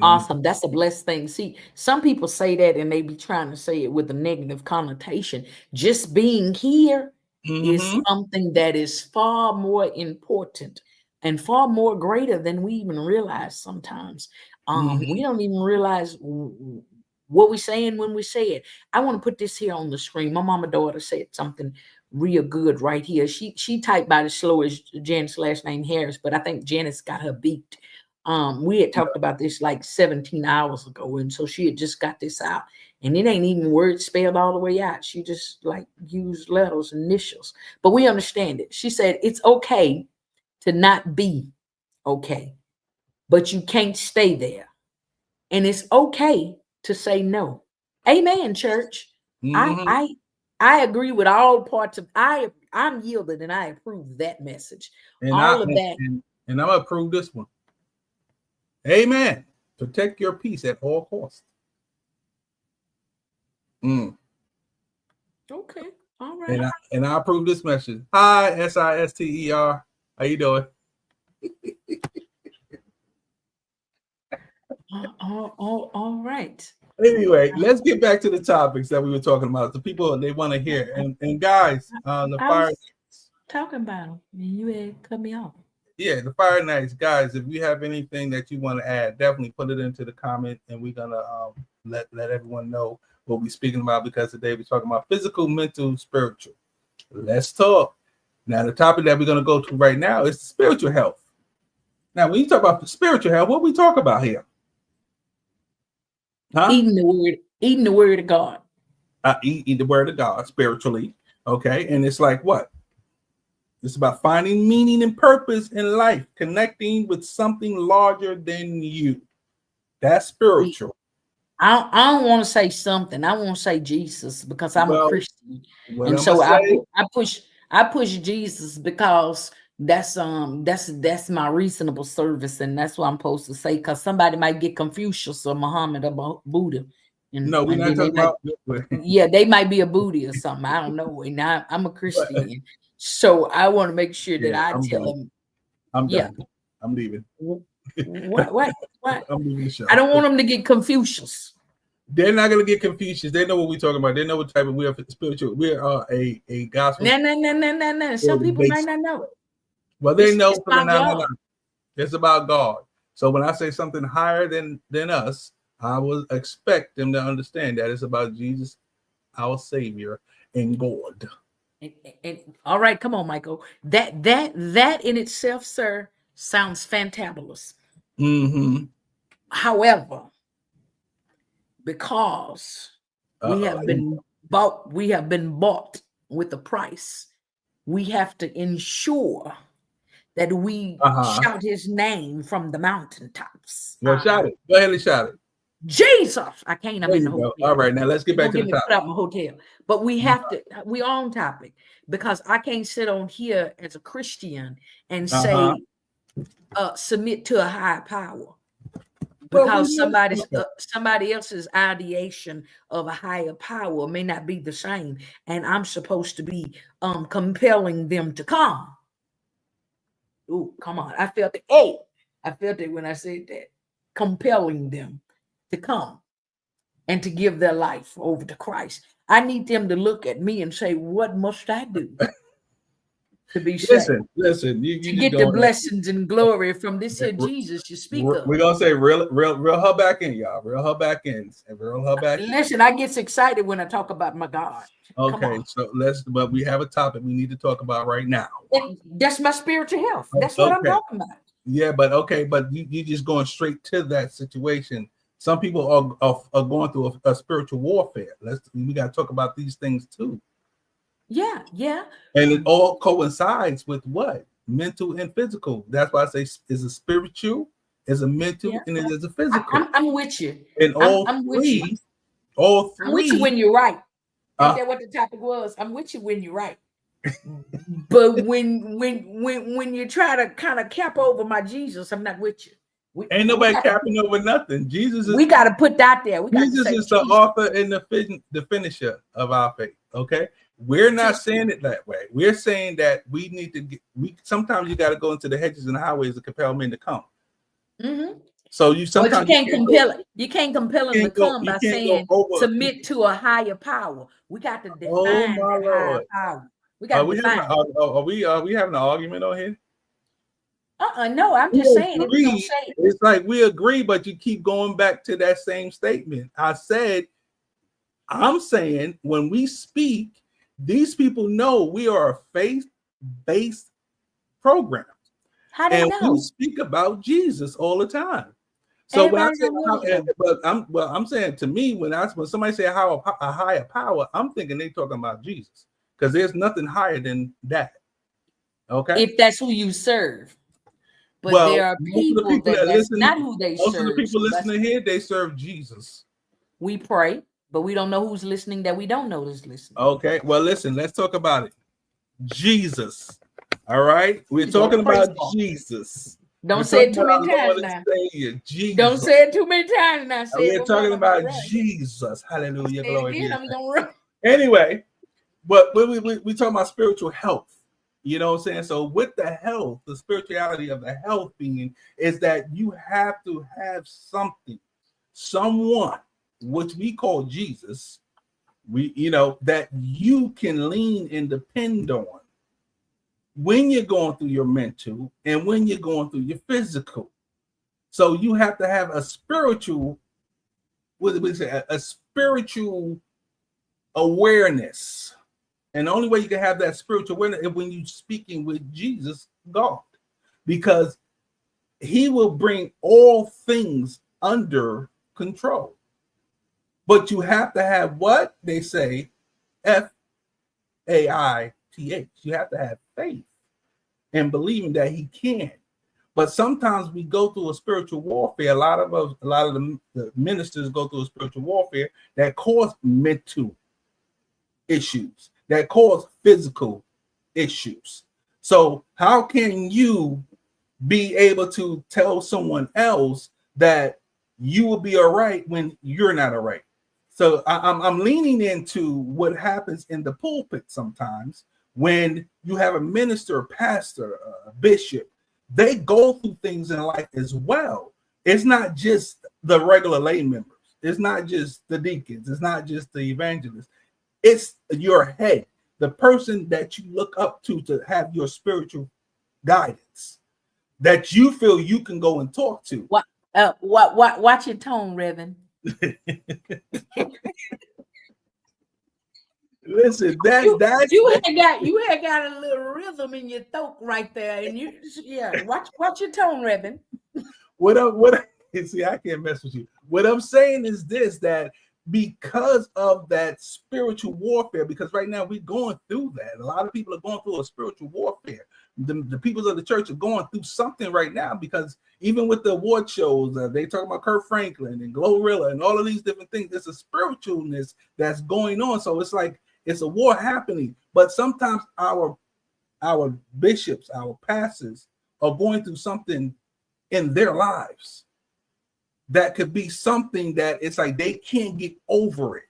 Awesome. That's a blessed thing. See, some people say that and they be trying to say it with a negative connotation. Just being here is something that is far more important and far more greater than we even realize sometimes. We don't even realize what we're saying when we say it. I want to put this here on the screen. My mama daughter said something real good right here. She typed by the slow as Janice's last name Harris, but I think Janice got her beat. We had talked about this like 17 hours ago, and so she had just got this out, and it ain't even words spelled all the way out. She just like used letters, initials, but we understand it. She said it's okay to not be okay, but you can't stay there, and it's okay to say no. Amen, church. I agree with all parts of I'm yielded, and I approve that message. And all of that, and I'm gonna approve this one. Amen. Protect your peace at all costs. Okay. All right. And I approve this message. Hi, Sister. How you doing? All right. Anyway, let's get back to the topics that we were talking about. The people they want to hear. And guys, the I fire. was talking about them, and you had cut me off. Yeah, the fire nights, guys. If you have anything that you want to add, definitely put it into the comment, and we're gonna let everyone know what we're speaking about, because today we're talking about physical, mental, spiritual. Let's talk. Now, the topic that we're gonna go to right now is spiritual health. Now, when you talk about spiritual health, what we talk about here? Huh? Eating the word of God. Eat the word of God spiritually. Okay, and it's like what? It's about finding meaning and purpose in life, connecting with something larger than you. That's spiritual. I don't want to say something. I want to say Jesus, because I'm a Christian, and so I push Jesus, because that's my reasonable service, and that's what I'm supposed to say. Because somebody might get Confucius or Muhammad or Buddha. No, we're not talking about. Yeah, they might be a Buddha or something. I don't know. And I'm a Christian, so I want to make sure that I tell them. I'm done. I'm leaving. What? I'm leaving the show. I don't want them to get Confucius. They're not gonna get Confucius. They know what we're talking about. They know what type of we are spiritual. We are a gospel. No. Some people might not know it. Well, they know. It's about God. So when I say something higher than us, I will expect them to understand that it's about Jesus, our Savior, and God. And all right, come on, Michael. That in itself, sir, sounds fantabulous. Mm-hmm. However, because we have been bought with a price, we have to ensure that we shout his name from the mountaintops. Well, shout it. Go ahead and shout it. Jesus. I can't. I'm in the hotel. All right, now let's get back to the topic. Put out my hotel. But we have to, we on topic, because I can't sit on here as a Christian and say submit to a higher power, because somebody else's ideation of a higher power may not be the same, and I'm supposed to be compelling them to come. Oh, come on. I felt it. Hey, I felt it when I said that. Compelling them to come and to give their life over to Christ. I need them to look at me and say, what must I do to be saved? Listen, you get the blessings and glory from this here Jesus you speak of. We're gonna say real her back in, y'all. Real her back in. Listen, I get excited when I talk about my God. Okay, so but we have a topic we need to talk about right now. That's my spiritual health. That's what I'm talking about. Yeah, but you just going straight to that situation. Some people are going through a spiritual warfare. We got to talk about these things too. Yeah. And it all coincides with what? Mental and physical. That's why I say is a spiritual, is a mental, and it is a physical. I'm with you. And I'm with you. All three. I'm with you when you're right. Ain't that what the topic was? I'm with you when you're right. But when you try to kind of cap over my Jesus, I'm not with you. Ain't nobody capping over nothing. Jesus is. We got to put that there. Jesus is the author and the finisher of our faith. Okay, we're not saying it that way. We're saying that we need to get. Sometimes you got to go into the hedges and the highways to compel men to come. Mm-hmm. So you sometimes you can't compel them to come by saying submit to a higher power. We got to define higher power. We got to define. Are we having an argument on here? No, I'm just saying it. It's like we agree, but you keep going back to that same statement. I'm saying when we speak, these people know we are a faith-based program. How do you know? We speak about Jesus all the time. So when I say, I'm saying to me, when somebody say a higher power, I'm thinking they talking about Jesus, because there's nothing higher than that. Okay, if that's who you serve. But there are people that's not who they serve. Most of the people listening here, they serve Jesus. We pray, but we don't know who's listening that we don't know is listening. Okay, well, listen, let's talk about it. Jesus. All right, we're talking about Jesus. Don't say it too many times now. Don't say it too many times now. We're talking about Jesus. Hallelujah, glory. Anyway, But we talking about spiritual health. You know what I'm saying? So with the health, the spirituality of the health being is that you have to have something, someone, which we call Jesus, that you can lean and depend on when you're going through your mental and when you're going through your physical. So you have to have a spiritual, what do we say, a spiritual awareness. And the only way you can have that spiritual awareness is when you're speaking with Jesus, God, because he will bring all things under control. But you have to have what they say, FAITH. You have to have faith and believing that he can. But sometimes we go through a spiritual warfare. A lot of the ministers go through a spiritual warfare that cause mental issues, that cause physical issues. So how can you be able to tell someone else that you will be all right when you're not all right? So I'm leaning into what happens in the pulpit sometimes when you have a minister, a pastor, a bishop. They go through things in life as well. It's not just the regular lay members. It's not just the deacons. It's not just the evangelists. It's your head, the person that you look up to have your spiritual guidance, that you feel you can go and talk to. Watch your tone, Reverend. Listen, you had got a little rhythm in your throat right there, and watch your tone, Reverend. See, I can't mess with you. What I'm saying is this, that because of that spiritual warfare, because right now we're going through that. A lot of people are going through a spiritual warfare. The people of the church are going through something right now, because even with the award shows, they talk about Kurt Franklin and Glorilla and all of these different things. There's a spiritualness that's going on. So it's like it's a war happening. But sometimes our bishops, our pastors are going through something in their lives that could be something that it's like they can't get over it.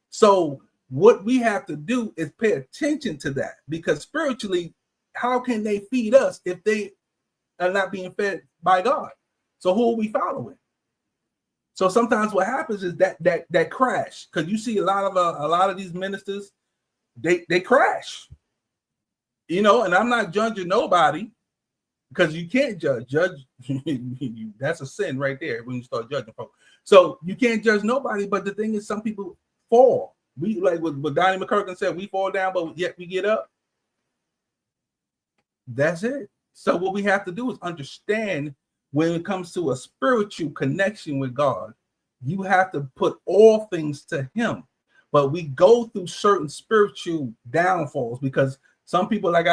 So what we have to do is pay attention to that, because spiritually, how can they feed us if they are not being fed by God? So who are we following? So sometimes what happens is that crash, because you see a lot of these ministers, they crash, and I'm not judging nobody, because you can't judge. That's a sin right there when you start judging folks. So you can't judge nobody. But the thing is, some people fall. We, like what Donnie McCurkin said, we fall down, but yet we get up. That's it. So what we have to do is understand, when it comes to a spiritual connection with God, you have to put all things to him. But we go through certain spiritual downfalls, because some people, like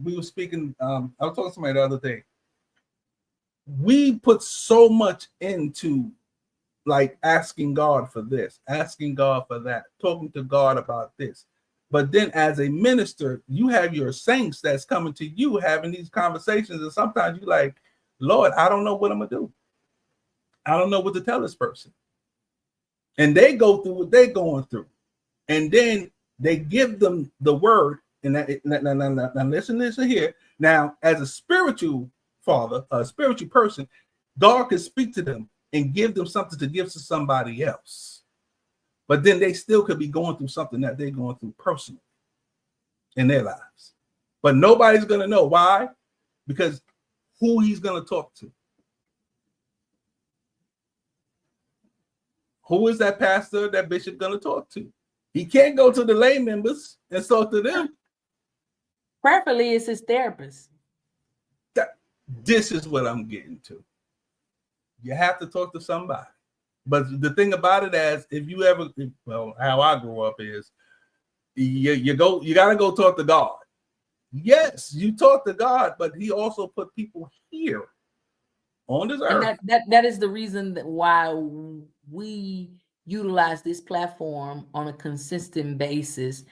we were speaking, I was talking to somebody the other day. We put so much into like asking God for this, asking God for that, talking to God about this. But then as a minister, you have your saints that's coming to you, having these conversations. And sometimes you're like, Lord, I don't know what I'm going to do. I don't know what to tell this person. And they go through what they're going through. And then they give them the word. And now listen here. Now, as a spiritual father, a spiritual person, God can speak to them and give them something to give to somebody else. But then they still could be going through something that they're going through personally in their lives. But nobody's going to know. Why? Because who he's going to talk to. Who is that pastor, that bishop going to talk to? He can't go to the lay members and talk to them. Preferably it's his therapist. This is what I'm getting to. You have to talk to somebody. But the thing about it is, how I grew up is, you got to go talk to God. Yes, you talk to God, but he also put people here on this earth. And that is the reason why we utilize this platform on a consistent basis,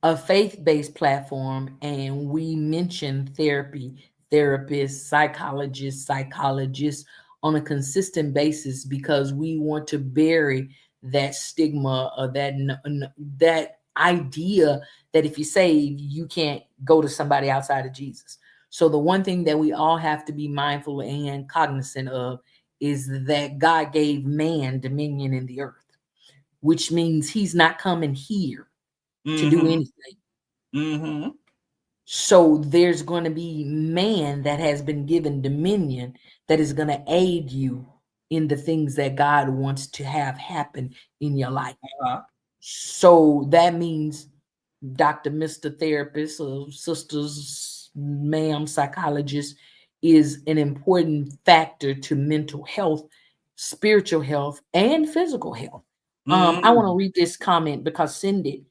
a faith-based platform, and we mention therapy, therapists, psychologists on a consistent basis, because we want to bury that stigma or that idea that if you save, you can't go to somebody outside of Jesus. So the one thing that we all have to be mindful and cognizant of is that God gave man dominion in the earth, which means he's not coming here to do anything. So there's going to be man that has been given dominion that is going to aid you in the things that God wants to have happen in your life. So that means Dr. Mr. Therapist or sisters, ma'am, psychologist is an important factor to mental health, spiritual health, and physical health. I want to read this comment because Cindy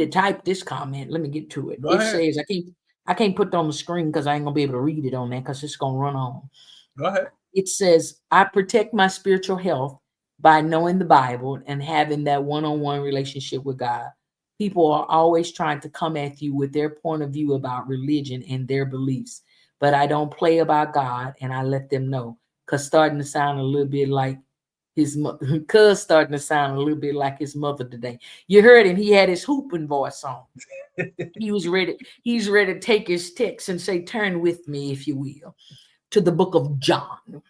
typed this comment. Let me get to it. It says, I can't put it on the screen because I ain't gonna be able to read it on there because it's gonna run on. Go ahead. It says, I protect my spiritual health by knowing the Bible and having that one-on-one relationship with God. People are always trying to come at you with their point of view about religion and their beliefs, but I don't play about God, and I let them know. Cuz starting to sound a little bit like his mother. Cuz starting to sound a little bit like his mother today. You heard him. He had his hooping voice on. He's ready to take his text and say, turn with me, if you will, to the book of John.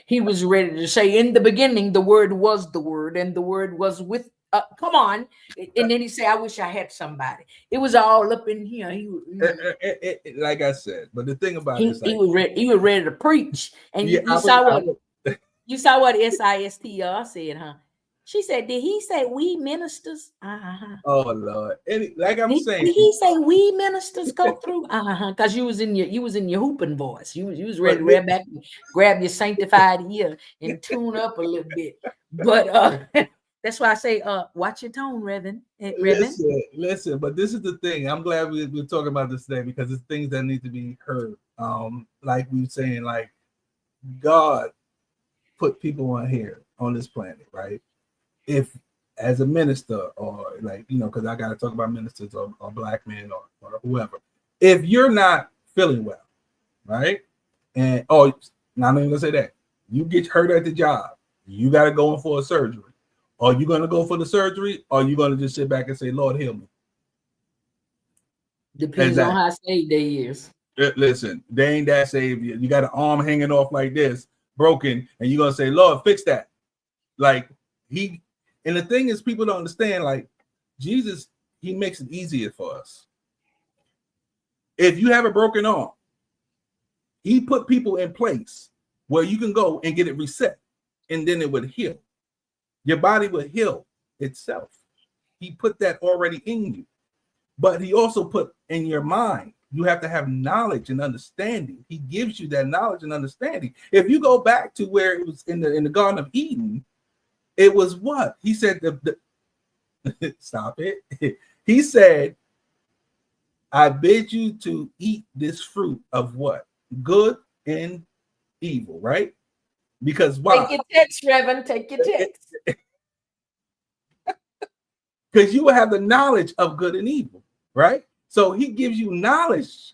He was ready to say, in the beginning, the word was the word, and the word was with, come on. And then he said, I wish I had somebody. It was all up in here. Like I said, but the thing about it is he was ready to preach. And you saw what SISTR said, huh? She said, did he say we ministers? Oh Lord. Like I'm saying, did he say we ministers go through? Because you was in your hooping voice. You was ready to rear back, grab your sanctified ear and tune up a little bit. But that's why I say, watch your tone, Reverend. Listen, but this is the thing. I'm glad we're talking about this today because it's things that need to be heard. Like we were saying, like God put people on here on this planet, right? If as a minister or like, because I got to talk about ministers or black men or whoever, if you're not feeling well, right? And I'm not even gonna say that. You get hurt at the job, you got to go in for a surgery. Are you going to go for the surgery or are you going to just sit back and say, Lord, heal me? Depends on how saved they is. Listen, they ain't that saved. You got an arm hanging off like this, broken, and you're going to say, Lord, fix that. Like and the thing is, people don't understand, like Jesus, he makes it easier for us. If you have a broken arm, he put people in place where you can go and get it reset and then it would heal. Your body will heal itself. He put that already in you. But he also put in your mind, you have to have knowledge and understanding. He gives you that knowledge and understanding. If you go back to where it was in the Garden of Eden, it was what? He said, stop it. He said, I bid you to eat this fruit of what? Good and evil, right? Because why? Take your text, Reverend. Take your text. Because you will have the knowledge of good and evil, right? So he gives you knowledge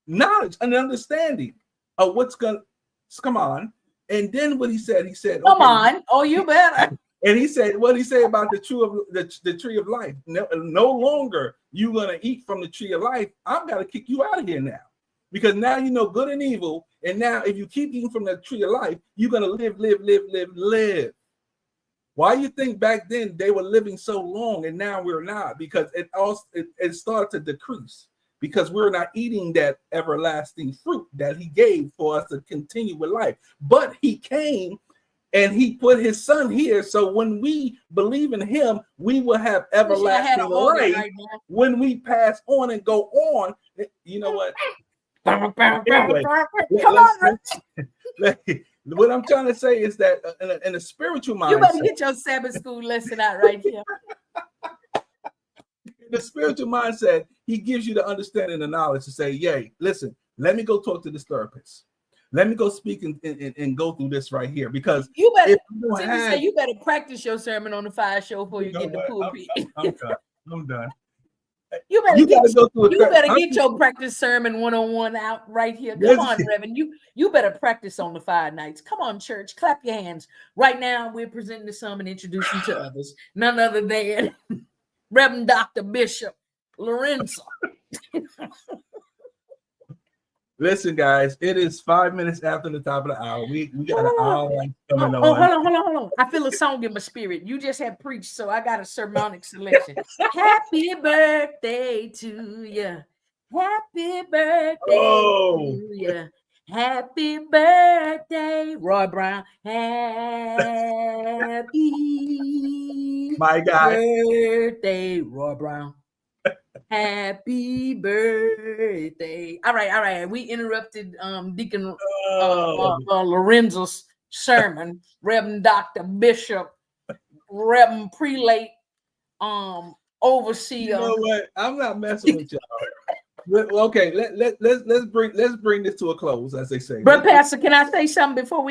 and understanding of what's going to come on. And then what he said, come on. Oh, you better. And he said, what did he say about the tree of life? No longer you going to eat from the tree of life. I'm going to kick you out of here now. Because now you know good and evil. And now if you keep eating from the tree of life, you're going to live. Why you think back then they were living so long and now we're not? Because it started to decrease. Because we're not eating that everlasting fruit that he gave for us to continue with life. But he came and he put his son here. So when we believe in him, we will have everlasting life. Right, when we pass on and go on, you know what? Anyway, come on, what I'm trying to say is that in a spiritual mindset, you better get your Sabbath school lesson out right here. In the spiritual mindset, he gives you the understanding and the knowledge to say, yay, listen, let me go talk to this therapist. Let me go speak and go through this right here. Because you better practice your sermon on the FIYAH show before you get the pulpit. I'm done. You better get your practice sermon 1-on-1 out right here. Come on, Reverend. You better practice on the 5 nights. Come on, church. Clap your hands. Right now, we're presenting to some and introducing to others. None other than Reverend Dr. Bishop Lorenzo. Listen, guys, it is 5 minutes after the top of the hour. We got an hour coming on. Hold on. I feel a song in my spirit. You just had preached, so I got a sermonic selection. Happy birthday to you. Happy birthday to you. Happy birthday, Roy Brown. Happy my guy. birthday, Roy Brown. Happy birthday. All right. We interrupted Deacon Lorenzo's sermon. Reverend Dr. Bishop, Reverend Prelate, Overseer. You know what? I'm not messing with y'all. Okay, let's bring this to a close, as they say. Brother Pastor, can I say something before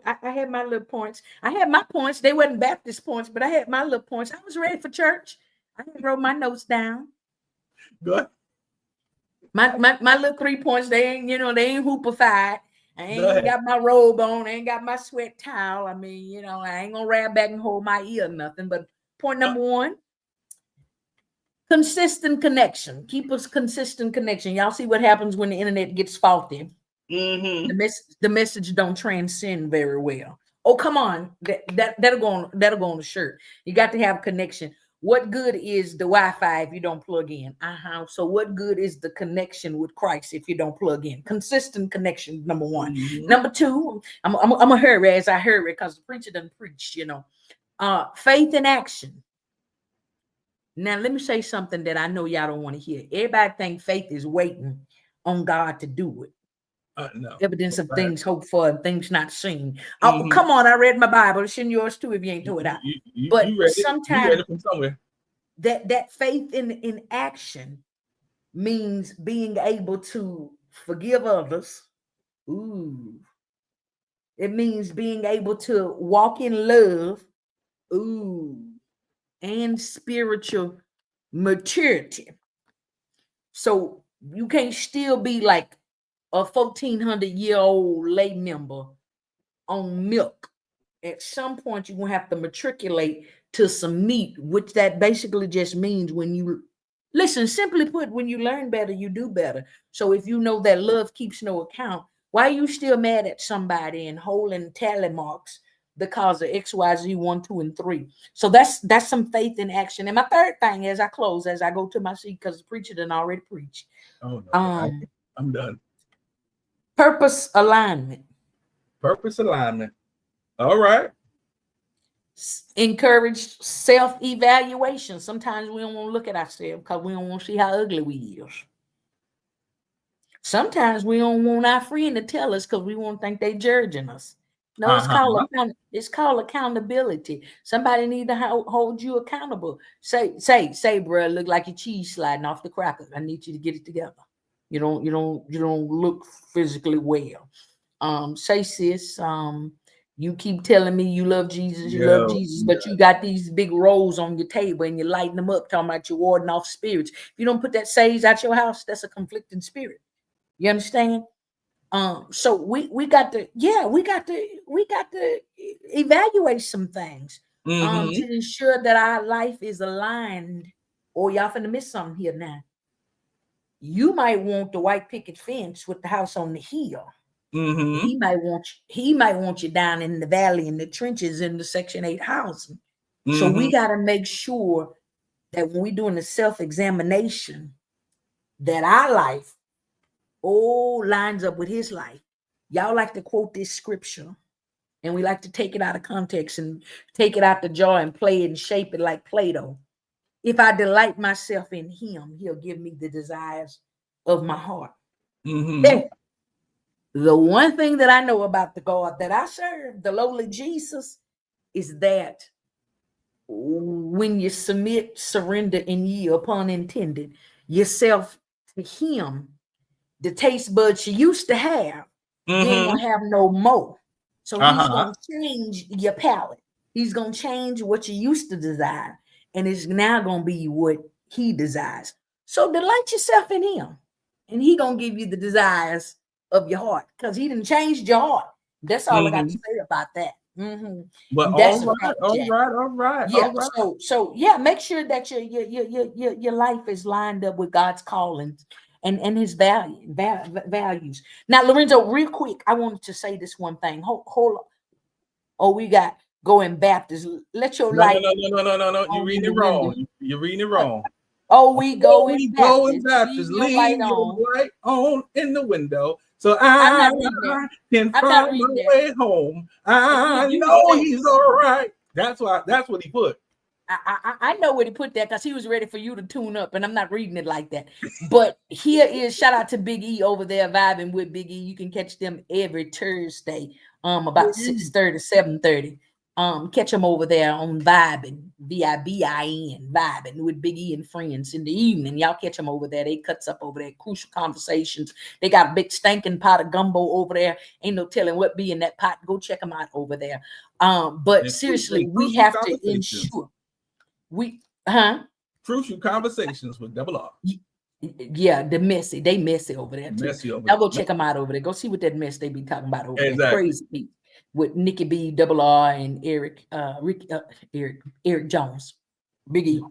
I had my little points. I had my points. They weren't Baptist points, but I had my little points. I was ready for church. I wrote my notes down. Good. My little 3 points, they ain't hoopified. I ain't got my robe on, I ain't got my sweat towel. I mean, I ain't gonna grab back and hold my ear or nothing. But point number 1, consistent connection. Keep us consistent connection. Y'all see what happens when the internet gets faulty. The message don't transcend very well. Oh, come on. That'll go on the shirt. You got to have connection. What good is the Wi-Fi if you don't plug in? So what good is the connection with Christ if you don't plug in? Consistent connection, number 1. Number 2, I'm gonna hurry as I hurry because the preacher doesn't preach, faith in action. Now, let me say something that I know y'all don't want to hear. Everybody think faith is waiting on God to do it. No. Evidence of things hoped for and things not seen. Oh, come on. I read my Bible. It's in yours too if you ain't throw it out. But sometimes that faith in action means being able to forgive others. Ooh. It means being able to walk in love. Ooh. And spiritual maturity. So you can't still be like a 1,400-year-old lay member on milk. At some point, you're going to have to matriculate to some meat, which that basically just means when you listen, simply put, when you learn better, you do better. So if you know that love keeps no account, why are you still mad at somebody and holding tally marks because of XYZ 1, 2, and 3? So that's some faith in action. And my third thing as I close, as I go to my seat, because the preacher done already preached. Oh no, I'm done. Purpose alignment. Purpose alignment. All right. Encourage self-evaluation. Sometimes we don't want to look at ourselves because we don't want to see how ugly we is. Sometimes we don't want our friend to tell us because we won't think they judging us. No, it's called accountability. Somebody need to hold you accountable. Say, bro, look like your cheese sliding off the cracker. I need you to get it together. You don't look physically well. Say, sis, you keep telling me you love Jesus, but you got these big rolls on your table and you lighting them up, talking about you warding off spirits. If you don't put that sage out your house, that's a conflicting spirit. You understand? So we got to evaluate some things to ensure that our life is aligned. Or y'all finna miss something here now. You might want the white picket fence with the house on the hill. He might want you down in the valley in the trenches in the Section 8 housing. So we got to make sure that when we're doing the self-examination, that our life lines up with his life. Y'all like to quote this scripture, and we like to take it out of context and take it out the jar and play it and shape it like Play-Doh. If I delight myself in him, he'll give me the desires of my heart. The one thing that I know about the God that I serve, the lowly Jesus, is that when you submit, surrender, and yield, pun intended, yourself to him, the taste buds you used to have, you ain't gonna have no more. So he's gonna change your palate. He's gonna change what you used to desire, and it's now gonna be what he desires. So delight yourself in him, and he gonna give you the desires of your heart, because he done changed your heart. That's all I got to say about that. Mm-hmm. But That's all right. Yeah. So yeah, make sure that your life is lined up with God's calling and His values. Now, Lorenzo, real quick, I wanted to say this one thing. Hold on. Oh, we got going Baptist. Let your light. No. You're reading it wrong. You're reading it wrong. Oh, we go in Baptist. Baptist. Leave your light on in the window, so I'm not I reading that. can I'm find not my reading that. way home. I You know said- he's all right. That's what he put. I know where he put that because he was ready for you to tune up, and I'm not reading it like that. But here is shout out to Big E over there vibing with Big E. You can catch them every Thursday, about 6:30, 7:30. Catch them over there on Vibing, VIBIN, vibing with Big E and friends in the evening. Y'all catch them over there. They cuts up over there. Crucial Conversations. They got a big stinking pot of gumbo over there. Ain't no telling what be in that pot. Go check them out over there. But seriously, we have to ensure. Crucial Conversations with Double R. Yeah, they messy over there too. Now go check them out over there. Go see what that mess they be talking about over there. Crazy people with Nikki B, Double R, and Eric Jones, Big E.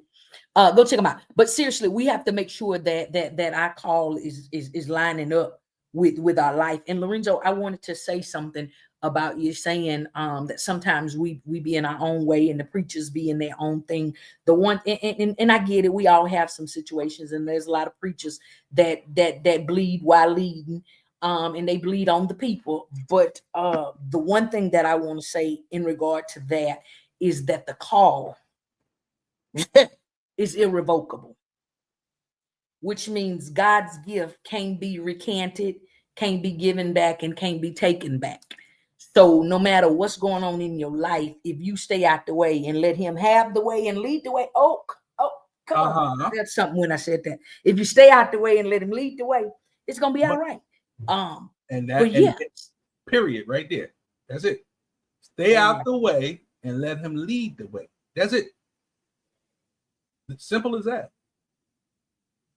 Go check them out. But seriously, we have to make sure that our call is lining up with our life. And Lorenzo, I wanted to say something about you saying that sometimes we be in our own way and the preachers be in their own thing. The one and I get it, we all have some situations, and there's a lot of preachers that bleed while leading, and they bleed on the people. But the one thing that I want to say in regard to that is that the call is irrevocable, which means God's gift can't be recanted, can't be given back, and can't be taken back. So no matter what's going on in your life, if you stay out the way and let Him have the way and lead the way, come on. That's something when I said that. If you stay out the way and let Him lead the way, it's gonna be all right. Period, right there. That's it. Stay out the way and let Him lead the way. That's it. It's simple as that.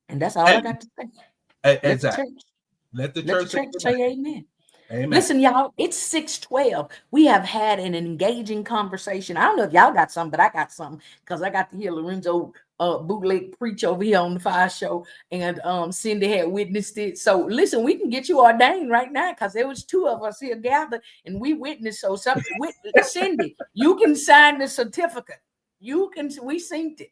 And that's all I got to say. Exactly. Let the church say amen. Amen. Listen, y'all, it's 6:12. We have had an engaging conversation. I don't know if y'all got something, but I got something because I got to hear Lorenzo bootleg preach over here on the Fire Show, and Cindy had witnessed it. So listen, we can get you ordained right now because there was two of us here gathered and we witnessed. So Cindy, you can sign the certificate. We synced it.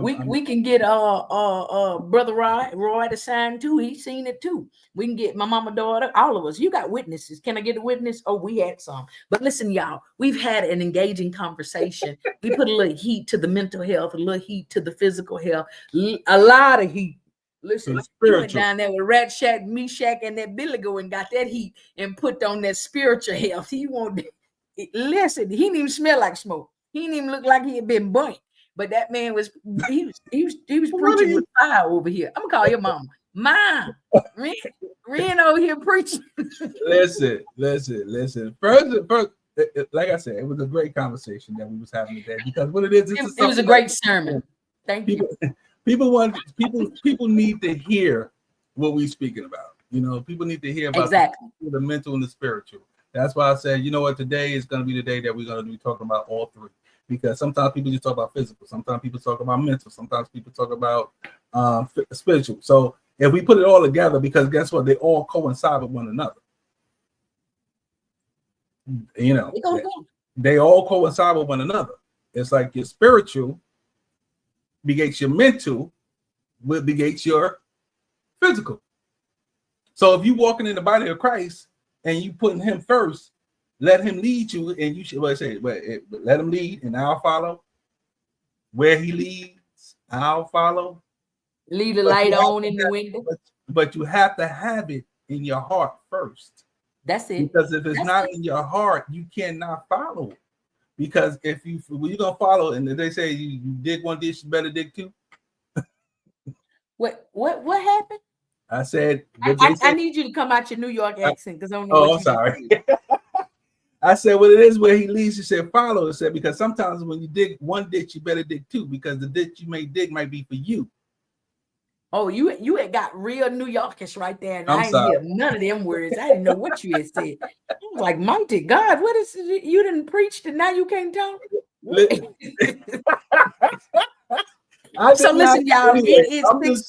We can get Brother Roy to sign too. He's seen it too. We can get my mama, daughter, all of us. You got witnesses. Can I get a witness? Oh, we had some. But listen, y'all, we've had an engaging conversation. We put a little heat to the mental health, a little heat to the physical health, a lot of heat. Listen, we went down there with Rat Shack, Meshach, and that Billy Go and got that heat and put on that spiritual health. Listen, he didn't even smell like smoke. He didn't even look like he had been burnt. But that man was preaching with fire over here. I'm gonna call your mama. Mom, Ren over here preaching. Listen. First, like I said, it was a great conversation that we was having today because what it is, it was a great sermon. Thank you. People need to hear what we're speaking about. You know, people need to hear about the mental and the spiritual. That's why I said, you know what, today is going to be the day that we're going to be talking about all three. Because sometimes people just talk about physical, sometimes people talk about mental, sometimes people talk about spiritual. So if we put it all together, because guess what? They all coincide with one another. You know, they all coincide with one another. It's like your spiritual negates your mental, which negates your physical. So if you walking in the body of Christ and you putting Him first, let Him lead you, and you should let Him lead, and I'll follow. Where He leads, I'll follow. Leave the light on in the window. But you have to have it in your heart first. That's it. Because if it's not in your heart, you cannot follow it. Because when you're gonna follow, and they say you dig one dish, you better dig two. What happened? I said I need you to come out your New York accent because I don't know. Oh, I'm sorry. I said, what it is where He leads, He said, follow. It said, because sometimes when you dig one ditch, you better dig two, because the ditch you may dig might be for you. Oh, you had got real New Yorkish right there, and I'm I didn't sorry. hear none of them words. I didn't know what you had said. I was like, mighty God, what is it? You didn't preach and now you can't talk? So listen, y'all, it is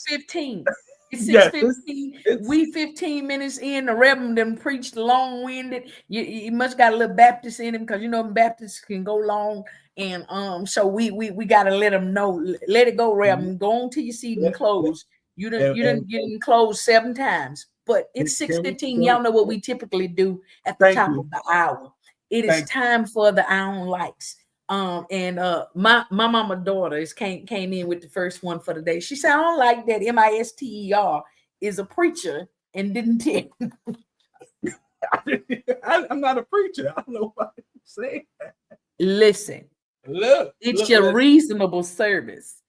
6:15. It's Yes, 6:15. We 15 minutes in. The Reverend them preached long-winded. You must got a little Baptist in him because you know Baptists can go long. And so we gotta let them know. Let it go, Reverend. Go on to your seat and close. You didn't get in close 7 times. But it's 6:15. Y'all know what we typically do at the top of the hour. It is time for the Iron Lights. And my mama daughter came in with the first one for the day. She said, I don't like that MISTER is a preacher and didn't tell. I'm not a preacher. I don't know why you say that. Listen, it's your reasonable service.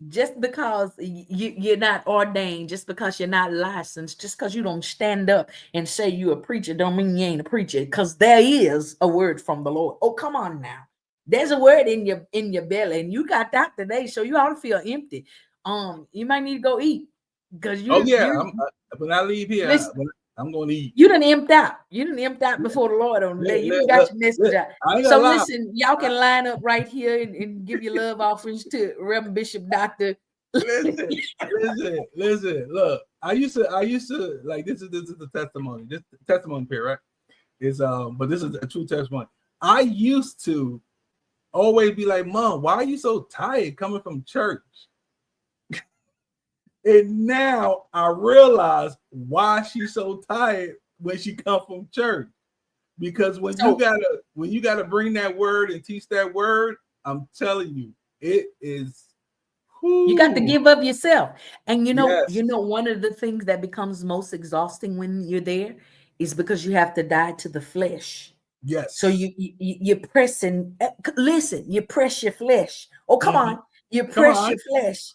Just because you're not ordained, just because you're not licensed, just because you don't stand up and say you're a preacher, don't mean you ain't a preacher. Because there is a word from the Lord. Oh, come on now. There's a word in your belly, and you got that today, so you ought to feel empty. You might need to go eat because you. When I leave here, listen, I'm going to eat. You done empty out. You done empty out before the Lord on the day. You done got your message out. So listen, y'all can line up right here and give your love offerings to Reverend Bishop Dr. Listen. Look, I used to like this is the testimony. This testimony period, right? Is but this is a true testimony. I used to always be like, Mom, why are you so tired coming from church? And now I realize why she's so tired when she comes from church. Because when you gotta bring that word and teach that word, I'm telling you, it is. You got to give up yourself. And you know, one of the things that becomes most exhausting when you're there is because you have to die to the flesh. Yes. So you're pressing. Listen, you press your flesh. Oh, come on. You press your flesh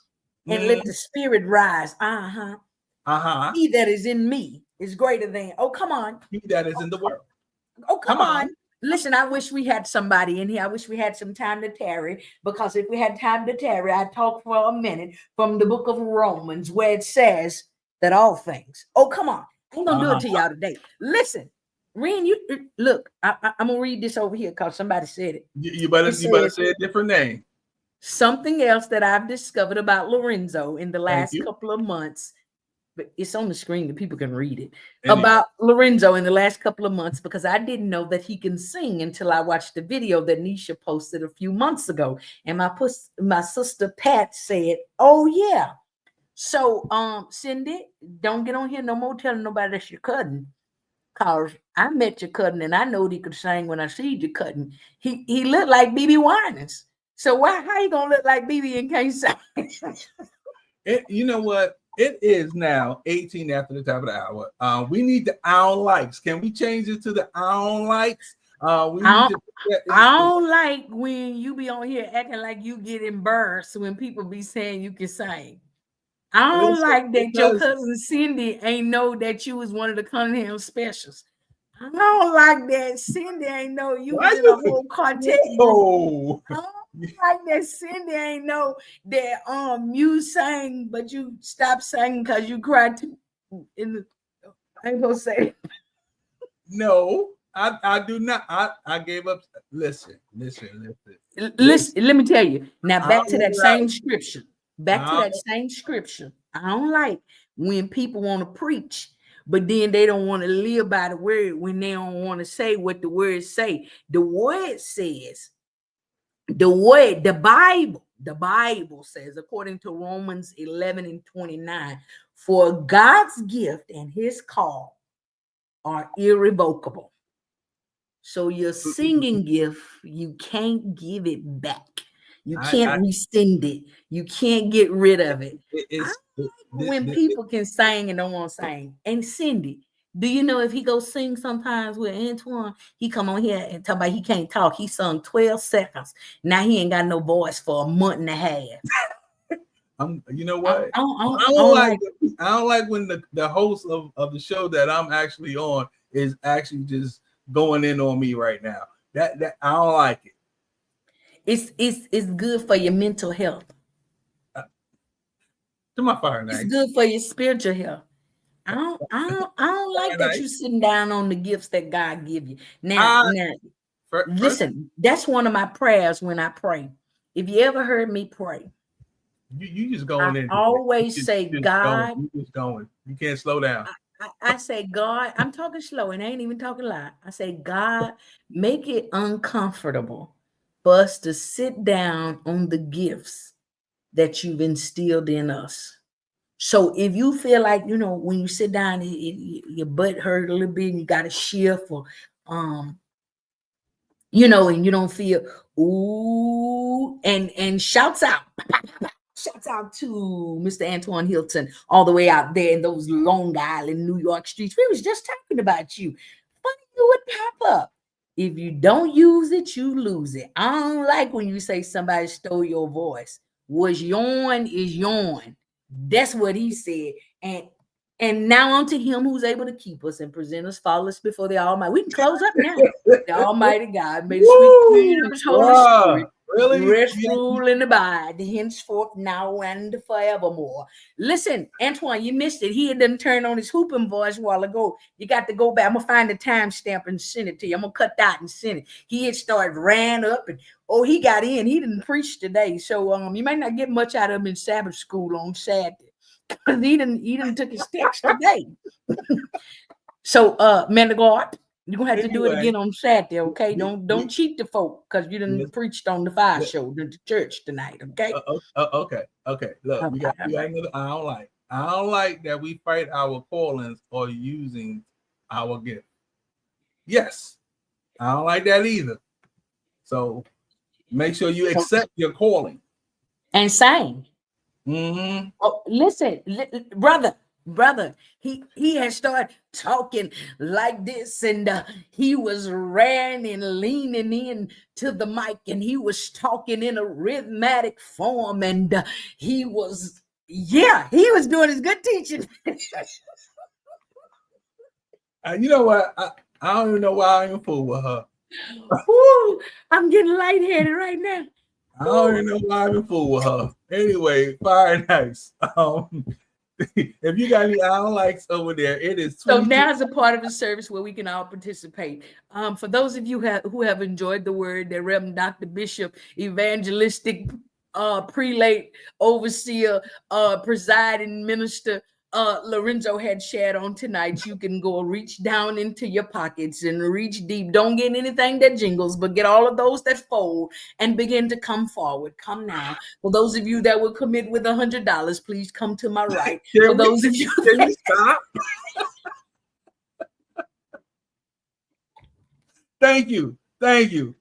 and let the spirit rise. He that is in me is greater than. Oh, come on. He that is in the world. Oh, come on. Listen, I wish we had somebody in here. I wish we had some time to tarry, because if we had time to tarry, I'd talk for a minute from the book of Romans where it says that all things. Oh, come on. I ain't gonna do it to y'all today. Listen, Ren, you look, I'm gonna read this over here because somebody said it. You better say a different name. Something else that I've discovered about Lorenzo in the last couple of months, but it's on the screen that people can read it. About Lorenzo in the last couple of months, because I didn't know that he can sing until I watched the video that Nisha posted a few months ago. And my sister Pat said, oh yeah. So Cindy, don't get on here no more telling nobody that's your cousin. Cause I met your cousin and I know he could sing when I see your cousin. He looked like BB Winans. So how you gonna look like BB and can't sing? You know what? It is now 18 after the top of the hour. We need the Iron Likes. Can we change it to the Iron Likes? I don't like when you be on here acting like you get embarrassed when people be saying you can sing. I don't like that your cousin Cindy ain't know that you was one of the Cunningham specials. I don't like that Cindy ain't know you was in a whole quartet. I don't like that Cindy ain't know that you sang, but you stopped singing because you cried I ain't gonna say. No, I do not. I gave up. Listen. Let me tell you. Now back to that same scripture. I don't like when people want to preach, but then they don't want to live by the word when they don't want to say what the word say. The word says, the Bible says, according to Romans 11:29, for God's gift and his call are irrevocable. So your singing gift, you can't give it back. You can't rescind it. You can't get rid of it. When people can sing and don't want to sing. And Cindy, do you know if he goes sing sometimes with Antoine, he come on here and talk about he can't talk. He sung 12 seconds. Now he ain't got no voice for a month and a half. You know what? I don't like when the host of the show that I'm actually on is actually just going in on me right now. That I don't like it. It's good for your mental health. To my fire It's nights. good for your spiritual health. I don't like that you sitting down on the gifts that God give you. Now, listen, that's one of my prayers when I pray. If you ever heard me pray, you just going in. I always say, God, you just going. You can't slow down. I say, God, I'm talking slow and I ain't even talking loud. I say, God, make it uncomfortable for us to sit down on the gifts that you've instilled in us. So if you feel like, when you sit down, your butt hurt a little bit and you got to shift or, and you don't feel, ooh, and shouts out. Shouts out to Mr. Antoine Hilton, all the way out there in those Long Island, New York streets. We was just talking about you. Funny you would pop up. If you don't use it, you lose it. I don't like when you say somebody stole your voice. Was yourn is yourn. That's what he said. And now unto him who's able to keep us and present us faultless before the Almighty. We can close up now. The Almighty God, may the sweet spirit of his Holy Spirit rest, rule, and abide henceforth, now, and forevermore. Listen, Antoine, you missed it. He had done turn on his hooping voice a while ago. You got to go back. I'm gonna find the timestamp and send it to you. I'm gonna cut that and send it. He had started ran up and he got in. He didn't preach today, so you might not get much out of him in Sabbath school on Saturday. He didn't took his text today. So, man of God, you're gonna have to do it again on Saturday, okay? Don't cheat the folk because you didn't preached on the fire show, the church tonight, okay? Okay. Look, we got another. I don't like that we fight our callings or using our gift. Yes, I don't like that either. So make sure you accept your calling and sing. Mm-hmm. Oh, listen, brother, he had started talking like this, and he was running and leaning in to the mic, and he was talking in a rhythmic form, and he was doing his good teaching. You know what? I don't even know why I am fool with her. Ooh, I'm getting lightheaded right now. I don't even know why I'm fool with her. Anyway, fire nice. If you got any I don't likes over there, it is 22. So now is a part of the service where we can all participate. For those of you who have enjoyed the word that Reverend Dr. Bishop, evangelistic prelate, overseer, presiding minister, Lorenzo had shared on tonight, you can go reach down into your pockets and reach deep. Don't get anything that jingles, but get all of those that fold and begin to come forward. Come now. For those of you that will commit with $100, please come to my right. For those of you can we stop? Thank you. Look.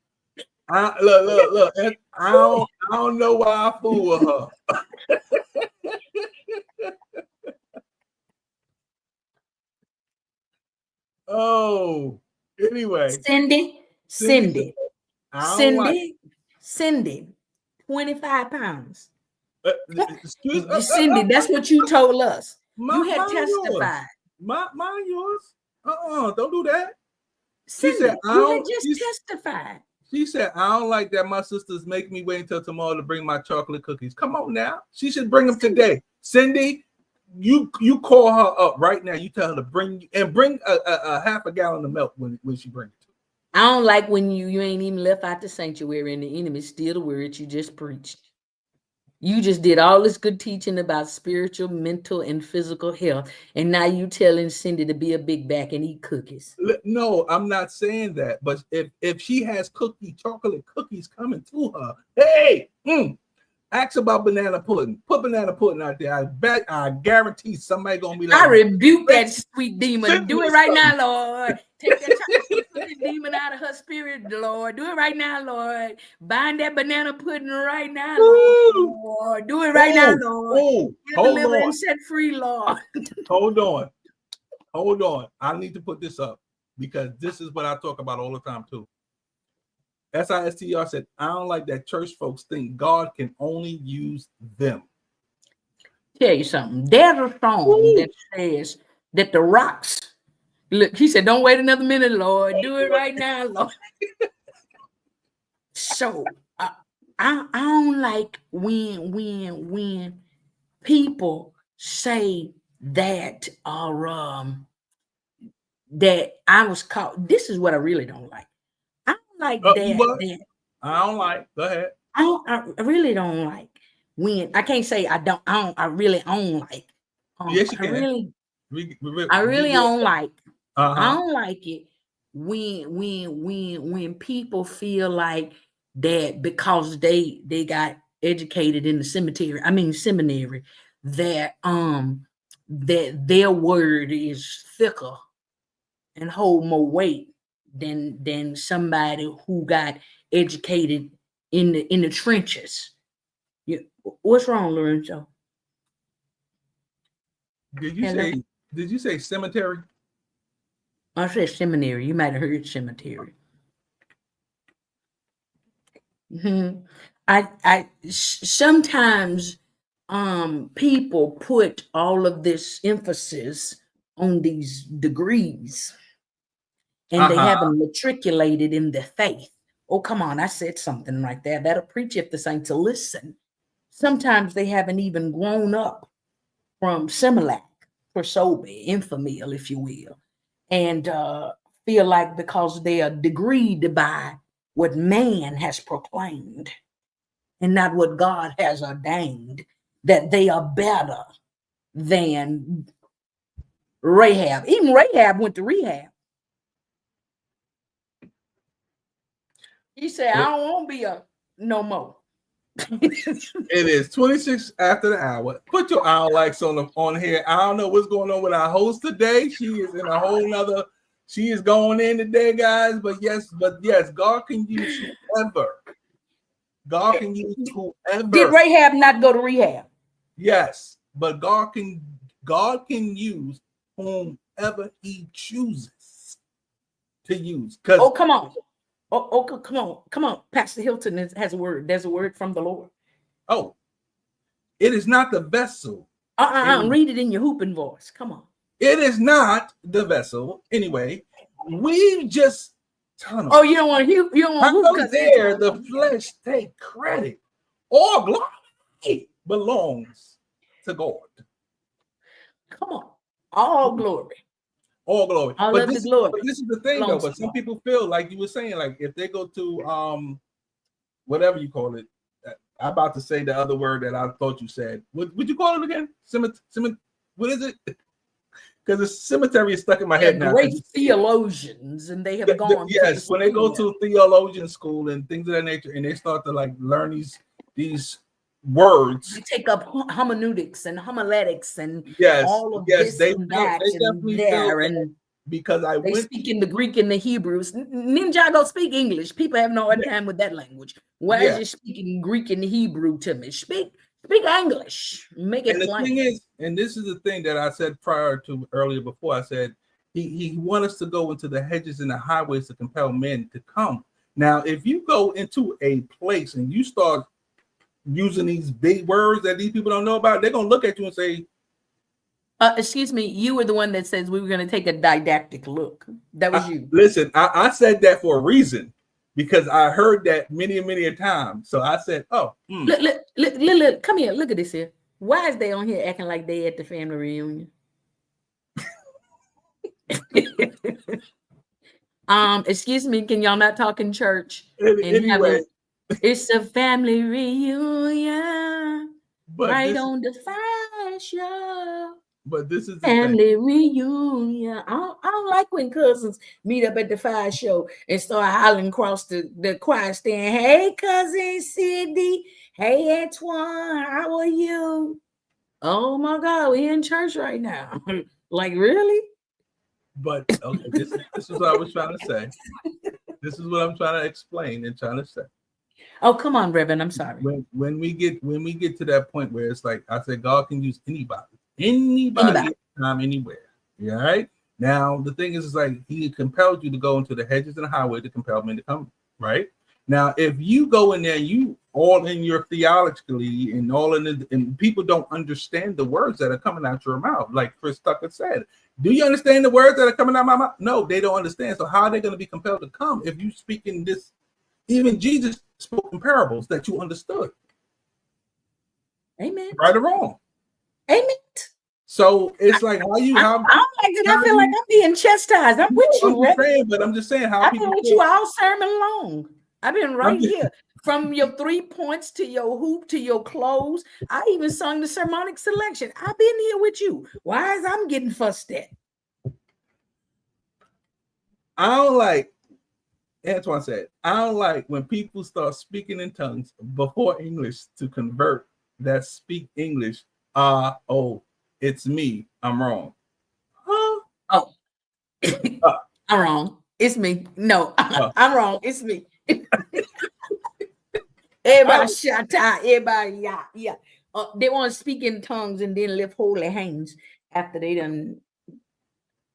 I don't know why I fool with her. Oh, anyway. Cindy, 25 pounds. Cindy, that's what you told us. You had testified. Mine yours. Don't do that. Cindy, she said, you had just testified. She said, I don't like that my sisters make me wait until tomorrow to bring my chocolate cookies. Come on now. She should bring them today. Cindy, you call her up right now. You tell her to bring a half a gallon of milk when she brings it. I don't like when you ain't even left out the sanctuary and the enemy steal the word you just preached. You just did all this good teaching about spiritual, mental, and physical health, and now you telling Cindy to be a big back and eat cookies. No, I'm not saying that. But if she has chocolate cookies coming to her, hey, ask about banana pudding. Put banana pudding out there. I guarantee somebody gonna be like, I rebuke that sweet demon. Do it right now, Lord. Take that chocolate demon out of her spirit, Lord. Do it right now, Lord. Bind that banana pudding right now, Lord. Do it right now, Lord. Deliver and set free, Lord. Hold on. I need to put this up because this is what I talk about all the time too. SISTR said, I don't like that church folks think God can only use them. Tell you something. There's a song that says that the rocks, look, he said, don't wait another minute, Lord. Do it right now, Lord. So I don't like when people say that that I was caught. This is what I really don't like. I don't like that. I don't like. Go ahead. I really don't like when I can't say I don't. I really don't like. Yes, you I can. really don't like. I Uh-huh. don't like it when people feel like that because they got educated in the seminary, that that their word is thicker and hold more weight than somebody who got educated in the trenches. What's wrong, Lorenzo? Did you say cemetery? I said seminary. You might have heard cemetery. Sometimes people put all of this emphasis on these degrees and they haven't matriculated in their faith. Oh, come on, I said something right there. That'll preach if the saints will listen. Sometimes they haven't even grown up from Similac, Prosobe, Infamil, if you will, and feel like because they are degreed by what man has proclaimed and not what God has ordained, that they are better than Rahab. Even Rahab went to rehab. He said, I don't want to be a no more. It is 26 after the hour. Put your owl likes on here. I don't know what's going on with our host today. She is in a whole nother. She is going in today, guys. But yes, God can use whoever. God can use whoever. Did Rahab not go to rehab? Yes, but God can use whomever He chooses to use. Oh, come on. Oh, come on. Pastor Hilton has a word. There's a word from the Lord. Oh, it is not the vessel. Read it in your hooping voice. Come on. It is not the vessel. Anyway, we just tunnel. Oh, you don't want to hoop. You don't want to hoop because there the flesh take credit. All glory belongs to God. Come on. All glory. All glory. All but of this, the glory. But this is the thing, though. But some people feel like you were saying, like if they go to whatever you call it. I'm about to say the other word that I thought you said. What would you call it again? What is it? Because the cemetery is stuck in my head now. Great theologians, and they have gone. Yes, when they go to theologian school and things of that nature, and they start to like learn these words. They take up hermeneutics and homiletics and all of this and that they definitely there, and because they speak in the Greek and the Hebrews. Ninjago speak English. People have no hard time with that language. Why is you speaking Greek and Hebrew to me? Speak English. Make it plain. Thing is, and this is the thing that I said earlier before. I said he wants us to go into the hedges and the highways to compel men to come. Now, if you go into a place and you start using these big words that these people don't know about, they're gonna look at you and say, excuse me, you were the one that says we were going to take a didactic look. That was you. Listen, I said that for a reason because I heard that many a time. So I said, oh, look, come here, look at this here. Why is they on here acting like they at the family reunion? Excuse me, can y'all not talk in church? Anyway, it's a family reunion, right on the fire show. But this is the family reunion. I don't like when cousins meet up at the fire show and start hollering across the choir stand. Hey, cousin Cindy. Hey, Antoine. How are you? Oh my God, we're in church right now. Like, really? But okay, this is what I was trying to say. This is what I'm trying to explain and trying to say. Oh, come on, Reverend. I'm sorry. When we get to that point where it's like I said, God can use anybody anytime, anywhere. Yeah, right. Now the thing is like He compelled you to go into the hedges and the highway to compel men to come. Right now, if you go in there, you all in your theologically and all in and people don't understand the words that are coming out your mouth. Like Chris Tucker said, do you understand the words that are coming out my mouth? No, they don't understand. So how are they going to be compelled to come if you speak in this? Even Jesus spoke in parables that you understood. Amen. Right or wrong. Amen. So it's like how you I don't like it. I feel like I'm being chastised. I'm with you, Rick. But I'm just saying how I've people been with feel. you all sermon long. I've been right just- here. From your 3 points to your hoop to your clothes. I even sung the sermonic selection. I've been here with you. Why is I'm getting fussed at? I don't like, Antoine said, I don't like when people start speaking in tongues before English to convert that speak English. Oh, it's me. I'm wrong. Huh? Oh, I'm wrong. It's me. No, I'm wrong. It's me. Everybody shout out. Everybody, yeah. They want to speak in tongues and then lift holy hands after they done.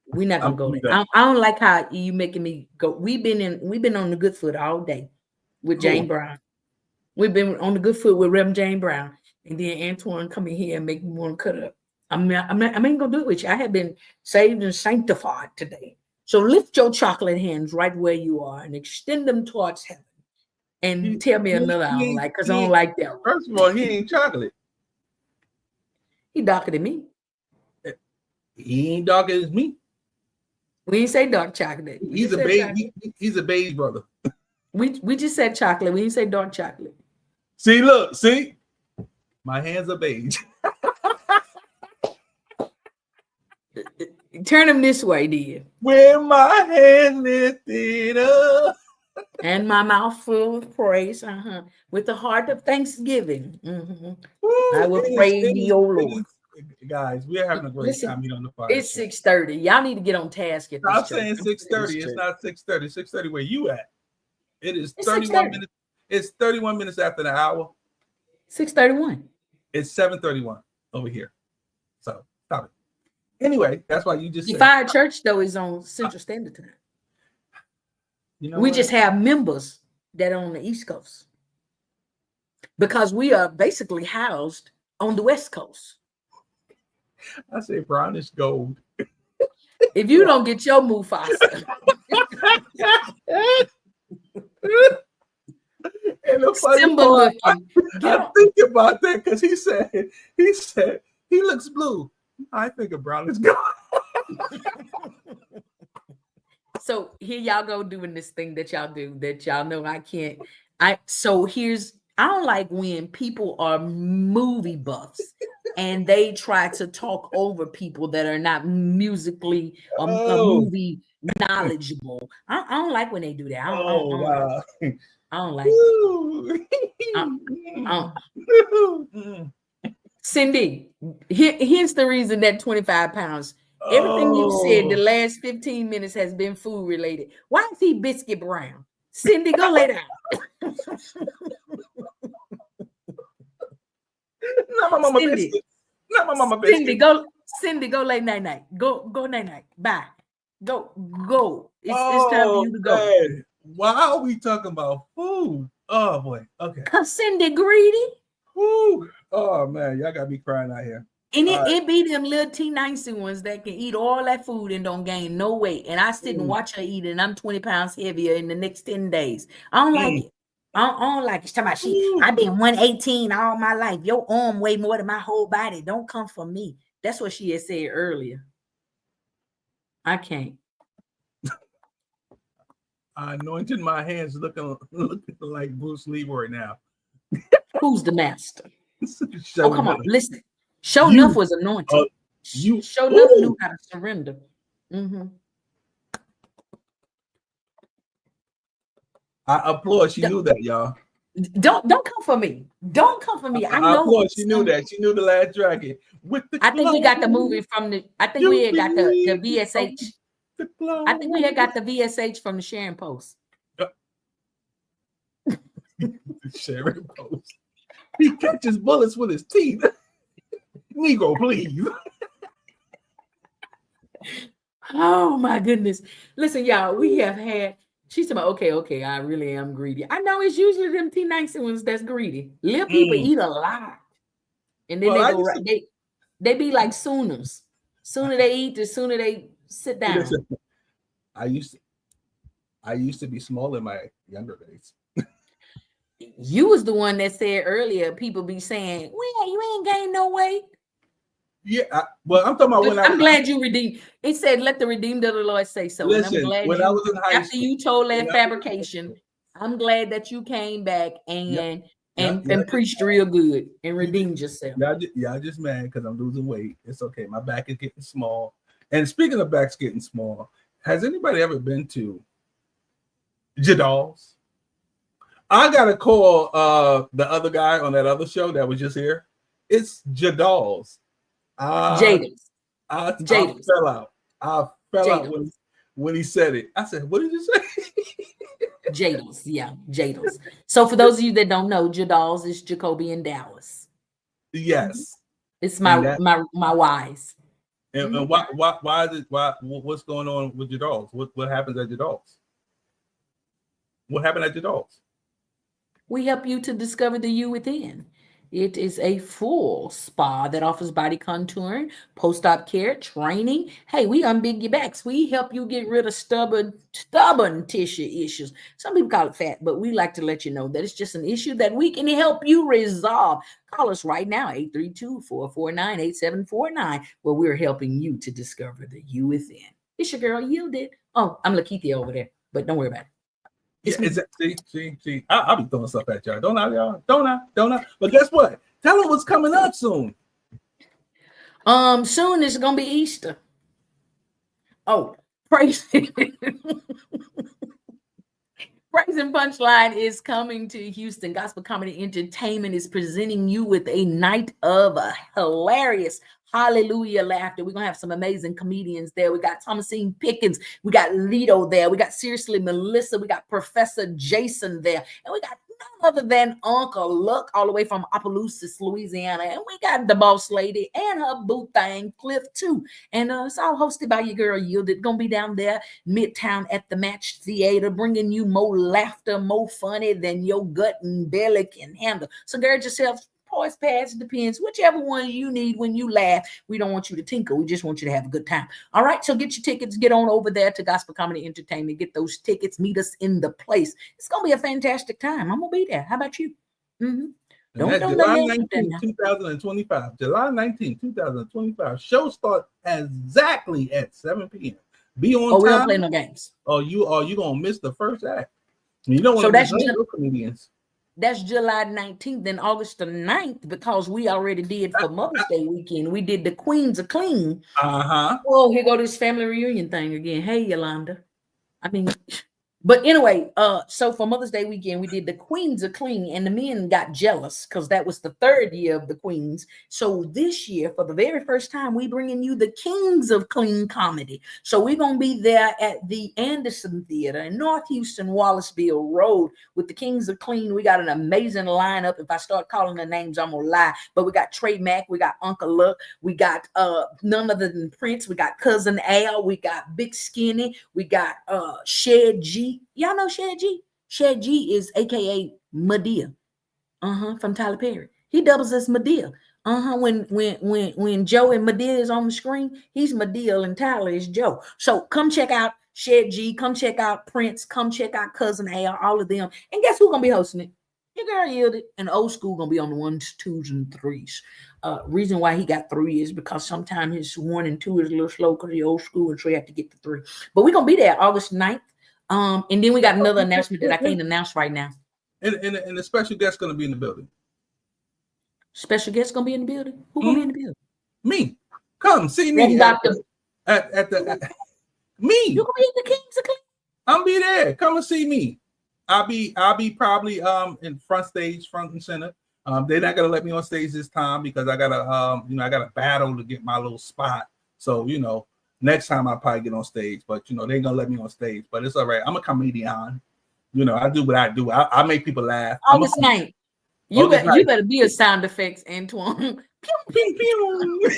We're not gonna go there. I don't like how you making me go. We've been on the good foot all day with Jane Brown. We've been on the good foot with Reverend Jane Brown, and then Antoine come in here and make me want to cut up. I ain't gonna do it with you. I have been saved and sanctified today. So lift your chocolate hands right where you are and extend them towards heaven. And tell me another I don't like, because I don't like that one. First of all, he ain't chocolate. He darker than me. He ain't darker as me. We didn't say dark chocolate. He's a beige. He's a beige brother. We just said chocolate. We didn't say dark chocolate. See, look, see, my hands are beige. Turn them this way, dear. With my hands lifted up. And my mouth full of praise, with the heart of thanksgiving. I will praise thee, O Lord. Guys, we're having a great time here on the fire. It's 6:30. Y'all need to get on task at this Stop saying 6:30. It's not 6:30. 6:30 where you at? It is 31 minutes. It's 31 minutes after the hour. 6:31. It's 7:31 over here. So stop it. Anyway, that's why you just the fire church though is on Central Standard Time. You know we what? just have members that are on the East Coast because we are basically housed on the West Coast. I say brownish gold. If you don't get your Mufasa. And the funny part, I think about that because he said he looks blue. I think of brownish gold. So here y'all go doing this thing that y'all do that y'all know I can't. I don't like when people are movie buffs and they try to talk over people that are not musically a movie knowledgeable. I don't like when they do that. I don't like it. Cindy, here's the reason that 25 pounds. Everything you said the last 15 minutes has been food related. Why is he biscuit brown? Cindy, go lay down. Not my mama Cindy. biscuit. Not my mama biscuit. Cindy, go lay night. Go night. Bye. Go. It's time for you to go. Man. Why are we talking about food? Oh boy. Okay. Cause Cindy greedy. Ooh. Oh man, y'all got me crying out here. And it be them little T90 ones that can eat all that food and don't gain no weight. And I sit and watch her eat, and I'm 20 pounds heavier in the next 10 days. I don't like it. I don't like it. She's talking about I've been 118 all my life. Your arm weigh more than my whole body. Don't come for me. That's what she had said earlier. I can't. I anointed my hands looking like Bruce Lee right now. Who's the master? Come on, listen. Show enough was anointed. Show enough knew how to surrender. I applaud. She knew that, y'all. Don't come for me. Don't come for me. I know. Applaud. She knew that. She knew the last dragon. I think we got the movie from the. I think we had got the VSH. I think we had got the VSH from the Sharon Post. Sharon Post. He catches bullets with his teeth. Negro, please. Oh my goodness. Listen, y'all, we have had. She's talking about, okay, I really am greedy. I know it's usually them T90 ones that's greedy. Little people eat a lot. And then they go right. They be like Sooners. Sooner they eat, the sooner they sit down. Listen, I used to be small in my younger days. You was the one that said earlier, people be saying, well, you ain't gained no weight. Yeah, well, I'm talking about when I'm glad you redeemed. It said, "Let the redeemed of the Lord say so." Listen, and I'm glad when I was in high after school, you told that fabrication, I'm glad that you came back and preached real good and redeemed yourself. Y'all just mad because I'm losing weight. It's okay. My back is getting small. And speaking of backs getting small, has anybody ever been to Jadal's? I gotta call the other guy on that other show that was just here. It's Jadal's. Jadal's. I fell out. I fell out when he said it. I said, "What did you say?" Jadal's, yeah, Jadal's. So for those of you that don't know, Jadal's is Jacoby and Dallas. Yes, it's my wise. And why is it? What's going on with Jadal's? What happens at Jadal's? What happened at Jadal's? We help you to discover the you within. It is a full spa that offers body contouring, post-op care, training. Hey, we unbig your backs. We help you get rid of stubborn tissue issues. Some people call it fat, but we like to let you know that it's just an issue that we can help you resolve. Call us right now, 832-449-8749, where we're helping you to discover the you within. It's your girl, Yielded. Oh, I'm Lakeithia over there, but don't worry about it. See, I'll be throwing stuff at y'all. Don't I, y'all? Don't I? But guess what? Tell them what's coming up soon. Soon it's gonna be Easter. Oh, praise. Praise and Punchline is coming to Houston. Gospel Comedy Entertainment is presenting you with a night of hilarious hallelujah laughter. We're gonna have some amazing comedians there. We got Thomasine Pickens, we got Lito there, we got Seriously Melissa, we got Professor Jason there, and we got none other than Uncle Luck all the way from Opelousas, Louisiana, and we got the boss lady and her boo thing Cliff too. And it's all hosted by your girl Yielded. Gonna be down there Midtown at the Match Theater, bringing you more laughter, more funny than your gut and belly can handle. So gird yourself, poise pads, depends, whichever one you need when you laugh. We don't want you to tinkle. We just want you to have a good time. All right, so get your tickets. Get on over there to Gospel Comedy Entertainment. Get those tickets. Meet us in the place. It's going to be a fantastic time. I'm going to be there. How about you? Don't July 19, 2025. July 19, 2025. Show starts exactly at 7 p.m. Be on time. We don't play no games. Or you going to miss the first act. You don't want to miss no comedians. That's July 19th. Then August the 9th, because we already did for Mother's Day weekend. We did the Queens of Clean. Oh, here go this family reunion thing again. Hey, Yolanda. But anyway, so for Mother's Day weekend, we did the Queens of Clean, and the men got jealous because that was the third year of the Queens. So this year, for the very first time, we bringing you the Kings of Clean comedy. So we're going to be there at the Anderson Theater in North Houston, Wallaceville Road with the Kings of Clean. We got an amazing lineup. If I start calling the names, I'm going to lie. But we got Trey Mack, we got Uncle Luck, we got none other than Prince, we got Cousin Al, we got Big Skinny, we got Shed G. Y'all know Shed G? Shed G is AKA Madea. From Tyler Perry. He doubles as Madea. When Joe and Madea is on the screen, he's Madea and Tyler is Joe. So come check out Shed G, come check out Prince, come check out Cousin Al, all of them. And guess who's gonna be hosting it? Your girl Yielded. And Old School gonna be on the 1s, 2s, and 3s. Reason why he got 3 is because sometimes his 1 and 2 is a little slow because the Old School, and so you have to get the 3. But we're gonna be there August 9th. And then we got another announcement that I can't announce right now. And the special guest going to be in the building. Special guest going to be in the building? Who going to be in the building? Me. Come see me at the me. You going to be in the Kings of Clean? I'll be there. Come and see me. I'll be probably in front stage, front and center. They're not gonna let me on stage this time because I gotta I gotta battle to get my little spot. So next time I'll probably get on stage, but they ain't gonna let me on stage. But it's all right. I'm a comedian. I do what I do. I make people laugh. August 9th. You better be a sound effects, Antoine. Pew, pew, pew.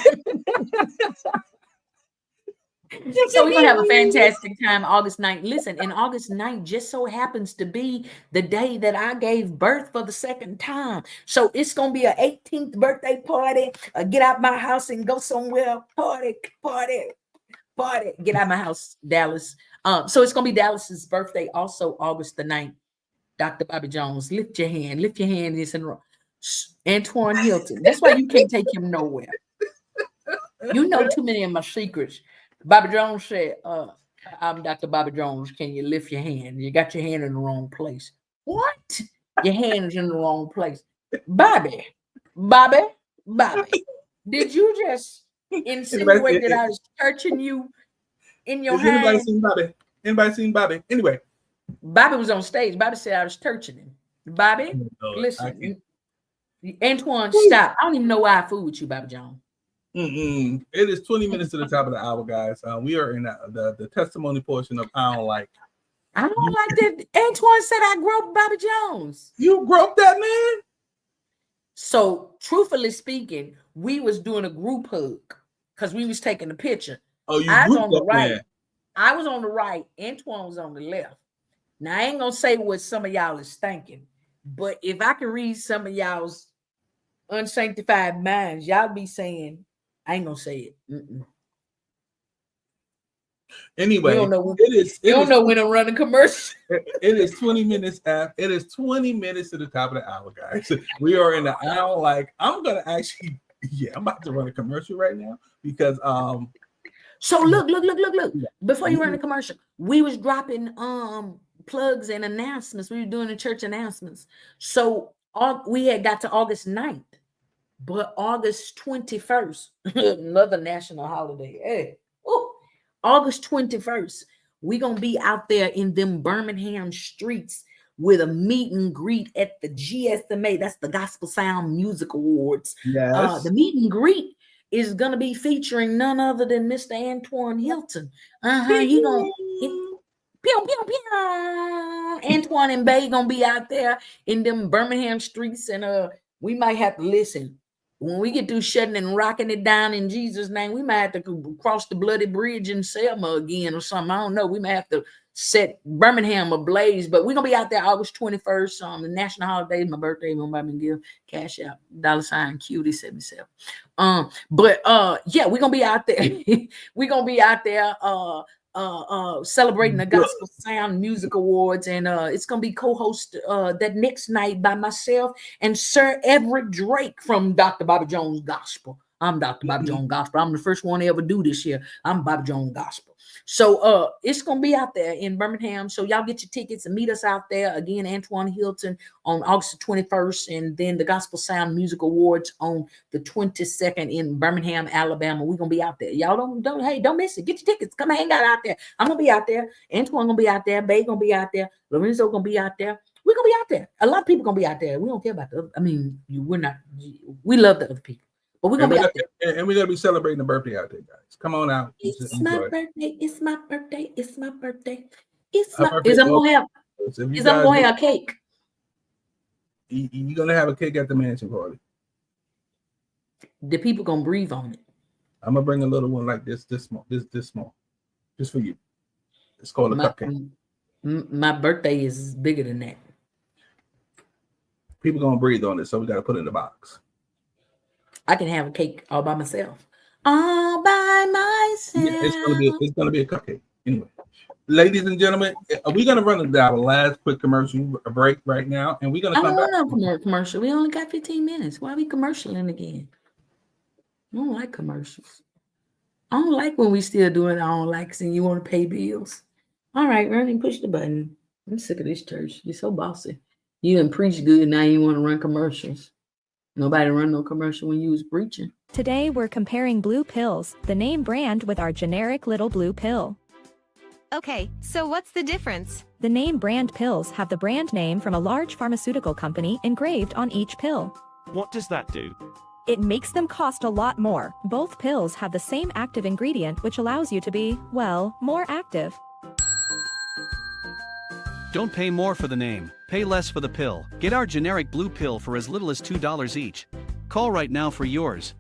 So we're gonna have a fantastic time August 9th. Listen, and August 9th just so happens to be the day that I gave birth for the second time. So it's gonna be an 18th birthday party. Get out my house and go somewhere. Party. Get out my house, Dallas. So it's gonna be Dallas's birthday also August the 9th. Dr. Bobby Jones, lift your hand. Lift your hand. It's in Antoine Hilton. That's why you can't take him nowhere. You know too many of my secrets. Bobby Jones said, I'm Dr. Bobby Jones. Can you lift your hand? You got your hand in the wrong place. What? Your hand is in the wrong place. Bobby. Did you just insinuate that I was touching you in your hand? Anybody seen Bobby? Anybody seen Bobby? Anyway. Bobby was on stage. Bobby said I was touching him. Bobby, listen. Antoine, stop. I don't even know why I fool with you, Bobby Jones. It is 20 minutes to the top of the hour, guys. We are in the testimony portion of I Don't Like. I don't like that. Antoine said I groped Bobby Jones. You groped that man? So, truthfully speaking, we was doing a group hug because we was taking a picture. Oh, you I was on the that right. man. I was on the right. Antoine was on the left. Now, I ain't going to say what some of y'all is thinking, but if I can read some of y'all's unsanctified minds, y'all be saying, I ain't going to say it. Anyway, you don't know when to run a commercial. It is 20 minutes after. It is 20 minutes to the top of the hour, guys. We are in the I Don't Like. I'm going to actually, I'm about to run a commercial right now because So look. Before you run the commercial, we was dropping plugs and announcements. We were doing the church announcements. So we had got to August 9th, but August 21st, another national holiday. Hey, August 21st, we're gonna be out there in them Birmingham streets with a meet and greet at the GSMA. That's the Gospel Sound Music Awards. Yes. The meet and greet is gonna be featuring none other than Mr. Antoine Hilton. He gonna pew pew pew. Antoine and Bay gonna be out there in them Birmingham streets, and we might have to listen. When we get through shutting and rocking it down in Jesus' name, we might have to cross the bloody bridge in Selma again or something. I don't know. We might have to set Birmingham ablaze, but we're gonna be out there August 21st on the national holiday. My birthday, everybody can give cash out $cutie77. Yeah, we're gonna be out there. We're gonna be out there celebrating the Gospel Sound Music Awards, and it's gonna be co-hosted that next night by myself and Sir Everett Drake from Dr. Bobby Jones Gospel. I'm Dr. Bobby Jones Gospel. I'm the first one to ever do this here. I'm Bobby Jones Gospel. So it's gonna be out there in Birmingham. So y'all get your tickets and meet us out there. Again, Antoine Hilton on August 21st, and then the Gospel Sound Music Awards on the 22nd in Birmingham, Alabama. We're gonna be out there. Y'all don't miss it. Get your tickets. Come hang out there. I'm gonna be out there. Antoine gonna be out there. Bay gonna be out there. Lorenzo gonna be out there. We're gonna be out there. A lot of people gonna be out there. We don't care about the other. I mean, we love the other people. But we're gonna be out there. And we're gonna be celebrating the birthday out there, guys. Come on out. It's my birthday. It's my birthday. It's my birthday. It's my birthday. I'm gonna have a cake. You're gonna have a cake at the mansion party. The people gonna breathe on it. I'm gonna bring a little one like this small, just for you. It's called a cupcake. My birthday is bigger than that. People gonna breathe on it, so we gotta put it in the box. I can have a cake all by myself. All by myself. Yeah, it's gonna be a cupcake. Anyway, ladies and gentlemen, we're gonna run our last quick commercial break right now, and we're gonna come back. I don't want no commercial. We only got 15 minutes. Why are we commercialing again? I don't like commercials. I don't like when we still doing our own likes and you want to pay bills. All right, run and push the button. I'm sick of this church. You're so bossy. You done preach good, now you want to run commercials. Nobody run no commercial when you was preaching. Today we're comparing blue pills, the name brand, with our generic little blue pill. Okay, so what's the difference? The name brand pills have the brand name from a large pharmaceutical company engraved on each pill. What does that do? It makes them cost a lot more. Both pills have the same active ingredient, which allows you to be, well, more active. Don't pay more for the name, pay less for the pill. Get our generic blue pill for as little as $2 each. Call right now for yours.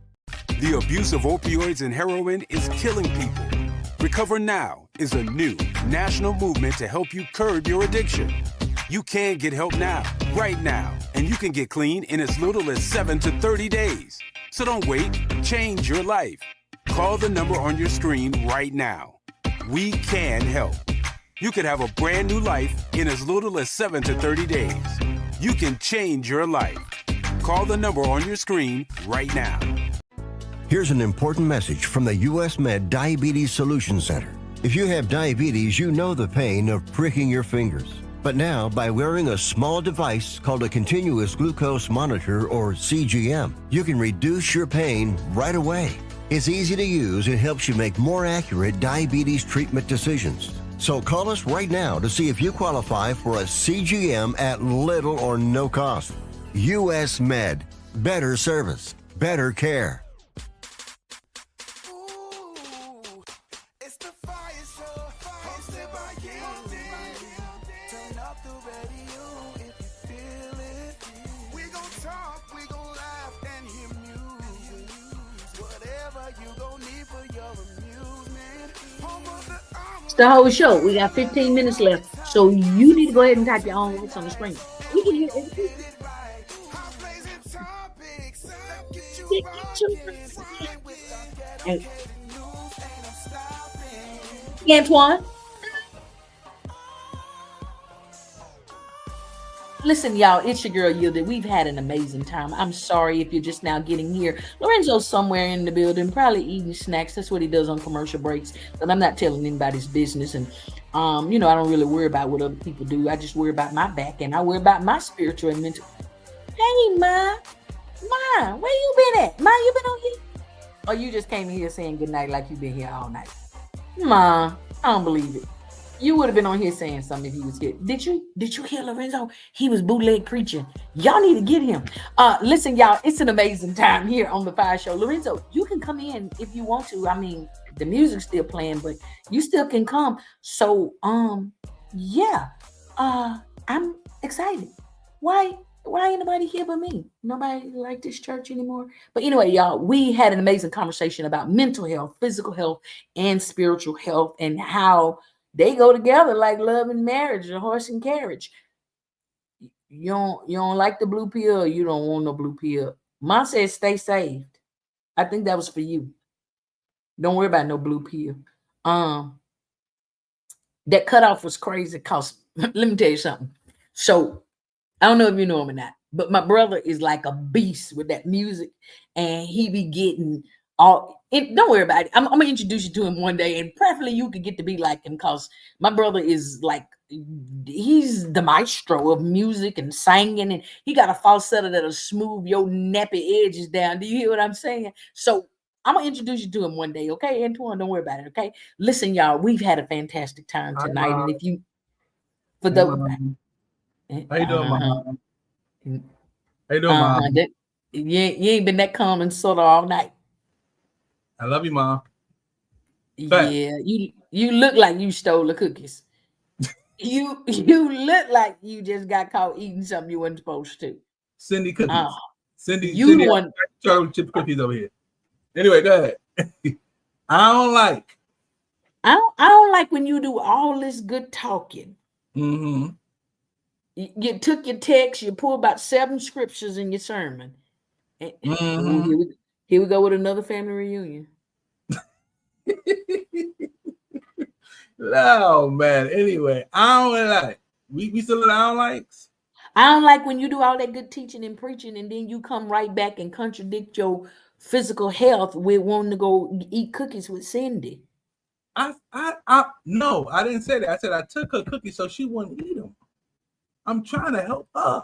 The abuse of opioids and heroin is killing people. Recover Now is a new national movement to help you curb your addiction. You can get help now, right now, and you can get clean in as little as 7 to 30 days. So don't wait, change your life. Call the number on your screen right now. We can help. You could have a brand new life in as little as 7 to 30 days. You can change your life. Call the number on your screen right now. Here's an important message from the U.S. Med Diabetes Solution Center. If you have diabetes, you know the pain of pricking your fingers. But now, by wearing a small device called a continuous glucose monitor, or CGM, you can reduce your pain right away. It's easy to use and helps you make more accurate diabetes treatment decisions. So call us right now to see if you qualify for a CGM at little or no cost. U.S. Med. Better service. Better care. The whole show. We got 15 minutes left, so you need to go ahead and type your own words on the screen. We can hear everything. Antoine, listen, y'all, it's your girl Yielded. We've had an amazing time. I'm sorry if you're just now getting here. Lorenzo's somewhere in the building, probably eating snacks. That's what he does on commercial breaks. But I'm not telling anybody's business. And I don't really worry about what other people do. I just worry about my back, and I worry about my spiritual and mental. Hey, Ma, where you been at? Ma, you been on here? Or you just came in here saying goodnight like you've been here all night? Ma, I don't believe it. You would have been on here saying something if he was here. Did you hear Lorenzo? He was bootleg preaching. Y'all need to get him. Listen, y'all, it's an amazing time here on the FIYAH Show. Lorenzo, you can come in if you want to. I mean, the music's still playing, but you still can come. So, yeah, I'm excited. Why ain't nobody here but me? Nobody like this church anymore. But anyway, y'all, we had an amazing conversation about mental health, physical health, and spiritual health, and how they go together like love and marriage, a horse and carriage. You don't like the blue pill, you don't want no blue pill. Mom says stay saved. I think that was for you. Don't worry about no blue pill. That cutoff was crazy because let me tell you something. So I don't know if you know him or not, but my brother is like a beast with that music, and he be getting all. Don't worry about it. I'm gonna introduce you to him one day, and preferably you could get to be like him, because my brother is like, he's the maestro of music and singing, and he got a falsetto that'll smooth your nappy edges down. Do you hear what I'm saying? So I'm gonna introduce you to him one day, okay, Antoine? Don't worry about it, okay? Listen, y'all, we've had a fantastic time tonight, and if you, for the, how you doing, Mom? How you doing, Mom? You ain't been that calm and sort of all night. I love you, Mom. Yeah, you look like you stole the cookies. you look like you just got caught eating something you weren't supposed to. Cindy cookies. Cindy, the one chocolate chip cookies over here. Anyway, go ahead. I don't like when you do all this good talking. Mm-hmm. You took your text, you pulled about 7 scriptures in your sermon. Mm-hmm. Here we go with another family reunion. No, man. Anyway, I don't like. We still in I don't likes. I don't like when you do all that good teaching and preaching, and then you come right back and contradict your physical health with wanting to go eat cookies with Cindy. No, I didn't say that. I said I took her cookies so she wouldn't eat them. I'm trying to help her.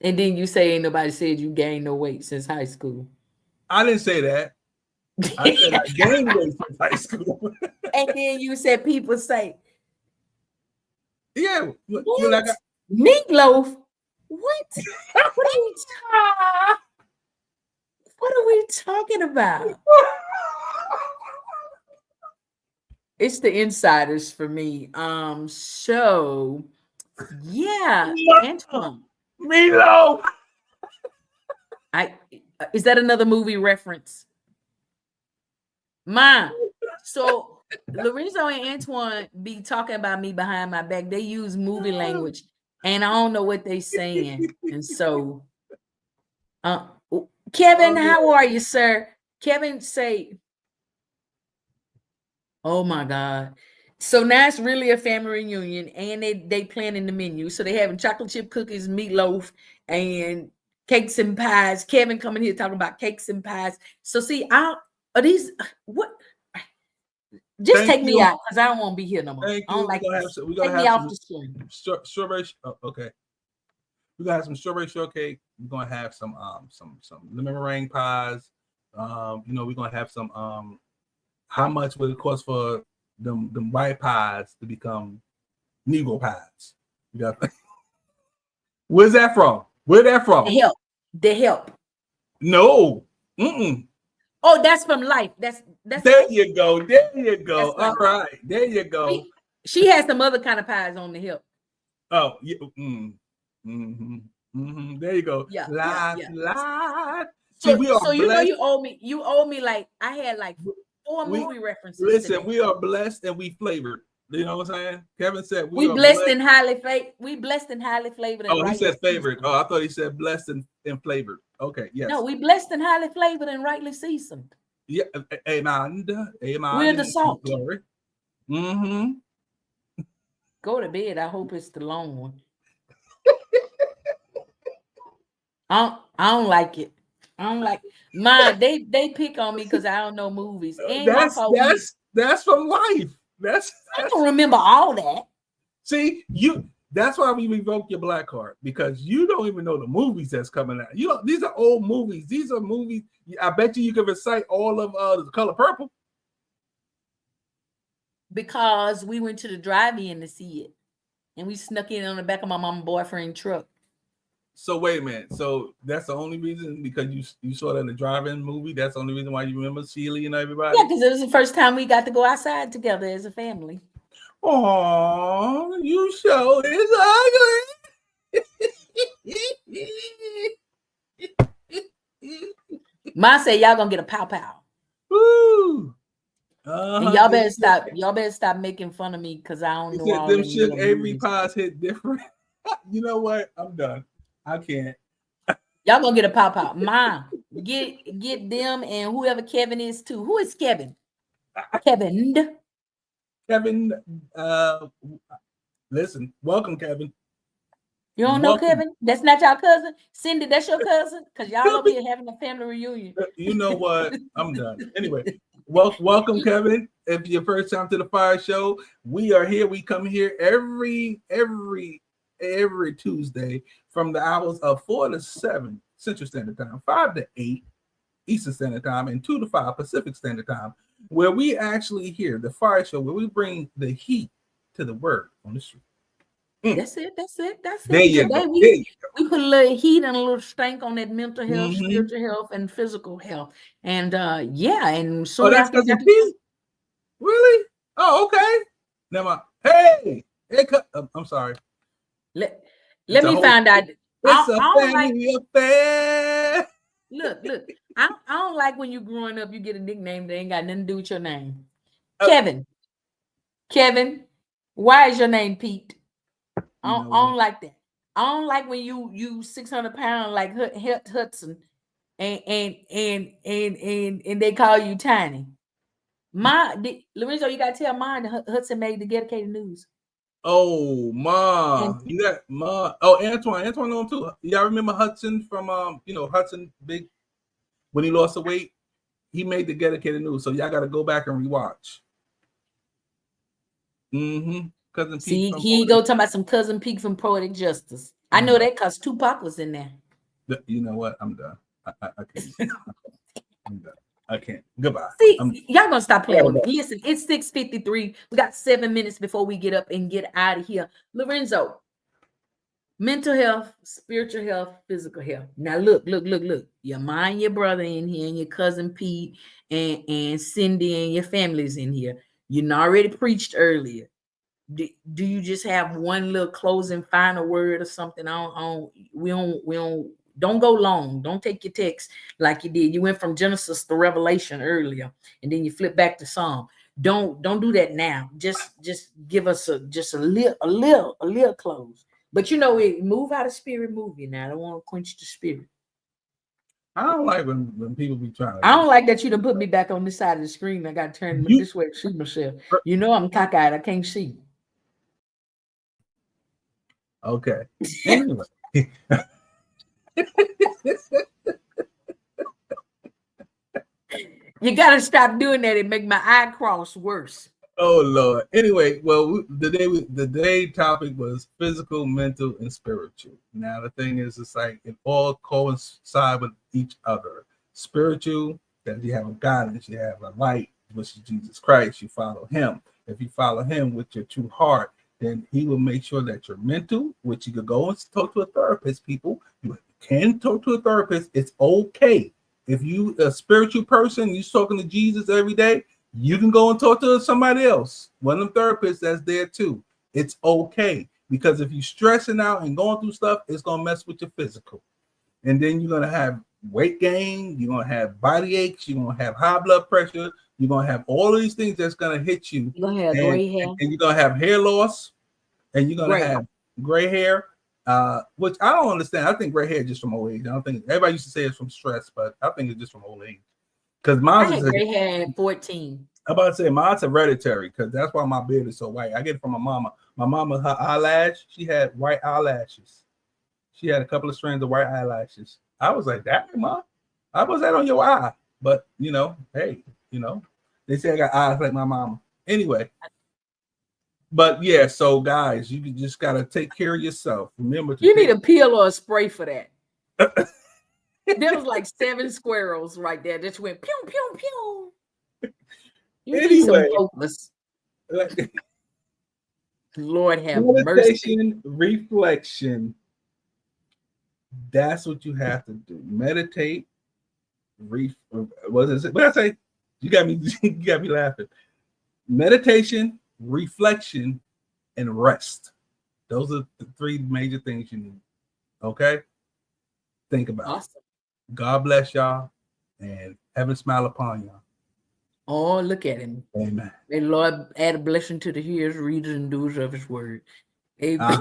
And then you say ain't nobody said you gained no weight since high school. I didn't say that. I said I gained weight since high school. And then you said people say, yeah, you like meatloaf. What? What are we talking about? It's the insiders for me. So yeah, Antoine. Meatloaf. Is that another movie reference? Ma. So Lorenzo and Antoine be talking about me behind my back. They use movie language, and I don't know what they saying. And so, Kevin, how are you, sir? Kevin say, "Oh my God." So now it's really a family reunion, and they planning the menu. So they having chocolate chip cookies, meatloaf, and cakes and pies. Kevin coming here talking about cakes and pies. So see, are these what? Just take me out because I don't want to be here no more. I don't like this. Take me off the screen. Strawberry. Okay. We're gonna have some strawberry shortcake. We're gonna have some lemon meringue pies. We're gonna have some how much would it cost for them white pies to become Negro pies? You got where's that from? Where's that from? The help. No. Mm-mm. Oh, that's from Life. That's there you go. There you go. All right. There you go. She has some other kind of pies on the help. Oh, yeah. There you go. Yeah. Live. So you know you owe me like I had like 4 movie references. Listen, we are blessed and we flavored. You know what I'm saying? Kevin said we blessed and highly flavored. We blessed and highly flavored. Oh, he said flavored. Oh, I thought he said blessed and flavored. Okay, yes. No, we blessed and highly flavored and rightly seasoned. Yeah, amen. We're the salt. Glory. Go to bed. I hope it's the long one. I don't like it. I don't like mine. They pick on me because I don't know movies. And that's from Life. I don't remember all that. See, that's why we revoke your black card, because you don't even know the movies that's coming out. These are old movies. These are movies. I bet you can recite all of The Color Purple. Because we went to the drive-in to see it. And we snuck in on the back of my mom's boyfriend's truck. So wait a minute. So that's the only reason, because you saw that in the drive-in movie? That's the only reason why you remember Sheila and everybody? Yeah, because it was the first time we got to go outside together as a family. Oh, you show is ugly. Mom said y'all gonna get a pow. Woo. And y'all better stop making fun of me because I don't know all them shit. Every pies hit different. You know what? I'm done. I can't. Y'all gonna get a pow. Mom, get them and whoever Kevin is too. Who is Kevin? Kevin. Listen, welcome, Kevin. You don't know Kevin? That's not your cousin? Cindy, that's your cousin? Because y'all over here having a family reunion. You know what? I'm done. Anyway, welcome, Kevin. If your first time to the Fire Show, we are here. We come here every Tuesday from the hours of 4 to 7 Central Standard Time, 5 to 8 Eastern Standard Time, and 2 to 5 Pacific Standard Time, where we actually hear the Fire Show, where we bring the heat to the word on the street. That's it. There you go. We put a little heat and a little stank on that mental health, spiritual health, and physical health. And and so that's because of heat. Really? Oh, okay. Never mind. Hey, I'm sorry. Let me find out. It's a family affair. Look. I don't like when you growing up, you get a nickname that ain't got nothing to do with your name. Kevin, why is your name Pete? I don't like that. I don't like when you 600 pounds like Hudson, and they call you Tiny. Lorenzo, you gotta tell mine that Hudson made the dedicated news. Oh, Ma. You got Ma. Oh, Antoine know him too. Y'all remember Hudson from Hudson Big when he lost the weight? He made the dedicated news. So y'all gotta go back and rewatch. Cousin Pete. See, he go talking about some Cousin Pete from Poetic Justice. I know that because Tupac was in there. You know what? I'm done. I can't. I'm done. I can't. Goodbye. See, y'all gonna stop playing with me. Listen, it's 6:53. We got 7 minutes before we get up and get out of here. Lorenzo, mental health, spiritual health, physical health. Now look. Your mom, your brother in here, and your cousin Pete, and Cindy, and your family's in here. You already preached earlier. Do you just have one little closing final word or something? Don't go long. Don't take your text like you did. You went from Genesis to Revelation earlier, and then you flip back to Psalm. Don't do that now. Just give us a little close. But move out of spirit movie now. I don't want to quench the spirit. I don't like when people be trying. I don't like that you done put me back on this side of the screen. I got to turn this way to shoot myself. I'm cockeyed. I can't see. Okay. Anyway. You gotta stop doing that. It make my eye cross worse. Oh Lord. Anyway, well, the day topic was physical, mental, and spiritual. Now the thing is, it's like it all coincide with each other. Spiritual, that you have a guidance, you have a light, which is Jesus Christ. You follow Him. If you follow Him with your true heart, then He will make sure that you're mental, which you could go and talk to a therapist. People, you can talk to a therapist. It's okay. If you a spiritual person, you're talking to Jesus every day, you can go and talk to somebody else, one of them therapists that's there too. It's okay, because if you're stressing out and going through stuff, it's gonna mess with your physical, and then you're gonna have weight gain, you're gonna have body aches, you're gonna have high blood pressure, you're gonna have all of these things that's gonna hit you. You're gonna have gray hair, and you're gonna have hair loss, and you're gonna have gray hair. Which I don't understand. I think gray hair is just from old age. I don't think everybody used to say it's from stress, but I think it's just from old age. Because I had gray hair at 14. I'm about to say mine's hereditary, because that's why my beard is so white. I get it from my mama. My mama, her eyelash, she had white eyelashes. She had a couple of strands of white eyelashes. I was like, "That, Mom? How was that on your eye?" But hey, they say I got eyes like my mama. Anyway. But yeah, so guys, you just gotta take care of yourself. Remember, you need a peel or a spray for that. There was like 7 squirrels right there. Just went pew pew pew. You need some focus. Lord have mercy. Reflection. That's what you have to do. Meditate. What is it? What I say? You got me laughing. Meditation, reflection, and rest. Those are the 3 major things you need. Okay? Think about it. God bless y'all, and heaven smile upon y'all. Oh, look at him. Amen. May the Lord add a blessing to the hearers, readers, and doers of his word. Amen.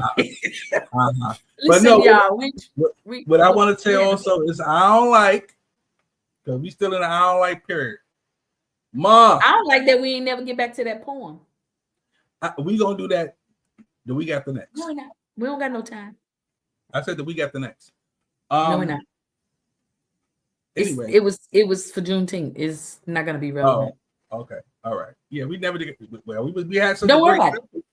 But no, y'all, what I want to say also is I don't like, because we still in the I don't like period. Mom, I don't like that we ain't never get back to that poem. We gonna do that the week after next. No, we're not. We don't got no time. I said the week after next. No, we're not. Anyway, it was for Juneteenth. It's not gonna be relevant. Oh, okay, all right. Yeah, we never did. Well, we had such don't a worry great about it.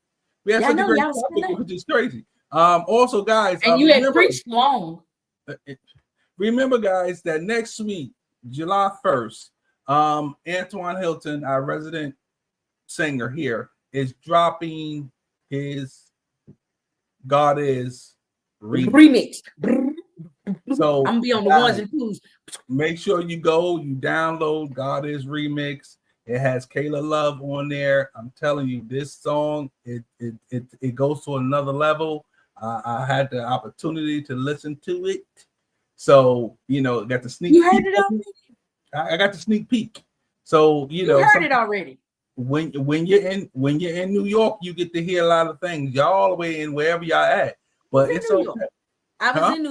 We had such a great topic, which is crazy. Also, guys, and you had preached long. Remember, guys, that next week, July 1st, Antoine Hilton, our resident singer here, is dropping his God Is remix. So I'm gonna be on the ones and twos. Make sure you download God Is Remix. It has Kayla Love on there. I'm telling you, this song, it goes to another level. I had the opportunity to listen to it. So, got the sneak peek. You heard it already? I got the sneak peek. So, you heard it already. When you're in New York, you get to hear a lot of things. Y'all all the way in wherever y'all at. But it's okay. I was in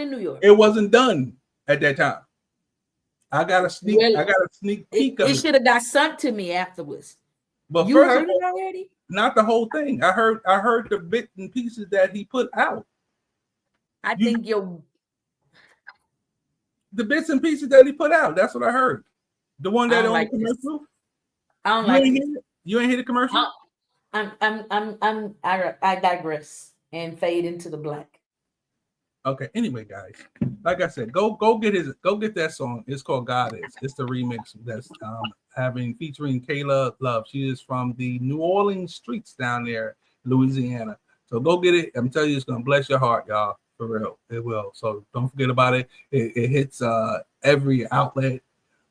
New York. It wasn't done at that time. I got a sneak peek of it. It should have got sent to me afterwards. But you heard it already? Not the whole thing. I heard the bits and pieces that he put out. I think the bits and pieces that he put out. That's what I heard. The one that on the commercial. I don't like it. You ain't hear the commercial? I digress and fade into the black. Okay. Anyway, guys, like I said, go get that song. It's called God Is. It's the remix that's featuring Kayla Love. She is from the New Orleans streets down there, Louisiana. So go get it. I'm telling you, it's gonna bless your heart, y'all. For real, it will. So don't forget about it. It hits every outlet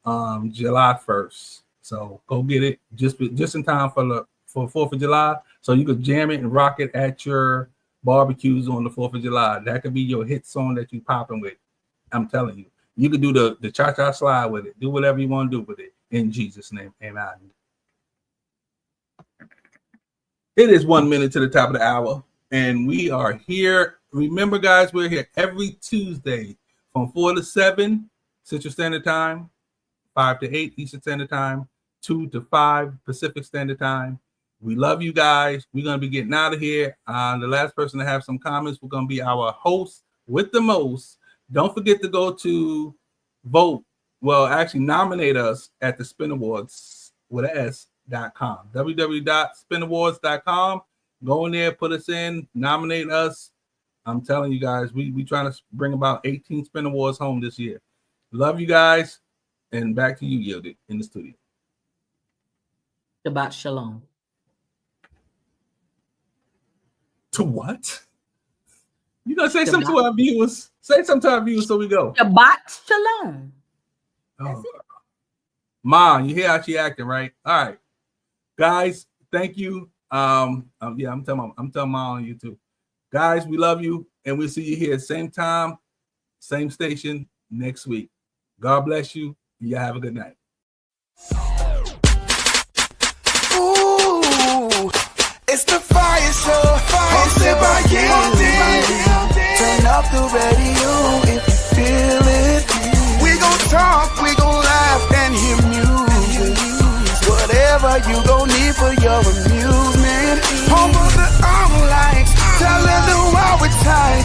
July 1st. So go get it just in time for 4th of July, so you could jam it and rock it at your barbecues on the 4th of July. That could be your hit song that you popping with. I'm telling you, you could do the cha-cha slide with it. Do whatever you want to do with it in Jesus' name. Amen. It is 1 minute to the top of the hour, and we are here. Remember, guys, we're here every Tuesday from 4 to 7 Central Standard Time, 5 to 8 Eastern Standard Time, 2 to 5 Pacific Standard Time. We love you guys. We're going to be getting out of here. The last person to have some comments, we're going to be our host, with the most. Don't forget to go to vote. Well, actually nominate us at the Spin Awards with an S.com. www.spinawards.com. Go in there, put us in, nominate us. I'm telling you guys, we trying to bring about 18 Spin Awards home this year. Love you guys. And back to you, Yielded, in the studio. Shabbat shalom. To what? You gonna say something to our viewers? Say something to our viewers so we go. Shabbat shalom. Oh. Ma, you hear how she acting, right? All right, guys, thank you. Yeah, I'm telling Ma on YouTube. Guys, we love you, and we'll see you here same time, same station next week. God bless you. You have a good night. Ooh, it's the Fire Show, hosted by Yielded. Turn up the radio if you feel it. We gon' talk, we gon' laugh and hear music. Whatever you gon' need for your amusement. Home of the lights, telling the world we're tight.